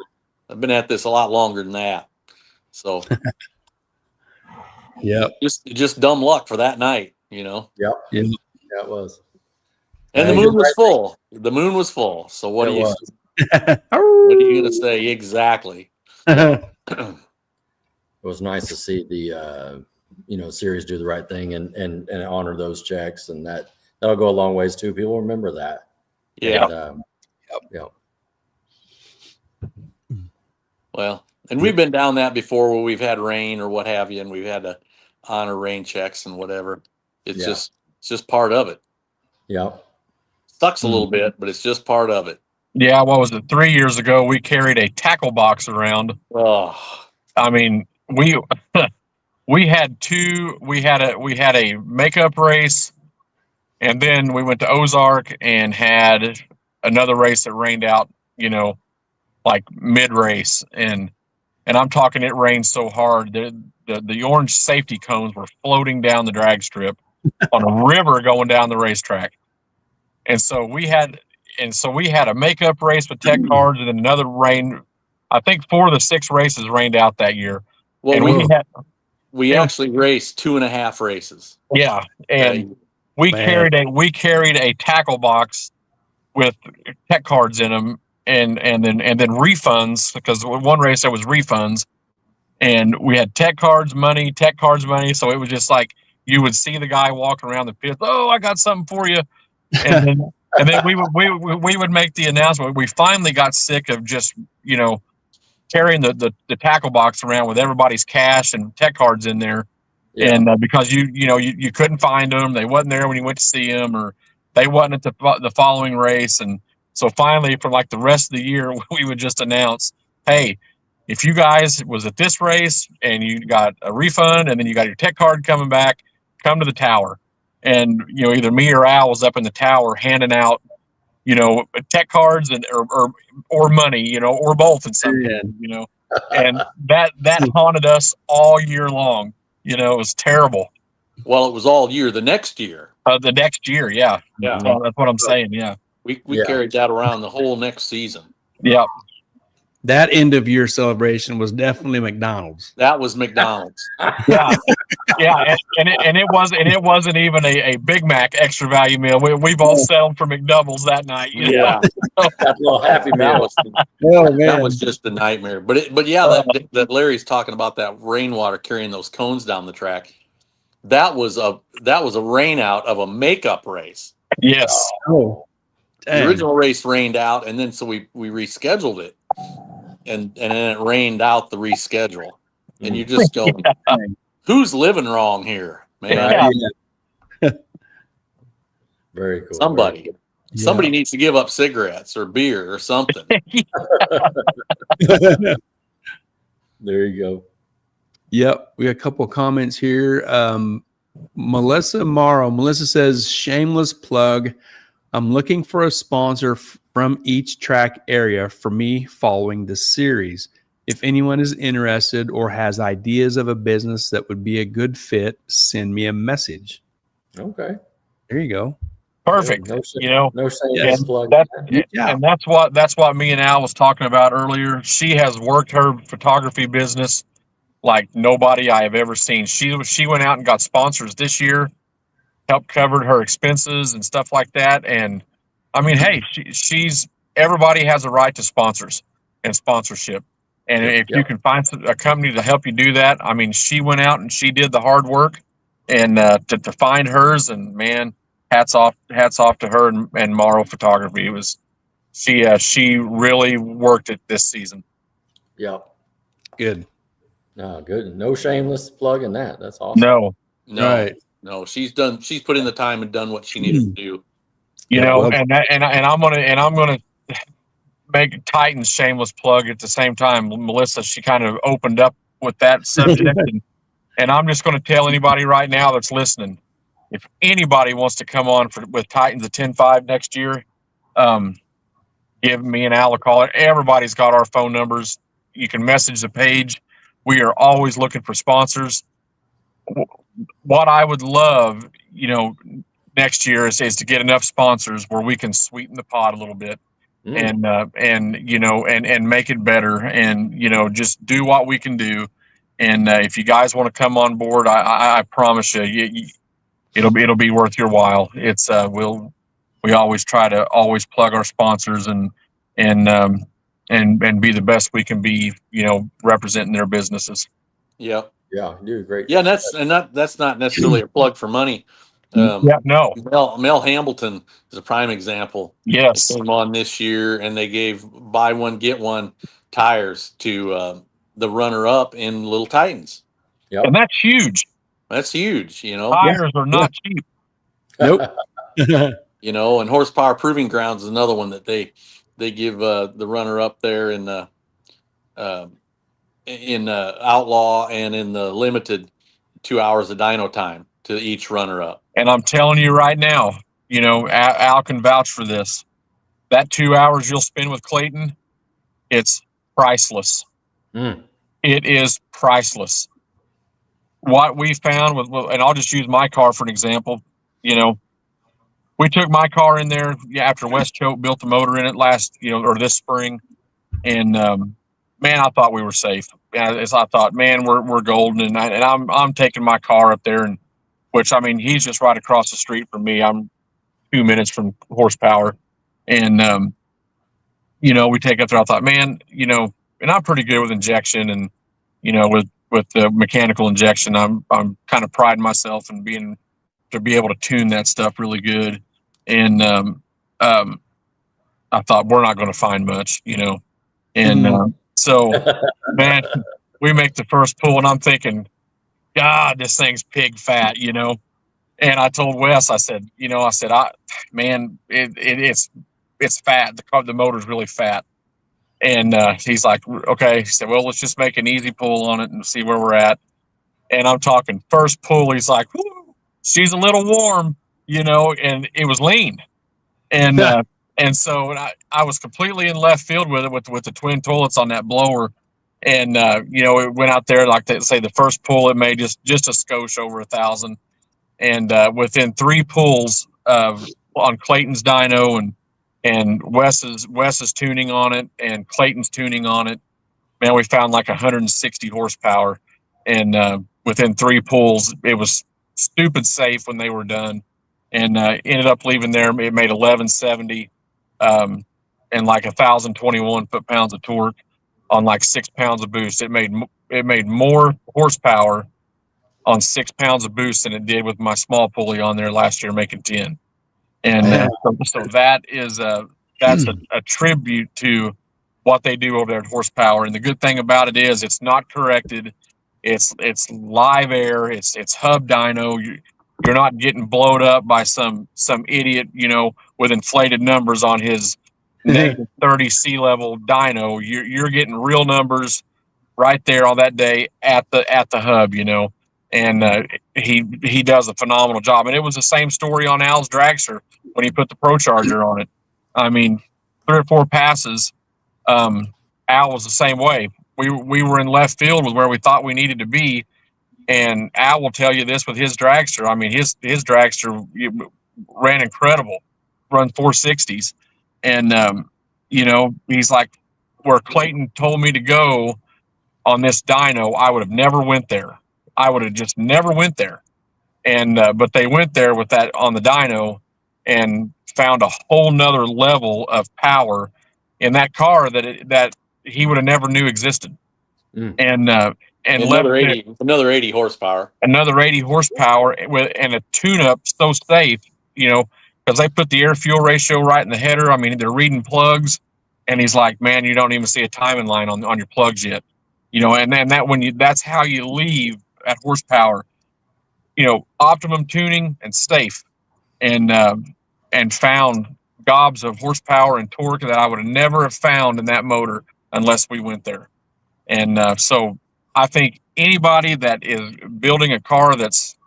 S3: I've been at this a lot longer than that. So just dumb luck for that night, you know.
S1: Yeah, it was.
S3: And the moon was full. The moon was full. So what are you gonna say? Exactly.
S1: It was nice to see the you know, series do the right thing and honor those checks, and that'll go a long ways too. People remember that.
S3: Yeah.
S1: And,
S3: Well, and we've been down that before where we've had rain or what have you, and we've had to honor rain checks and whatever. It's just part of it.
S1: Yeah.
S3: Sucks a little bit, but it's just part of it.
S4: Yeah, what was it? 3 years ago, we carried a tackle box around.
S3: Oh,
S4: I mean, we had a makeup race, and then we went to Ozark and had another race that rained out, you know, like mid race, and I'm talking, it rained so hard that the orange safety cones were floating down the drag strip on a river going down the racetrack. And so we had a makeup race with tech cards, and then another rain. I think 4 of the 6 races rained out that year.
S3: well,
S4: And
S3: we actually raced 2.5 races.
S4: yeah, and we carried a tackle box with tech cards in them, and then refunds, because one race there was refunds, and we had tech cards money. So it was just like you would see the guy walking around the pit. Oh, I got something for you. And then we would make the announcement. We finally got sick of just, you know, carrying the tackle box around with everybody's cash and tech cards in there, and because you couldn't find them, they wasn't there when you went to see them, or they wasn't at the following race, and so finally for like the rest of the year we would just announce, hey, if you guys was at this race and you got a refund and then you got your tech card coming back, come to the tower. And, you know, either me or Al was up in the tower handing out, you know, tech cards and or money, you know, or both in some cases, you know. And that haunted us all year long. You know, it was terrible.
S3: Well, it was all year. The next year.
S4: The next year, yeah. That's what I'm saying. Yeah.
S3: We carried that around the whole next season.
S4: Yeah.
S2: That end of year celebration was definitely McDonald's.
S3: That was McDonald's.
S4: Yeah, and it wasn't even a Big Mac extra value meal. We both settled for McDoubles that night. You know?
S3: Yeah,
S1: that little Happy Meal.
S3: That was just a nightmare. But yeah, that Larry's talking about, that rainwater carrying those cones down the track. That was a rain out of a makeup race.
S4: Yes.
S2: Oh,
S3: the original race rained out, and then so we rescheduled it. And then it rained out the reschedule, and you just go, who's living wrong here, man?
S4: Yeah.
S1: Very cool.
S3: Somebody.
S1: Very
S3: Somebody needs to give up cigarettes or beer or something.
S1: There you go.
S2: Yep, we got a couple of comments here. Melissa Morrow. Melissa says, shameless plug. I'm looking for a sponsor from each track area for me following the series. If anyone is interested or has ideas of a business that would be a good fit, send me a message.
S1: Okay.
S2: There you go.
S4: Perfect.
S1: No
S2: Yes.
S1: plug.
S4: And that's what me and Al was talking about earlier. She has worked her photography business like nobody I have ever seen. She went out and got sponsors this year, helped cover her expenses and stuff like that. And I mean, hey, she's everybody has a right to sponsors and sponsorship. And if you can find a company to help you do that, I mean, she went out and she did the hard work and to find hers. And man, hats off to her and Morrow Photography. It was she really worked it this season.
S1: Yeah.
S2: Good.
S1: No, good. No shameless plug in that. That's awesome.
S3: No,
S2: Right.
S3: no, she's put in the time and done what she needed to do.
S4: You know, and I'm gonna make Titans shameless plug at the same time. Melissa, she kind of opened up with that subject, and I'm just going to tell anybody right now that's listening, if anybody wants to come on with Titans at 10-5 next year, give me and Al a call. Everybody's got our phone numbers. You can message the page. We are always looking for sponsors. What I would love, next year is to get enough sponsors where we can sweeten the pot a little bit. And make it better, and just do what we can do. And if you guys want to come on board, I promise you, it'll be worth your while. It's we always try to plug our sponsors and be the best we can be, representing their businesses.
S3: Yeah,
S1: you do great.
S3: Yeah, and that's not necessarily a plug for money.
S4: No.
S3: Mel Hambleton is a prime example.
S4: Yes,
S3: they came on this year and they gave buy one get one tires to the runner up in Little Titans.
S1: Yep.
S4: And that's huge.
S3: That's huge.
S4: Tires are not cheap.
S2: Nope.
S3: And Horsepower Proving Grounds is another one that they give the runner up there in Outlaw and in the Limited 2 hours of dyno time to each runner up.
S4: And I'm telling you right now, Al can vouch for this. That 2 hours you'll spend with Clayton, it's priceless. It is priceless. What we found and I'll just use my car for an example. We took my car in there after West Choate built the motor in it or this spring. And, man, I thought we were safe. As I thought, man, we're golden. And I'm taking my car up there, and which, I mean, he's just right across the street from me. I'm 2 minutes from Horsepower. And, we take up there. I thought, man, and I'm pretty good with injection and, with the mechanical injection, I'm kind of priding myself in to be able to tune that stuff really good. And, I thought we're not going to find much, and, so, man, we make the first pull and I'm thinking, God, this thing's pig fat, And I told Wes, I said, it's fat. The motor's really fat. And he's like, okay. He said, well, let's just make an easy pull on it and see where we're at. And I'm talking first pull. He's like, whoo, she's a little warm, and it was lean. And and so I was completely in left field with it with the twin toilets on that blower. And it went out there, like they say, the first pull it made just a skosh over 1,000. And within 3 pulls on Clayton's dyno and Wes's tuning on it and Clayton's tuning on it, man, we found like 160 horsepower. And within 3 pulls, it was stupid safe when they were done. And ended up leaving there. It made 1170 and like 1,021 foot-pounds of torque on like 6 pounds of boost. It made more horsepower on 6 pounds of boost than it did with my small pulley on there last year, making 10. And so that is that's a tribute to what they do over there at Horsepower. And the good thing about it is it's not corrected. It's live air. It's hub dyno. You're not getting blowed up by some idiot, with inflated numbers on his -30 sea level dyno. You're getting real numbers right there on that day at the hub, and he does a phenomenal job. And it was the same story on Al's dragster when he put the Pro Charger on it. I mean, 3 or 4 passes. Al was the same way. We were in left field with where we thought we needed to be, and Al will tell you this with his dragster. I mean, his dragster ran incredible, run 460s, and he's like, where Clayton told me to go on this dyno, I would have never went there. I would have just never went there. And but they went there with that on the dyno and found a whole nother level of power in that car that he would have never knew existed. And
S3: another 80 horsepower.
S4: Another 80 horsepower and a tune-up so safe, because they put the air fuel ratio right in the header. I mean, they're reading plugs, and he's like, man, you don't even see a timing line on your plugs yet. And then that's how you leave at horsepower, optimum tuning and safe, and found gobs of horsepower and torque that I would have never have found in that motor unless we went there. And so I think anybody that is building a car that's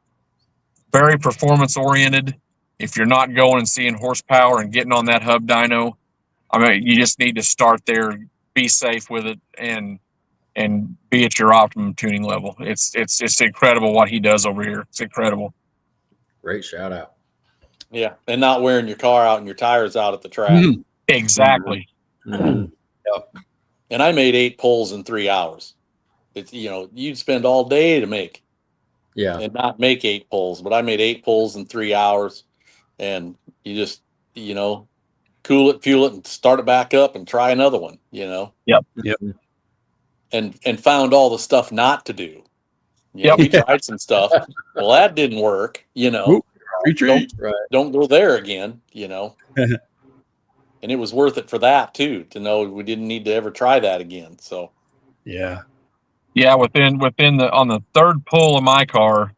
S4: very performance oriented, if you're not going and seeing horsepower and getting on that hub dyno, I mean, you just need to start there, be safe with it, and be at your optimum tuning level. It's incredible what he does over here. It's incredible.
S1: Great shout out.
S3: Yeah, and not wearing your car out and your tires out at the track.
S4: Mm-hmm. Exactly.
S1: Mm-hmm.
S3: Yep. And I made 8 pulls in 3 hours. It's you'd spend all day to make.
S1: Yeah.
S3: And not make 8 pulls, but I made 8 pulls in 3 hours, and you just cool it, fuel it, and start it back up and try another one.
S4: Yep.
S3: And found all the stuff not to do.
S4: Yep.
S3: We tried some stuff. Well, that didn't work.
S2: Retreat.
S3: Don't go there again. And it was worth it for that too, to know we didn't need to ever try that again. So
S2: yeah.
S4: Within on the third pull of my car,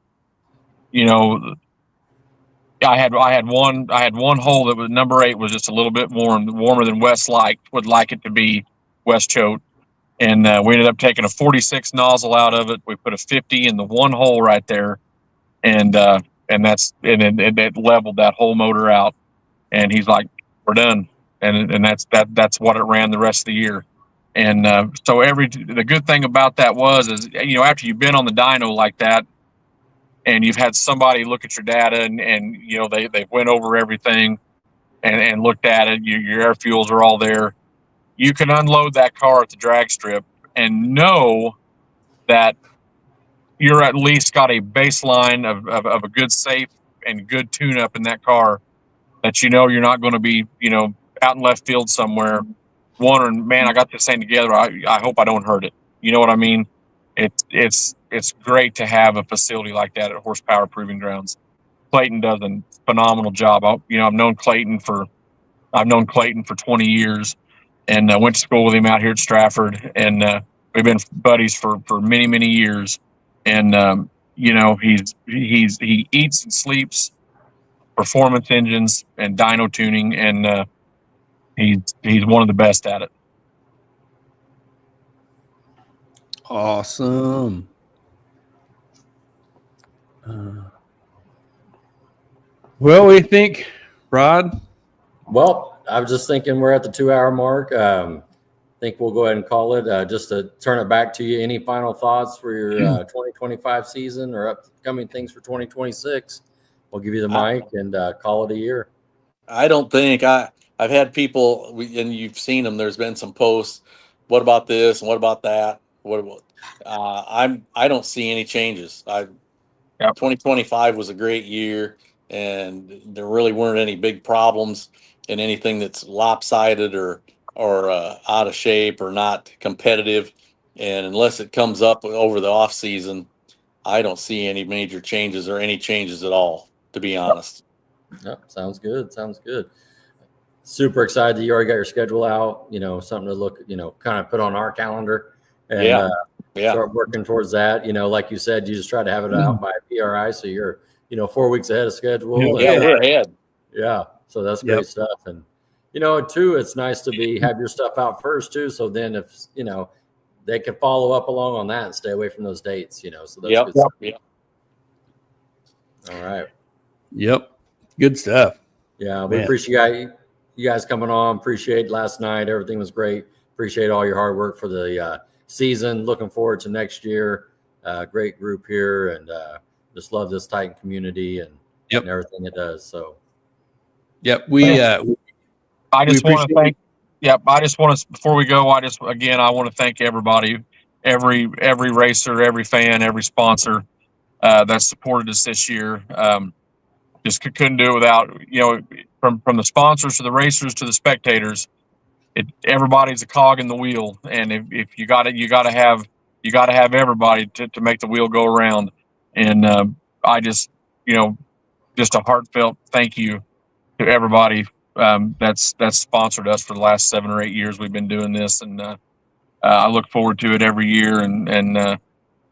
S4: I had one hole that was number 8 was just a little bit warmer than Wes would like it to be, Wes Choate. And we ended up taking a 46 nozzle out of it. We put a 50 in the one hole right there, and it leveled that whole motor out. And he's like, "We're done." And that's what it ran the rest of the year. And so the good thing about that is after you've been on the dyno like that, and you've had somebody look at your data and they went over everything and looked at it, your air fuels are all there. You can unload that car at the drag strip and know that you're at least got a baseline of a good safe and good tune-up in that car, that you're not going to be, out in left field somewhere wondering, man, I got this thing together. I hope I don't hurt it. You know what I mean? It's great to have a facility like that at Horsepower Proving Grounds. Clayton does a phenomenal job. I've known Clayton for 20 years. And I went to school with him out here at Stratford, and we've been buddies for many, many years. And he eats and sleeps performance engines and dyno tuning, and he's one of the best at it.
S2: Awesome. Well, what do you think, Rod?
S1: Well, I was just thinking we're at the 2-hour mark. I think we'll go ahead and call it. Just to turn it back to you, any final thoughts for your 2025 season or upcoming things for 2026? We'll give you the mic and call it a year.
S3: I don't think I've had people, and you've seen them. There's been some posts. What about this and what about that? I don't see any changes. 2025 was a great year, and there really weren't any big problems in anything that's lopsided or out of shape or not competitive. And unless it comes up over the off season, I don't see any major changes or any changes at all, to be honest.
S1: Yep, sounds good. Super excited that you already got your schedule out, something to look, kind of put on our calendar and start working towards that. Like you said, you just try to have it out by PRI. So you're 4 weeks ahead of schedule.
S3: Yeah,
S1: And,
S3: we're ahead.
S1: yeah. So that's great stuff. And, too, it's nice to have your stuff out first too. So then if, they can follow up along on that and stay away from those dates, so that's good stuff.
S3: Yep.
S1: All right.
S2: Yep. Good stuff.
S1: Yeah. We appreciate you guys coming on. Appreciate last night. Everything was great. Appreciate all your hard work for the season. Looking forward to next year. Great group here, and just love this Titan community and everything it does. So,
S2: I
S4: just want to thank. I just want to, before we go, I want to thank everybody, every racer, every fan, every sponsor that supported us this year. Just couldn't do it without, from the sponsors to the racers to the spectators. Everybody's a cog in the wheel, and if you got it, you got to have everybody to make the wheel go around. And I just a heartfelt thank you to everybody that's sponsored us for the last 7 or 8 years we've been doing this, and I look forward to it every year, and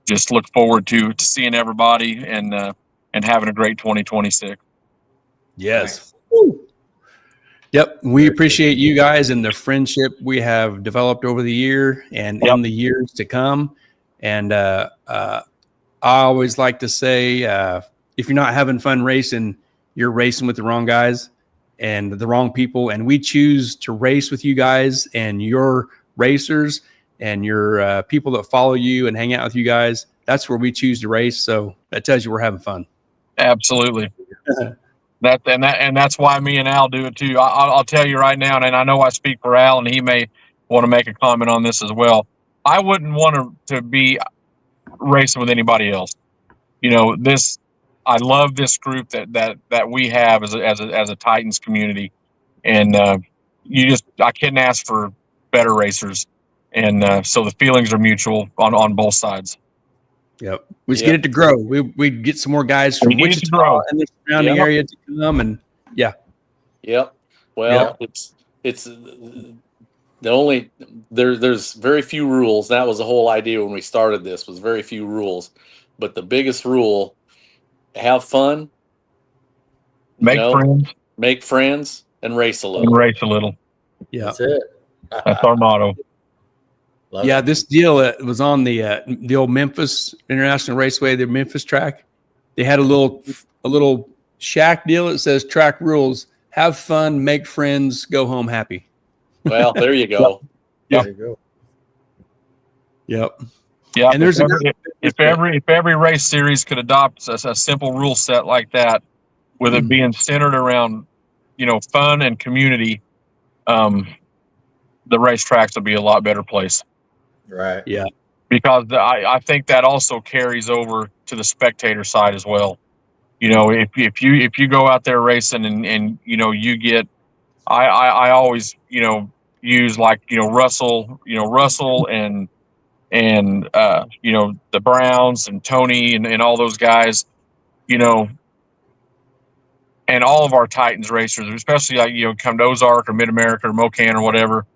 S4: just look forward to seeing everybody and having a great 2026.
S2: Yes. Yep. We appreciate you guys and the friendship we have developed over the year and in the years to come. And I always like to say, if you're not having fun racing, you're racing with the wrong guys and the wrong people. And we choose to race with you guys and your racers and your people that follow you and hang out with you guys. That's where we choose to race. So that tells you we're having fun.
S4: Absolutely. That's why me and Al do it too. I'll tell you right now, and I know I speak for Al, and he may want to make a comment on this as well. I wouldn't want to be racing with anybody else. I love this group that we have as a Titans community, and I couldn't ask for better racers, and so the feelings are mutual on both sides.
S2: Yep. We just get it to grow. We get some more guys from Wichita and the surrounding area to come, and
S3: Yep. Well, it's the only there's very few rules. That was the whole idea when we started this, was very few rules. But the biggest rule, have fun, make friends, and race a little.
S2: Yeah.
S1: That's it.
S4: That's our motto.
S2: This deal was on the old Memphis International Raceway, the Memphis track. They had a little shack deal that says track rules: have fun, make friends, go home happy.
S3: Well, there you go.
S2: Yep.
S1: There you go.
S2: Yep.
S4: Yeah.
S2: And there's
S4: if every race series could adopt a simple rule set like that, with it being centered around fun and community, the racetracks would be a lot better place.
S1: Right.
S2: Yeah.
S4: Because I think that also carries over to the spectator side as well. If you go out there racing and you get, I always use Russell and the Browns and Tony and all those guys, and all of our Titans racers, especially come to Ozark or Mid America or Mocan or whatever.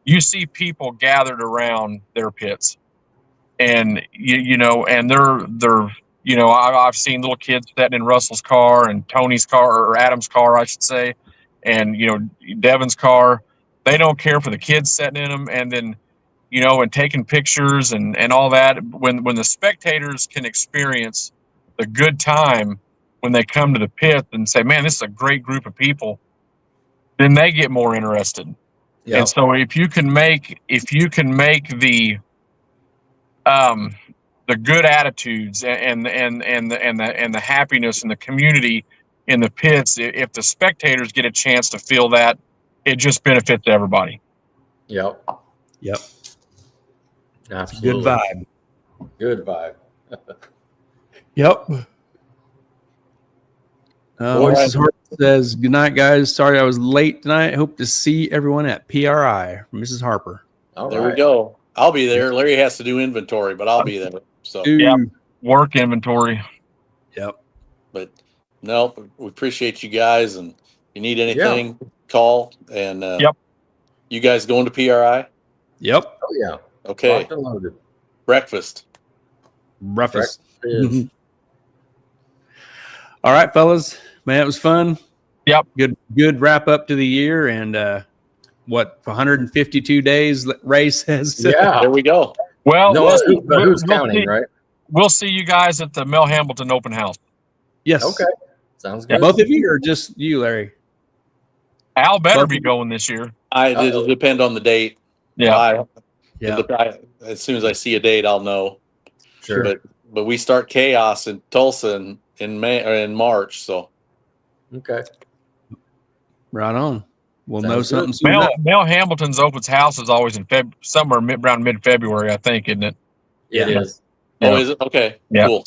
S4: You see people gathered around their pits, and and they're I've seen little kids sitting in Russell's car and Tony's car, or Adam's car, I should say, and Devin's car. They don't care for the kids sitting in them, and then and taking pictures and all that. When the spectators can experience the good time when they come to the pit and say, "Man, this is a great group of people," then they get more interested. Yep. And so if you can make the good attitudes and the happiness and the community in the pits, if the spectators get a chance to feel that, it just benefits everybody.
S1: Yep. Absolutely. Good vibe.
S2: Yep. Mrs. Hart says, "Good night, guys. Sorry I was late tonight. Hope to see everyone at PRI." From Mrs. Harper.
S3: There we go. I'll be there. Larry has to do inventory, but I'll be there. So
S4: work inventory.
S2: Yep.
S3: But no, we appreciate you guys, and if you need anything, call. And you guys going to PRI?
S2: Yep.
S1: Oh yeah.
S3: Okay.
S1: Locked and loaded.
S3: Breakfast.
S2: All right, fellas, man, it was fun.
S4: Yep.
S2: Good wrap up to the year, and what 152 days Ray says.
S1: Yeah.
S3: There we go.
S4: Well,
S1: No, but who's counting,
S4: see,
S1: right?
S4: we'll see you guys at the Mel Hambleton open house.
S2: Yes.
S1: Okay. Sounds
S2: Yeah,
S1: good.
S2: both of you or just you, Larry?
S4: Al better
S2: Both
S4: be
S2: of you?
S4: going this year.
S3: It'll depend on the date.
S4: Yeah.
S3: As soon as I see a date, I'll know.
S1: Sure.
S3: But we start chaos in Tulsa in May or in March. So
S1: Okay.
S2: Right on. We'll
S1: Sounds
S2: know
S1: good.
S2: something soon.
S4: Mel Hambleton's open house is always in somewhere around mid-February, I think, isn't it?
S1: It
S2: Yeah.
S1: is.
S3: Oh,
S4: Yeah.
S3: is it? Okay.
S4: Yeah.
S3: Cool.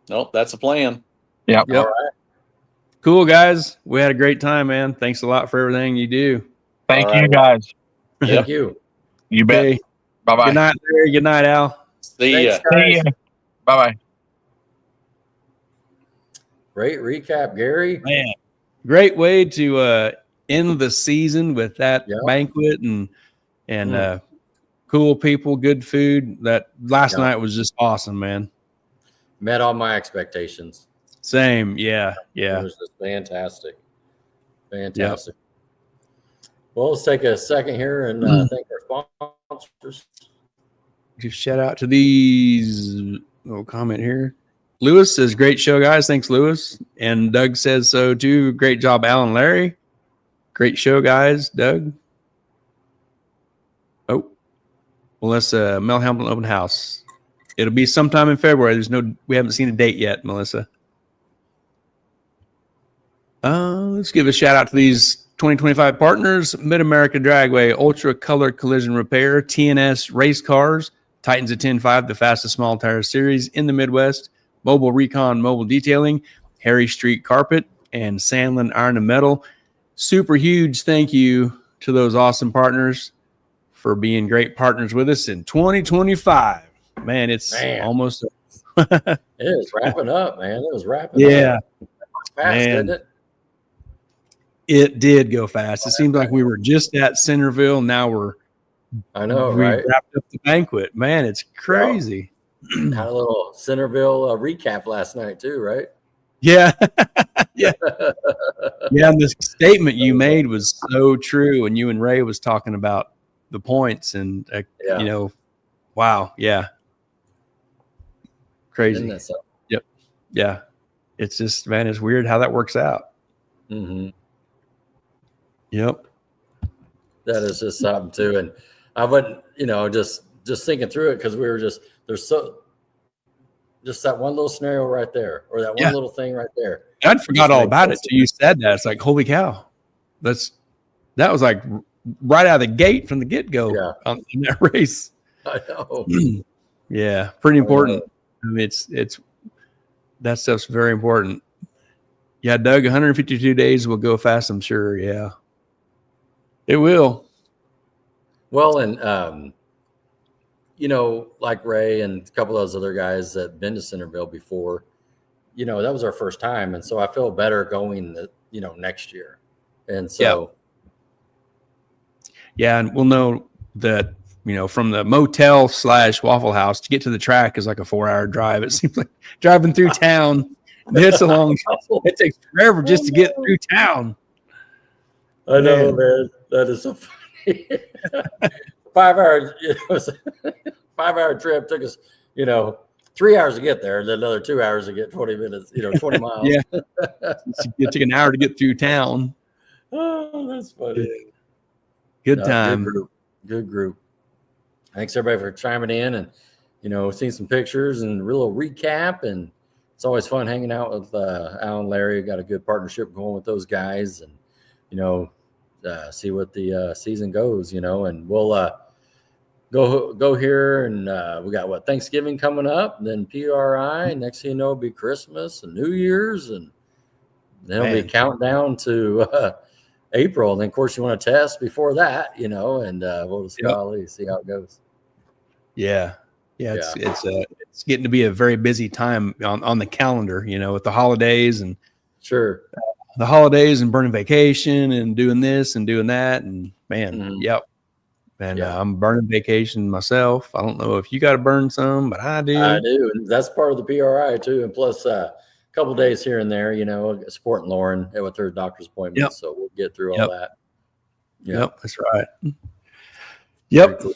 S3: Nope, that's a plan.
S4: Yeah.
S2: Yep.
S1: All right.
S2: Cool, guys. We had a great time, man. Thanks a lot for everything you do.
S4: Thank
S3: All
S4: you,
S3: right.
S4: guys.
S1: Thank you.
S4: You bet.
S2: Okay.
S4: Bye-bye.
S2: Good night, Larry. Good night, Al.
S3: See ya.
S1: Thanks, guys.
S4: See ya. Bye-bye.
S1: Great recap, Gary.
S2: Man, great way to end the season with that
S1: Yep.
S2: banquet and cool people, good food. That last
S1: Yep.
S2: night was just awesome, man.
S1: Met all my expectations.
S2: Same. Yeah.
S1: It
S2: Yeah.
S1: was just fantastic. Fantastic. Well, let's take a second here and thank our sponsors.
S2: Just shout out to these little comment here. Lewis says, great show, guys. Thanks, Lewis. And Doug says so too. Great job, Al and Larry. Great show, guys. Doug. Oh, well, that's Mel Hamilton open house. It'll be sometime in February. We haven't seen a date yet, Melissa. Let's give a shout out to these 2025 partners: Mid-America Dragway, Ultra Color Collision Repair, TNS Race Cars, Titans of 10.5, the fastest small tire series in the Midwest, Mobile Recon Mobile Detailing, Harry Street Carpet, and Sandlin Iron and Metal. Super huge thank you to those awesome partners for being great partners with us in 2025. Man, it's almost
S1: It is wrapping up, man. It was wrapping
S2: yeah.
S1: up. Fast,
S2: Man.
S1: didn't it?
S2: It did go fast. It seemed like we were just at Centerville. Now
S1: I know,
S2: we
S1: right?
S2: wrapped up the banquet. Man, it's crazy.
S1: Had a little Centerville recap last night too, right?
S2: Yeah. Yeah. Yeah. And the statement you made was so true. And you and Ray was talking about the points and, you know, wow. Yeah. Crazy.
S1: Isn't that something?
S2: Yep. Yeah. It's just, man, it's weird how that works out.
S1: Mm-hmm.
S2: Yep.
S1: That is just something too. And I wouldn't, you know, just thinking through it because we were just that one little scenario right there, or that one little thing right there.
S2: I'd forgot all about it till you said that. It's like, holy cow. That was like right out of the gate from the get-go in that race.
S1: I know.
S2: Yeah, pretty important. I mean, it's that stuff's very important. Yeah, Doug, 152 days will go fast, I'm sure. Yeah. It will.
S1: Well, and you know, like Ray and a couple of those other guys that been to Centerville before, you know, that was our first time, and so I feel better going, you know, next year. And so,
S2: yeah, and we'll know that, you know, from the motel / Waffle House to get to the track is like a 4-hour drive. It seems like driving through town. It's a long. It takes forever just to get through town.
S1: I know, man. That is so funny. 5 hours. It was a 5-hour trip. Took us, you know, 3 hours to get there, and then another 2 hours to get 20 minutes. You know, 20 miles.
S2: Yeah, it took an hour to get through town.
S1: Oh, that's funny.
S2: Good time.
S1: Good group. Thanks everybody for chiming in and, you know, seeing some pictures and a little recap. And it's always fun hanging out with Al and Larry. Got a good partnership going with those guys, and, you know, see what the season goes, you know, and we'll go here, and we got Thanksgiving coming up, then PRI, next thing you know, it'll be Christmas and New Year's, and then it'll be a countdown to April. And then of course you want to test before that, you know, and we'll see how it goes.
S2: Yeah. It's getting to be a very busy time on the calendar, you know, with the holidays and the holidays and burning vacation and doing this and doing that. And man, And I'm burning vacation myself. I don't know if you got to burn some, but I do.
S1: I do. And that's part of the PRI too. And plus a couple days here and there, supporting Lauren with her doctor's appointment.
S2: Yep.
S1: So we'll get through all that.
S2: Yep, that's right. Yep. Cool.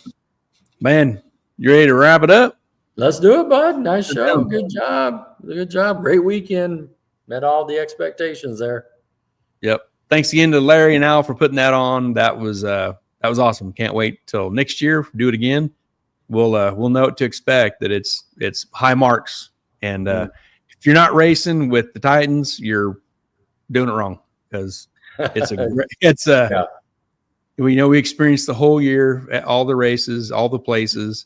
S2: Man, you ready to wrap it up?
S1: Let's do it, bud. Nice show. Good job. Good job. Great weekend. Met all the expectations there.
S2: Yep. Thanks again to Larry and Al for putting that on. That was awesome. Can't wait till next year. Do it again. We'll know what to expect. That it's high marks. And if you're not racing with the Titans, you're doing it wrong, because we experienced the whole year at all the races, all the places,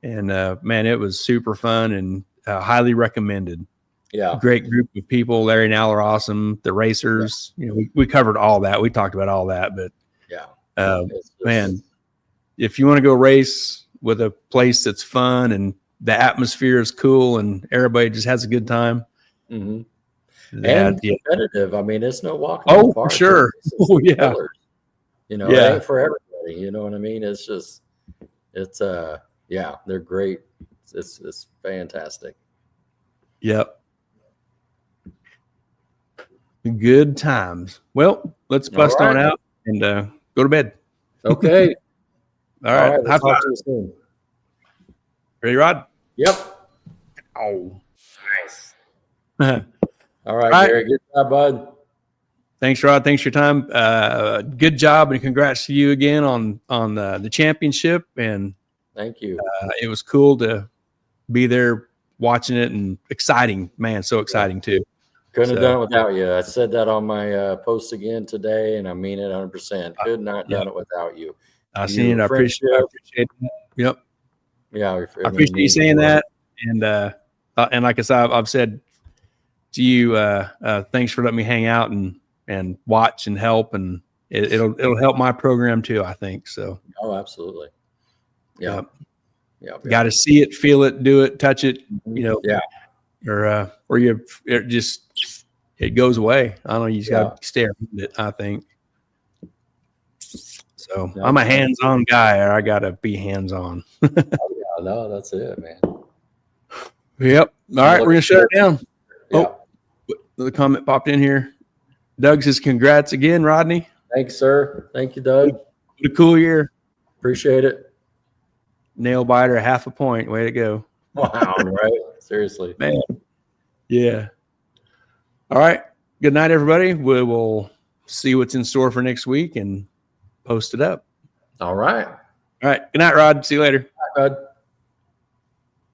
S2: and man, it was super fun and highly recommended.
S1: Yeah,
S2: great group of people. Larry and Al are awesome. The racers, we covered all that. We talked about all that, but man, if you want to go race with a place that's fun and the atmosphere is cool and everybody just has a good time.
S1: And competitive. I mean, it's no walking.
S2: Oh, for sure. Oh, yeah.
S1: It ain't for everybody. You know what I mean? It's just, they're great. It's fantastic.
S2: Yep. Good times. Well, let's bust on out and go to bed.
S1: Okay.
S2: All right.
S1: High five. To you soon.
S2: Ready, Rod?
S1: Yep.
S2: Oh,
S1: nice. All right, Gary. Good job, bud.
S2: Thanks, Rod. Thanks for your time. Good job, and congrats to you again on the championship. And
S1: thank you.
S2: It was cool to be there watching it, and exciting, man. So exciting too.
S1: Couldn't have done it without you. I said that on my post again today, and I mean it 100%. Could not done it without you.
S2: I seen it. I appreciate it. Yep.
S1: Yeah,
S2: I appreciate you saying that. And like I said, I've said to you, thanks for letting me hang out and watch and help, and it'll help my program too, I think. So.
S1: Oh, absolutely. Yeah.
S2: Yeah. Got to see it, feel it, do it, touch it.
S1: Yeah.
S2: Or it goes away. I don't know. You just got to stay around it, I think. So I'm a hands-on guy, or I got to be hands-on.
S1: No, that's it, man.
S2: Yep. All right, we're going to shut it down.
S1: Yeah.
S2: Oh, the comment popped in here. Doug says, congrats again, Rodney.
S1: Thanks, sir. Thank you, Doug.
S2: What a cool year.
S1: Appreciate it.
S2: Nail biter, 0.5 point. Way to go.
S1: Wow, right? Seriously.
S2: Man. Yeah. All right. Good night, everybody. We will see what's in store for next week and post it up.
S1: All right.
S2: All right. Good night, Rod. See you later.
S1: Bye, bud.